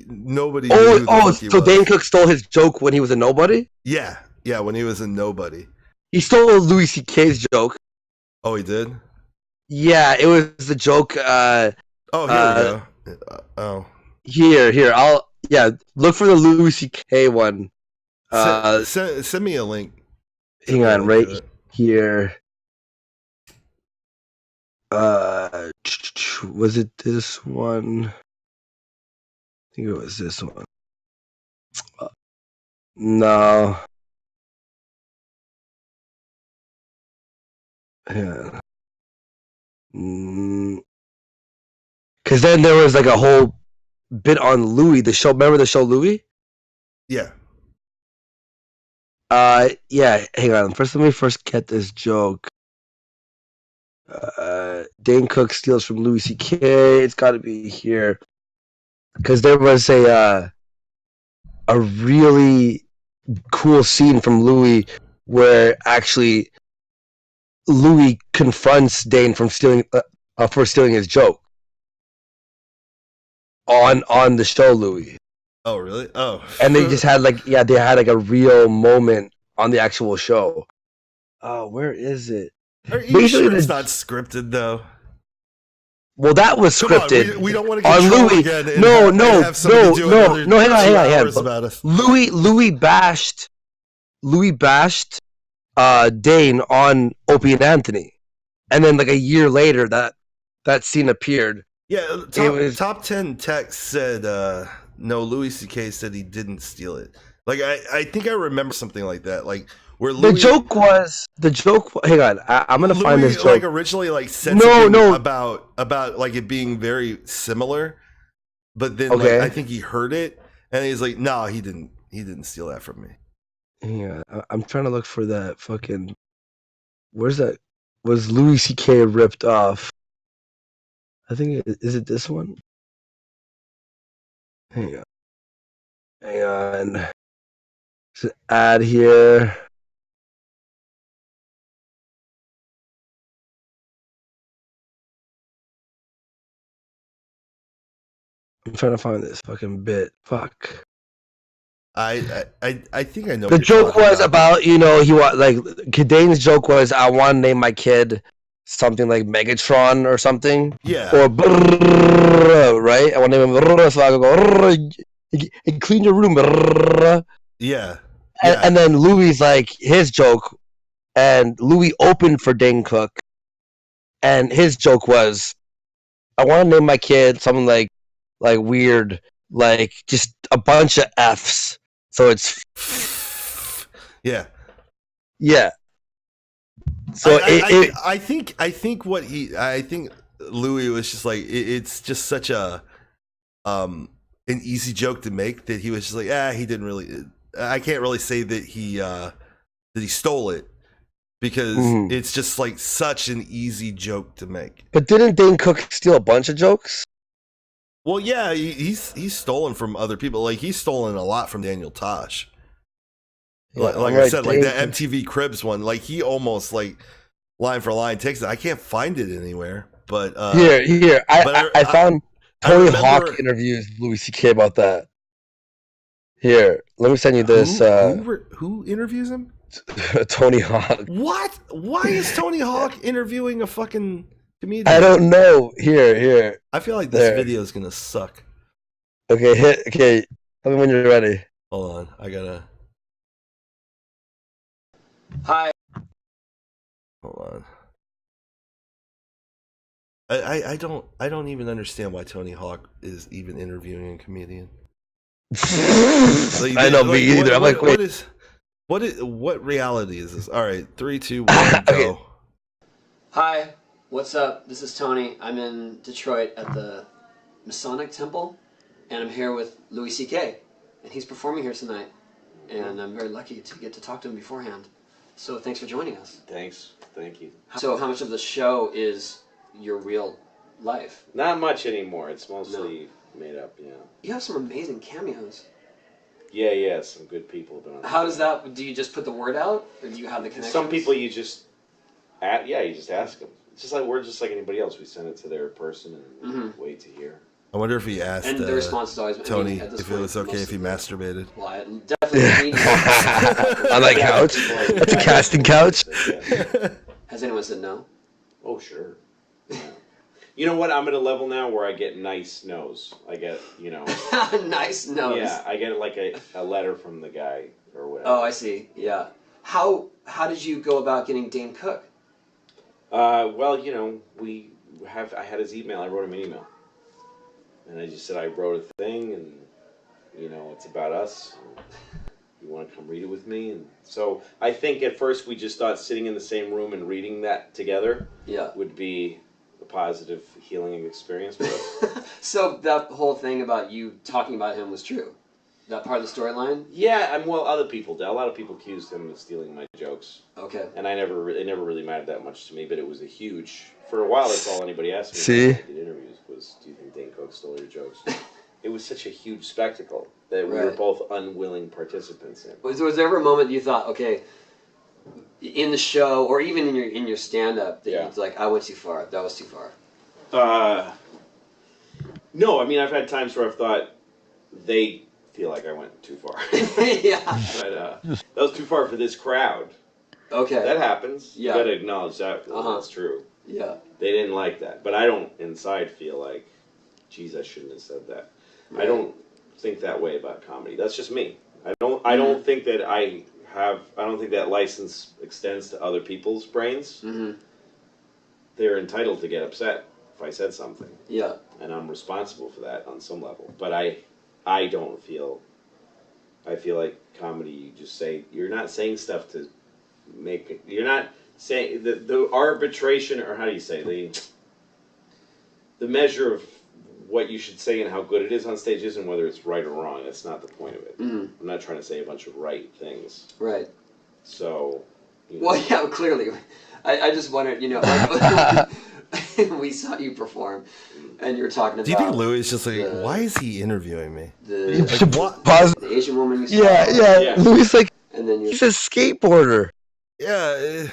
Nobody. So Dane Cook stole his joke when he was a nobody? Yeah, when he was a nobody. He stole Louis C.K.'s joke. Oh, he did? Yeah, it was the joke. Here we go. Here. Look for the Louis C.K. one. Send me a link. Hang on, right here. Was it this one? I think it was this one. No. Yeah. Because then there was like a whole bit on Louis, the show. Remember the show Louis? Yeah. Yeah. Hang on. Let me get this joke. Dane Cook steals from Louis C.K. It's got to be here. Because there was a really cool scene from Louis where actually Louis confronts Dane for stealing his joke on the show Louis. Oh really? Oh. And they just had they had a real moment on the actual show. Where is it? Are you sure it's not scripted though? Well, that was scripted. We don't want to get Louis again. No. Hang on. Louis bashed Dane on Opie and Anthony, and then like a year later, that scene appeared. Yeah, top 10 text said no. Louis C.K. said he didn't steal it. Like I think I remember something like that. Like. Where Louis, the joke. Hang on, I'm gonna find this joke. Like originally, said something about like it being very similar, but then I think he heard it and he's like, "No, he didn't steal that from me." Yeah, I'm trying to look for that fucking. Where's that? Was Louis C.K. ripped off? I think is it this one? Hang on. There's an ad here. I'm trying to find this fucking bit. Fuck. I think I know. The joke was about he Dane's joke was I want to name my kid something like Megatron or something. Yeah. Or brrr, right? I want to name him brrr, so I go brrr, clean your room. Brrr. Yeah. And then Louis like his joke, and Louis opened for Dane Cook, and his joke was, I want to name my kid something like weird, like just a bunch of F's. So it's yeah. So I think Louis was just like it's just such a an easy joke to make that he was just like he didn't really. I can't really say that he stole it because it's just like such an easy joke to make. But didn't Dane Cook steal a bunch of jokes? Well, yeah, he's stolen from other people. Like he's stolen a lot from Daniel Tosh. Like I said, like the MTV Cribs one, like he almost like line for line takes it. I can't find it anywhere. But here, I found Tony Hawk interviews Louis C.K. about that. Here, let me send you this. Who interviews him? Tony Hawk. What? Why is Tony Hawk interviewing a fucking comedian? I don't know. Here. I feel like this video is gonna suck. Okay, okay. Tell me when you're ready. Hold on, I gotta. Hi. Hold on. I don't even understand why Tony Hawk is even interviewing a comedian. I know, me either. I'm like, wait. What reality is this? All right, 3, 2, 1, go. Hi, what's up? This is Tony. I'm in Detroit at the Masonic Temple, and I'm here with Louis C.K. and he's performing here tonight, and I'm very lucky to get to talk to him beforehand. So thanks for joining us. Thanks, thank you. So how much of the show is your real life? Not much anymore. It's mostly made up. Yeah. You have some amazing cameos. Yeah, some good people have been on. How does that? Do you just put the word out, or do you have the connections? Some people you just, you just ask them. It's just like we're just like anybody else. We send it to their person and wait to hear. I wonder if he asked and the response is always, Tony at this if point, it was okay if he masturbated. Well, I definitely on that couch. That's a casting couch. Has anyone said no? Oh sure. You know what? I'm at a level now where I get nice no's. I get, nice no's. Yeah, I get like a letter from the guy or whatever. Oh, I see. Yeah. How did you go about getting Dane Cook? Well, I had his email. I wrote him an email. And I just said, I wrote a thing and, it's about us. You want to come read it with me? And so I think at first we just thought sitting in the same room and reading that together would be a positive healing experience for us. So that whole thing about you talking about him was true? That part of the storyline? Yeah, other people did. A lot of people accused him of stealing my jokes. Okay. And it never really mattered that much to me, but it was a huge... For a while, that's all anybody asked me See? when I did interviews was, do you think Dane Cook stole your jokes? It was such a huge spectacle that we were both unwilling participants in. Was there ever a moment you thought, okay, in the show or even in your stand-up that you'd like, I went too far, that was too far? No, I've had times where I've thought they feel like I went too far. Yeah. But that was too far for this crowd. Okay. That happens. Yeah. You gotta acknowledge that. That's true. Yeah. They didn't like that. But I don't inside feel like, geez, I shouldn't have said that. Right. I don't think that way about comedy. That's just me. I don't think that I don't think that license extends to other people's brains. Mm-hmm. They're entitled to get upset if I said something. Yeah. And I'm responsible for that on some level. But I don't feel, I feel like comedy, you just say, you're not saying stuff to make it, you're not saying, the arbitration, or how do you say, the measure of what you should say and how good it is on stage isn't whether it's right or wrong. That's not the point of it. Mm-hmm. I'm not trying to say a bunch of right things. Right. So, Well, yeah, clearly. I just wondered, we saw you perform, and you were talking about... Do you think Louis is just like, why is he interviewing me? The Asian woman you saw. Yeah. Louis and then he's a skateboarder. Yeah.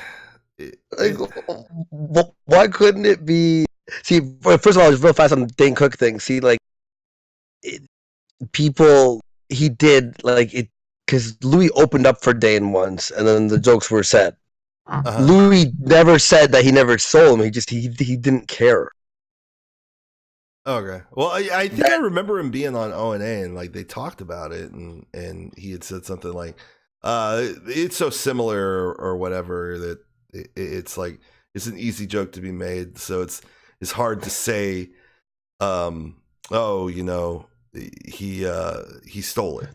Why couldn't it be... See, first of all, just real fast on the Dane Cook thing. See, he did, because Louis opened up for Dane once, and then the jokes were set. Louis never said that he never sold him. He didn't care. Okay. Well, I think I remember him being on O&A and like they talked about it and he had said something like, it's so similar or whatever that it's like it's an easy joke to be made. So it's hard to say, oh, you know, he stole it.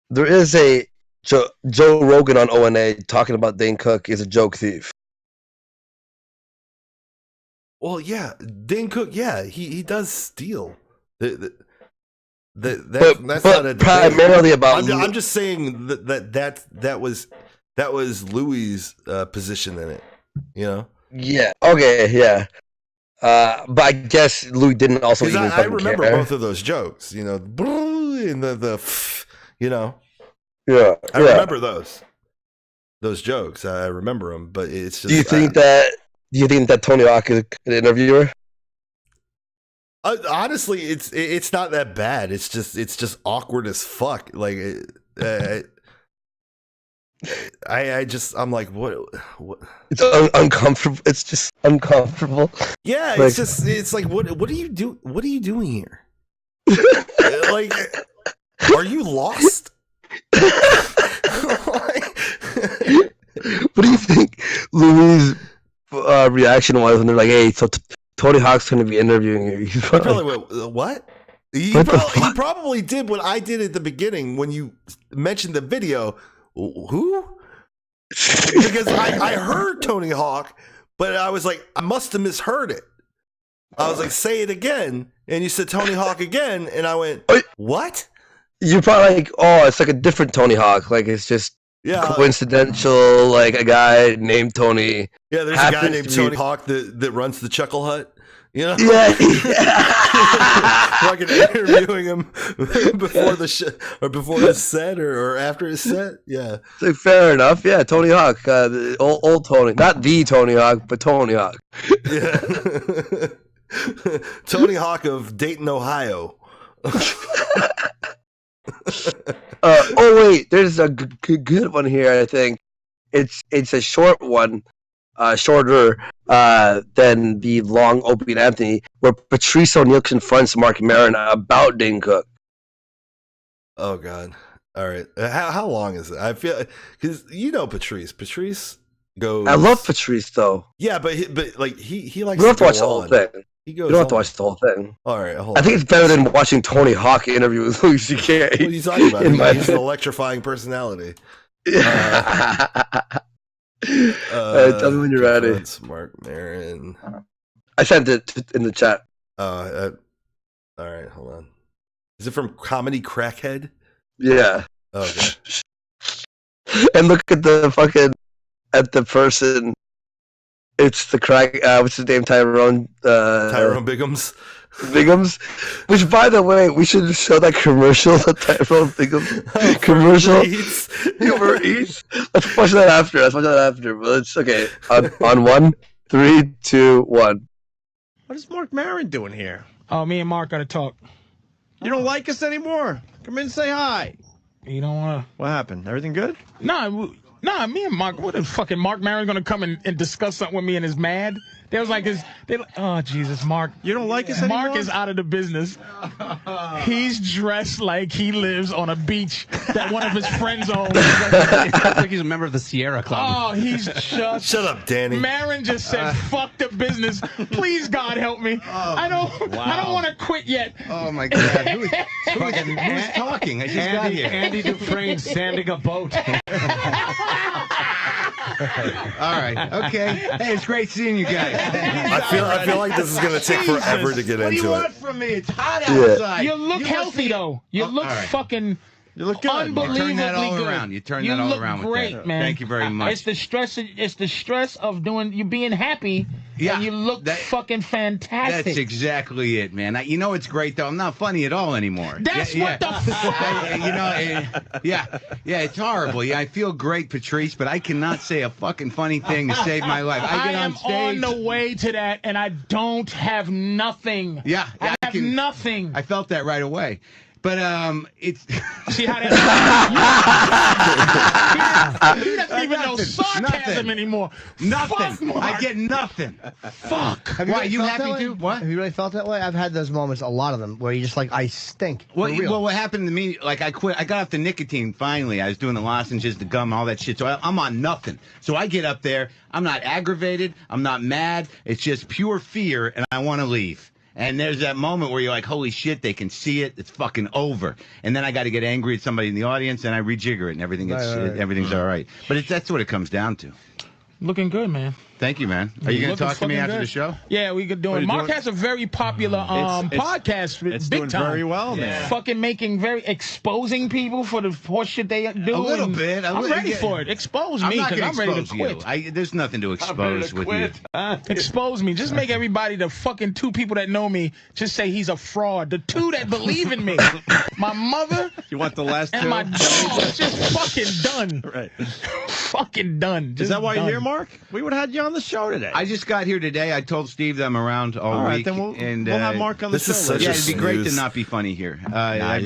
There is a Joe Rogan on O&A talking about Dane Cook is a joke thief. Well, yeah, Dane Cook, yeah, he does steal. That's not a primarily about. I'm just saying that was Louis' position in it. You know. Yeah. Okay. Yeah. But I guess Louis didn't also even I remember care. both of those jokes. You know, and the you know. Yeah. I remember those jokes. I remember them, but it's just. Do you think that Tony Hawk is an interviewer? Honestly, it's not that bad. It's just awkward as fuck. Like, I'm like, what? It's uncomfortable. It's just uncomfortable. Yeah, like, it's like, what do you do? What are you doing here? Like, are you lost? What do you think Louis' reaction was when they're like, "Hey, so Tony Hawk's going to be interviewing you"? He probably went, "What?" He probably did what I did at the beginning when you mentioned the video. Who? Because I heard Tony Hawk, but I was like, I must have misheard it. I was like, say it again, and you said Tony Hawk again, and I went, what? You're probably like, oh, it's like a different Tony Hawk. Like it's just coincidental. Like a guy named Tony. Yeah, there's a guy named Tony Hawk that runs the Chuckle Hut. You know, fucking interviewing him before the or before his set or after his set. Yeah, it's like, fair enough. Yeah, Tony Hawk, the old Tony, not the Tony Hawk, but Tony Hawk. Yeah, Tony Hawk of Dayton, Ohio. Oh wait, there's a good one here. I think it's a short one. Shorter than the long Opie and Anthony, where Patrice O'Neal confronts Mark Maron about Dane Cook. Oh God! All right, how long is it? I feel because you know Patrice. Patrice goes. I love Patrice though. Yeah, but like he likes. You don't have to watch the whole thing. He goes. You don't have to watch the whole thing. All right, hold on. I think it's better than watching Tony Hawk interview with Louis C.K. What are you talking about? He's an electrifying personality. Tell me when you're ready. Mark Maron. I sent it in the chat. All right, hold on. Is it from Comedy Crackhead? Yeah. Okay. And look at the person. It's the crack. What's his name? Tyrone Biggums. Biggums, which by the way, we should show that commercial, the Tyrone Biggums commercial. Uber Eats. Let's watch that after. But it's okay. On 1, 3, 2, 1. What is Mark Maron doing here? Oh, me and Mark gotta talk. You don't like us anymore? Come in and say hi. You don't wanna? What happened? Everything good? Nah, me and Mark. What is fucking Mark Maron gonna come and discuss something with me and is mad? They was like, oh Jesus, Mark. You don't like us anymore? Mark is out of the business. He's dressed like he lives on a beach that one of his friends owns. It's like he's a member of the Sierra Club. Oh, he's just. Shut up, Danny. Maron just said, "Fuck the business. Please, God, help me. I don't want to quit yet." Oh my God, who's talking? I just got here. Andy Dufresne sanding a boat. All right, okay. Hey, it's great seeing you guys. I feel like this is gonna take forever to get into it. What do you want from me? It's hot outside. You look healthy though. You look fucking. You look good. Unbelievably You turn that all good. around. You turn that all around with great, that. Man. Thank you very much. It's the stress. It's the stress of you being happy. Yeah, and you look fucking fantastic. That's exactly it, man. You know it's great though. I'm not funny at all anymore. That's what the fuck. Yeah, it's horrible. Yeah, I feel great, Patrice, but I cannot say a fucking funny thing to save my life. I get on stage. I am on the way to that, and I don't have nothing. Yeah, I have nothing. I felt that right away. But it's See how that? He doesn't even know sarcasm anymore. Nothing. Fuck, Mark. I get nothing. Fuck. Have you Why, really you felt happy that way? too? What? Have you really felt that way? I've had those moments, a lot of them, where you just like, I stink. Well, For real. well, what happened to me, like I quit, I got off the nicotine finally. I was doing the lozenges, the gum, all that shit. So I'm on nothing. So I get up there. I'm not aggravated. I'm not mad. It's just pure fear, and I want to leave. And there's that moment where you're like, holy shit, they can see it. It's fucking over. And then I got to get angry at somebody in the audience, and I rejigger it, and everything gets, everything's all right. But that's what it comes down to. Looking good, man. Thank you, man. Are you going to talk to me after the show? Yeah, we could do it. Mark has a very popular podcast. It's big doing time. very well, man. Fucking exposing people for the horse shit they do. A little bit. I'm ready for it. Expose me because I'm ready to quit. There's nothing to expose with you. Expose me. Just make everybody, the fucking 2 people that know me, just say he's a fraud. The 2 that believe in me, my mother. You want the last 2? And my dog. Just fucking done. Right. Fucking done. Is that why you're here, Mark? We would have had you on the show today. I just got here today. I told Steve that I'm around all right, week. then we'll and, have Mark on the show. Yeah, it'd be great to not be funny here. I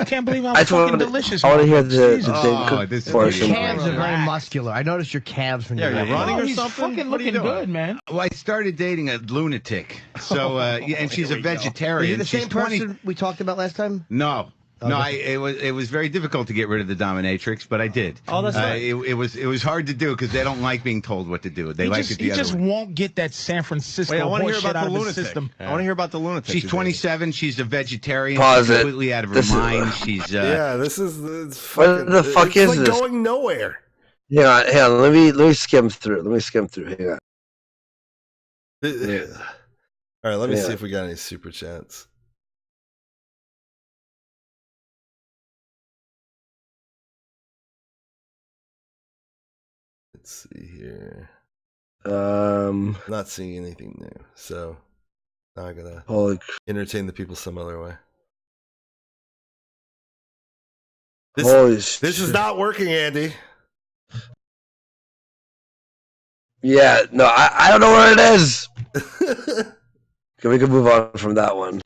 can't believe I'm I fucking wanna- delicious. I want to hear the Jesus. Dane Cook portion. Your calves are very muscular. I noticed your calves when you're running or he's something? fucking What are you looking doing? good, man. Well, I started dating a lunatic. So, and she's a vegetarian. Are you the She's same 20 person we talked about last time? No. Oh, No, okay. it was very difficult to get rid of the dominatrix, but I did. Oh, that's right. It was hard to do because they don't like being told what to do. They He like just, it the he other just way. won't get that San Francisco Wait, I want to hear horse shit about out the of his lunatic. system. I want to hear about the lunatic. She's 27. She's a vegetarian. Pause she's it. completely out of her This is- mind. She's Yeah, this is it's What fucking, the fuck it's is like this? going nowhere. Hang on. Let me skim through. Hang on. All right, let me Yeah. see if we got any super chats. Let's see here. Not seeing anything new, so now I gotta entertain the people some other way. This is not working, Andy. Yeah, no, I don't know where it is. Okay, we can move on from that one.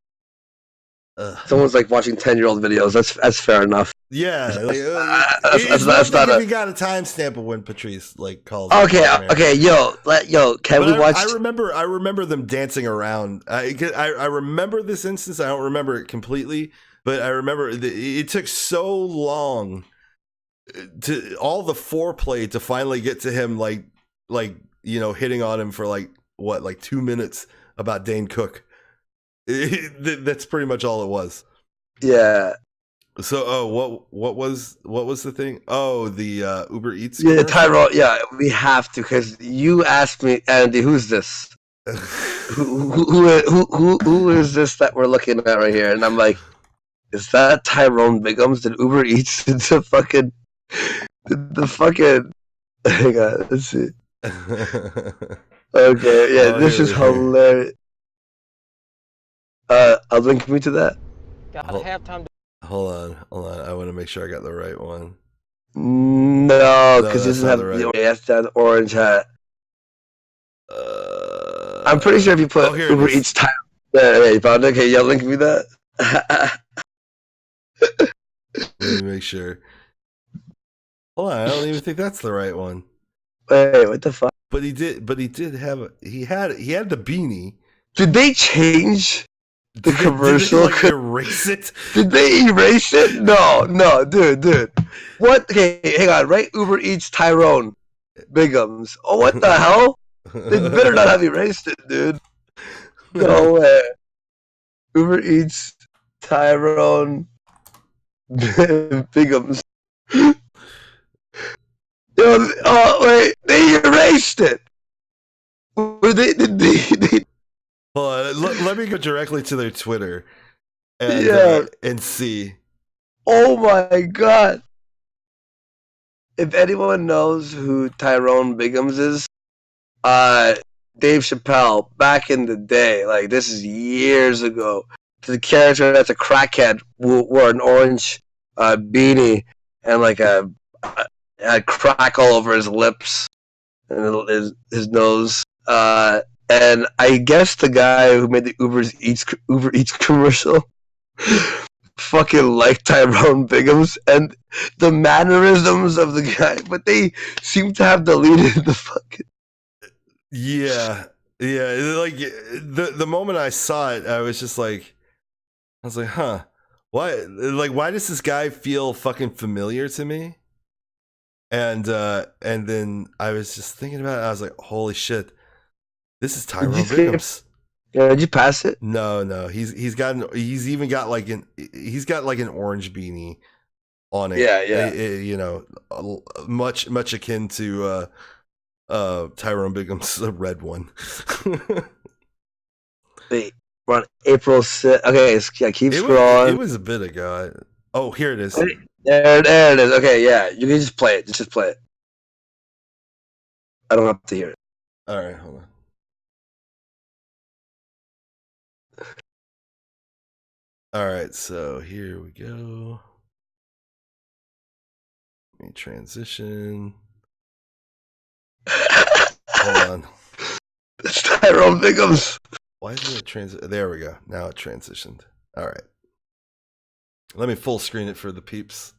Someone's like watching 10-year-old videos. That's fair enough. Yeah, like, That's not if a- you got a timestamp of when Patrice like calls. Okay, yo, can But we watch? I remember them dancing around. I remember this instance. I don't remember it completely, but I remember it took so long to all the foreplay to finally get to him, like hitting on him for like 2 minutes about Dane Cook. That's pretty much all it was. Yeah. So, what was the thing? Oh, the Uber Eats. Yeah, commercial? Tyrone. Yeah, we have to because you asked me, Andy, who's this? who is this that we're looking at right here? And I'm like, is that Tyrone Biggums? Did Uber Eats into fucking the fucking? Hang on, let's see. Okay, yeah, this is hilarious. Link me to that. Gotta have time. Hold on. I want to make sure I got the right one. No, because that's this doesn't not have the right the one. that's the orange hat. I'm pretty sure if you put here it Uber is. Eats time. Yeah, you found it? Okay, yeah, link me that. Let me make sure. Hold on, I don't even think that's the right one. Wait, what the fuck? But he did have he had the beanie. Did they change the commercial? Did they, erase it? Did they erase it? No, dude. What? Okay, hang on. Right, Uber Eats Tyrone Biggums. Oh, what the hell? They better not have erased it, dude. No way. Uber Eats Tyrone Biggums. Yo, oh wait, they erased it. Did they Hold on, let me go directly to their Twitter and see. Oh my god. If anyone knows who Tyrone Biggums is, Dave Chappelle, back in the day, like this is years ago, the character that's a crackhead wore an orange beanie and like had crack all over his lips and his nose. And I guess the guy who made the Uber Eats commercial fucking like Tyrone Biggums and the mannerisms of the guy, but they seem to have deleted the fucking. Yeah, like the moment I saw it, I was like, huh, why does this guy feel fucking familiar to me? And then I was just thinking about it. I was like, holy shit, this is Tyrone Biggums. Yeah, did you pass it? No, he's got like an orange beanie on it. Yeah. You know, much akin to Tyrone Biggums' red one. Wait, we're on April 6th. Okay, keep scrolling. It was a bit ago. Oh, here it is. There it is. Okay, yeah, you can just play it. Just play it. I don't have to hear it. All right, hold on. All right, so here we go. Let me transition. Hold on. It's Tyrone Biggums. Why isn't it transit? There we go. Now it transitioned. All right. Let me full screen it for the peeps.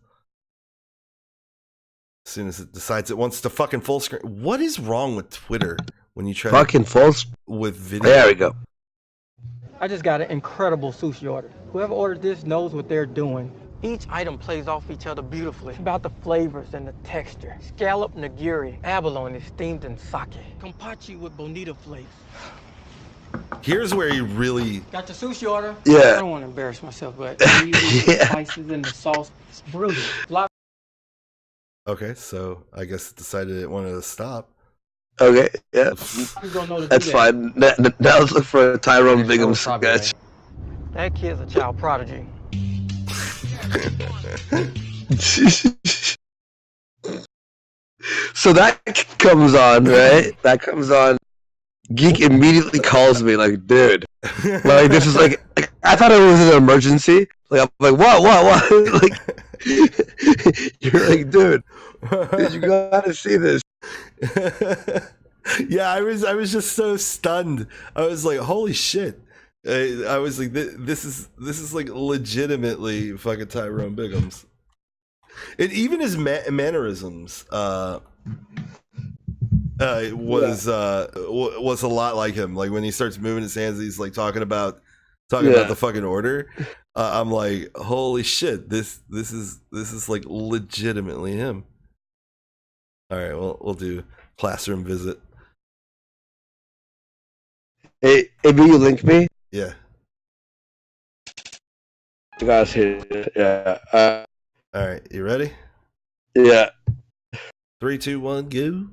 As soon as it decides it wants to fucking full screen. What is wrong with Twitter when you try fucking with video? There we go. I just got an incredible sushi order. Whoever ordered this knows what they're doing. Each item plays off each other beautifully. It's about the flavors and the texture. Scallop nigiri, abalone is steamed in sake. Kampachi with bonita flakes. Here's where you really got your sushi order? Yeah. I don't want to embarrass myself, but the spices and the sauce, it's brilliant. Okay, so I guess it decided it wanted to stop. Okay, yeah. That's fine. Now let's look for a Tyrone Biggums sketch. That kid's a child prodigy. So that comes on, right? That comes on. Geek immediately calls me like, dude, like this is like I thought it was an emergency. Like I'm like, what? Like you're like, dude, you gotta see this. Yeah, I was just so stunned. I was like, holy shit. I was like, this is like legitimately fucking Tyrone Biggums. And even his mannerisms was a lot like him. Like when he starts moving his hands, he's like talking about the fucking order. I'm like, holy shit, this is like legitimately him. All right, well, we'll do classroom visit. Hey, will you link me? Yeah. You guys here? Yeah. All right, you ready? Yeah. 3, 2, 1, go.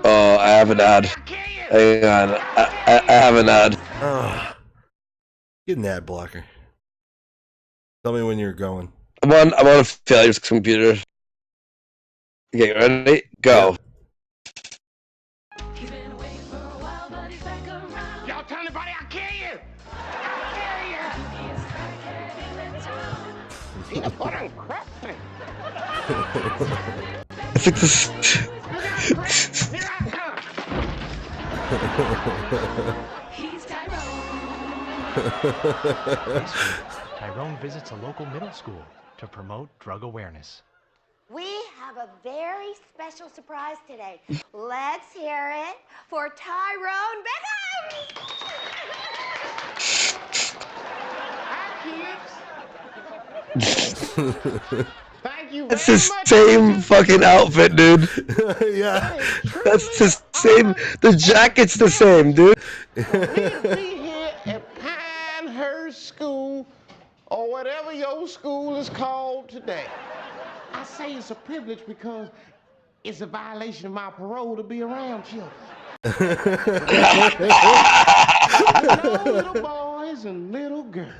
Oh, I have an ad. Hang on, I have an ad. Oh, get an ad blocker. Tell me when you're going. I'm on a failure's computer. Okay, ready? Go. Y'all tell anybody I kill you! Peanut butter and crap thing. It's like this. Tyrone visits a local middle school to promote drug awareness. We have a very special surprise today. Let's hear it for Tyrone Biggums! Hi, kids. Thank you very It's the much. same fucking outfit, dude. Yeah. That's the same. The jacket's the same, dude. We'll be here at Pinehurst School, or whatever your school is called today. I say it's a privilege because it's a violation of my parole to be around children. Little boys and little girls.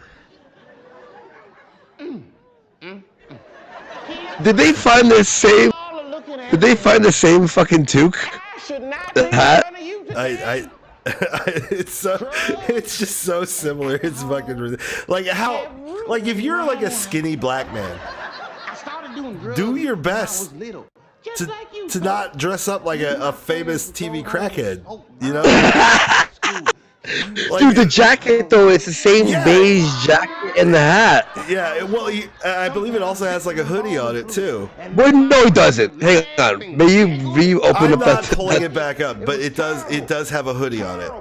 Did they find the same? Did they find the same fucking toque? The hat? It's just so similar. It's fucking like how, like if you're like a skinny black man, do your best to not dress up like a famous TV crackhead, you know? Dude, the jacket though, it's the same beige jacket and the hat. Yeah, well, I believe it also has like a hoodie on it too. Well, no, it doesn't. Hang on. May you reopen I'm up not that? pulling it back up, but it does have a hoodie on it.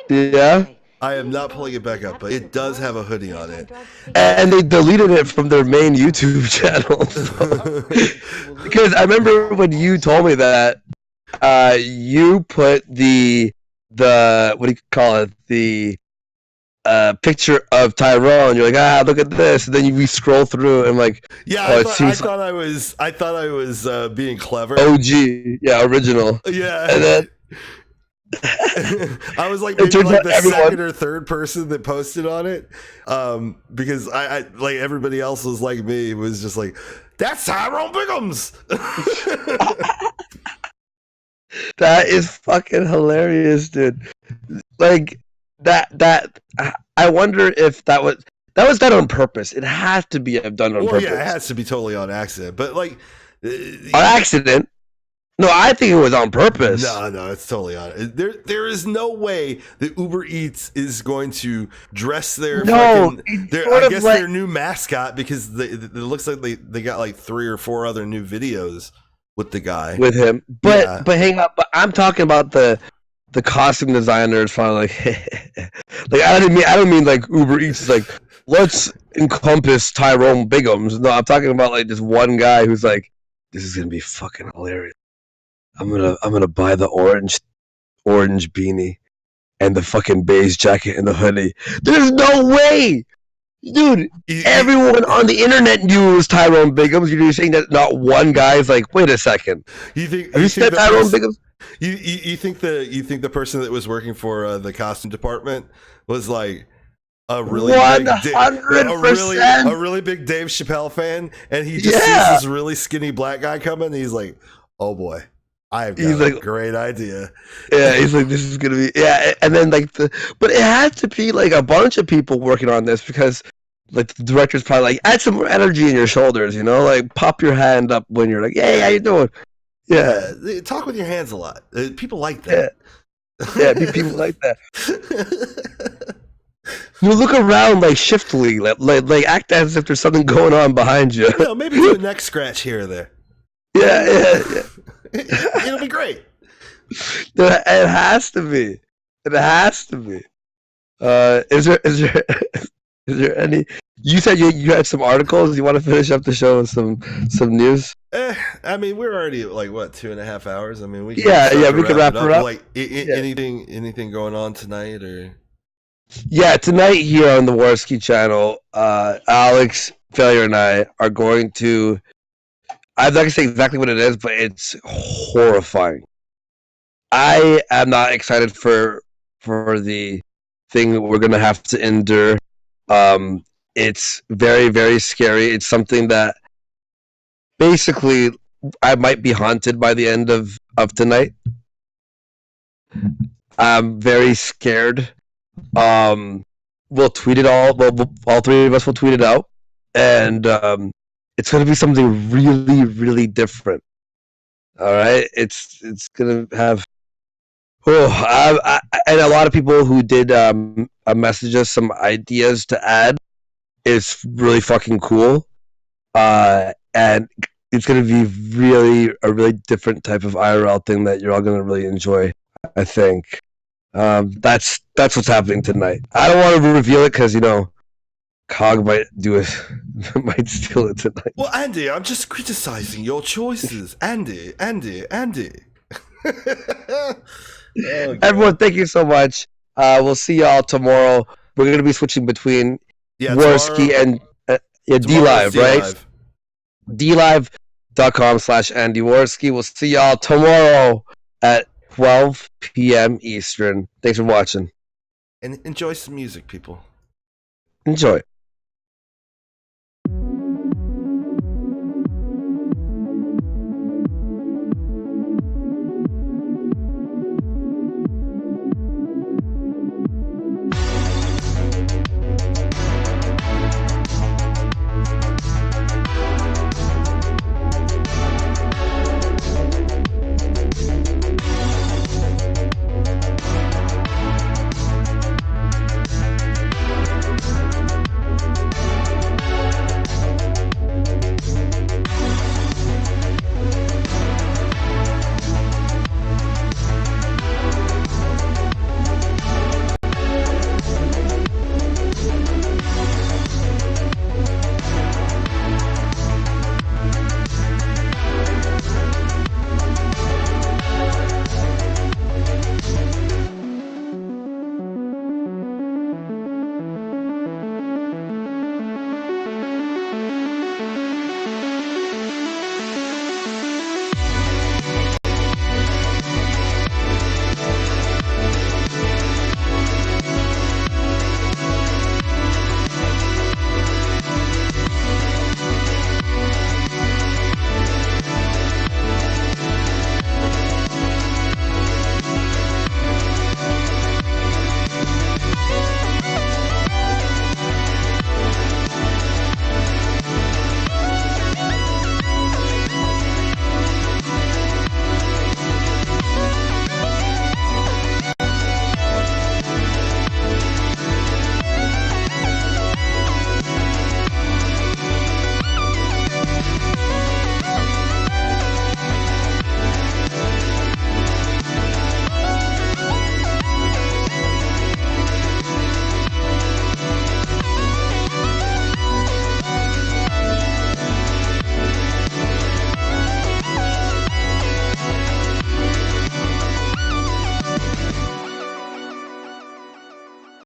Yeah. I am not pulling it back up, but it does have a hoodie on it. And they deleted it from their main YouTube channel. Because I remember when you told me that, you put the what do you call it, the picture of Tyrone. You're like, look at this, and then we scroll through and like, yeah, oh, I thought I was being clever. OG, yeah, original. Yeah, and then I was like maybe like the second or third person that posted on it, because I like everybody else was like me, was just like, that's Tyrone Biggums. That is fucking hilarious, dude. Like that. I wonder if that was done on purpose. It has to be done on purpose. Yeah, it has to be totally on accident. But like, on accident? No, I think it was on purpose. No, it's totally on it. There is no way that Uber Eats is going to dress their their new mascot, because it looks like they got like 3 or 4 other new videos with the guy, with him. But hang up. But I'm talking about the costume designers finally like I don't mean like Uber Eats is like, let's encompass Tyrone Biggums. No, I'm talking about like this one guy who's like, this is gonna be fucking hilarious. I'm gonna buy the orange beanie and the fucking beige jacket and the hoodie. There's no way, dude. Everyone on the internet knew it was Tyrone Biggums. You're saying that not one guy's like, wait a second. You think? Have you said Tyrone Biggums? You think the person that was working for the costume department was like a really 100%. a really big Dave Chappelle fan, and he just sees this really skinny black guy coming, and he's like, oh boy, I've got a great idea. Yeah, he's like, this is gonna be and then like but it had to be like a bunch of people working on this, because like the director's probably like, add some more energy in your shoulders, you know, like pop your hand up when you're like, hey, how you doing? Yeah, talk with your hands a lot. People like that. Yeah, people like that. You look around like shiftily, like act as if there's something going on behind you. You know, maybe do a neck scratch here or there. Yeah. It'll be great. It has to be. It has to be. Is there any? You said you had some articles. You want to finish up the show with some news? I mean, we're already like what, 2.5 hours. I mean, we can we can wrap it up. Like anything going on tonight or? Yeah, tonight here on the Warski channel, Alex, Failure, and I are going to. I'm not gonna say exactly what it is, but it's horrifying. I am not excited for the thing that we're gonna have to endure. It's very, very scary. It's something that basically I might be haunted by the end of tonight. I'm very scared. We'll tweet it all. All 3 of us will tweet it out, and it's gonna be something really, really different. All right, it's gonna have. And a lot of people who did message us some ideas to add. It's really fucking cool, and it's gonna be a really different type of IRL thing that you're all gonna really enjoy. I think that's what's happening tonight. I don't want to reveal it because Cog might might steal it tonight. Well, Andy, I'm just criticizing your choices, Andy. Everyone, thank you so much. We'll see y'all tomorrow. We're gonna be switching between Warski and dlive, right? dlive.com/Andy Warski. We'll see y'all tomorrow at 12 p.m. Eastern. Thanks for watching. And enjoy some music, people. Enjoy.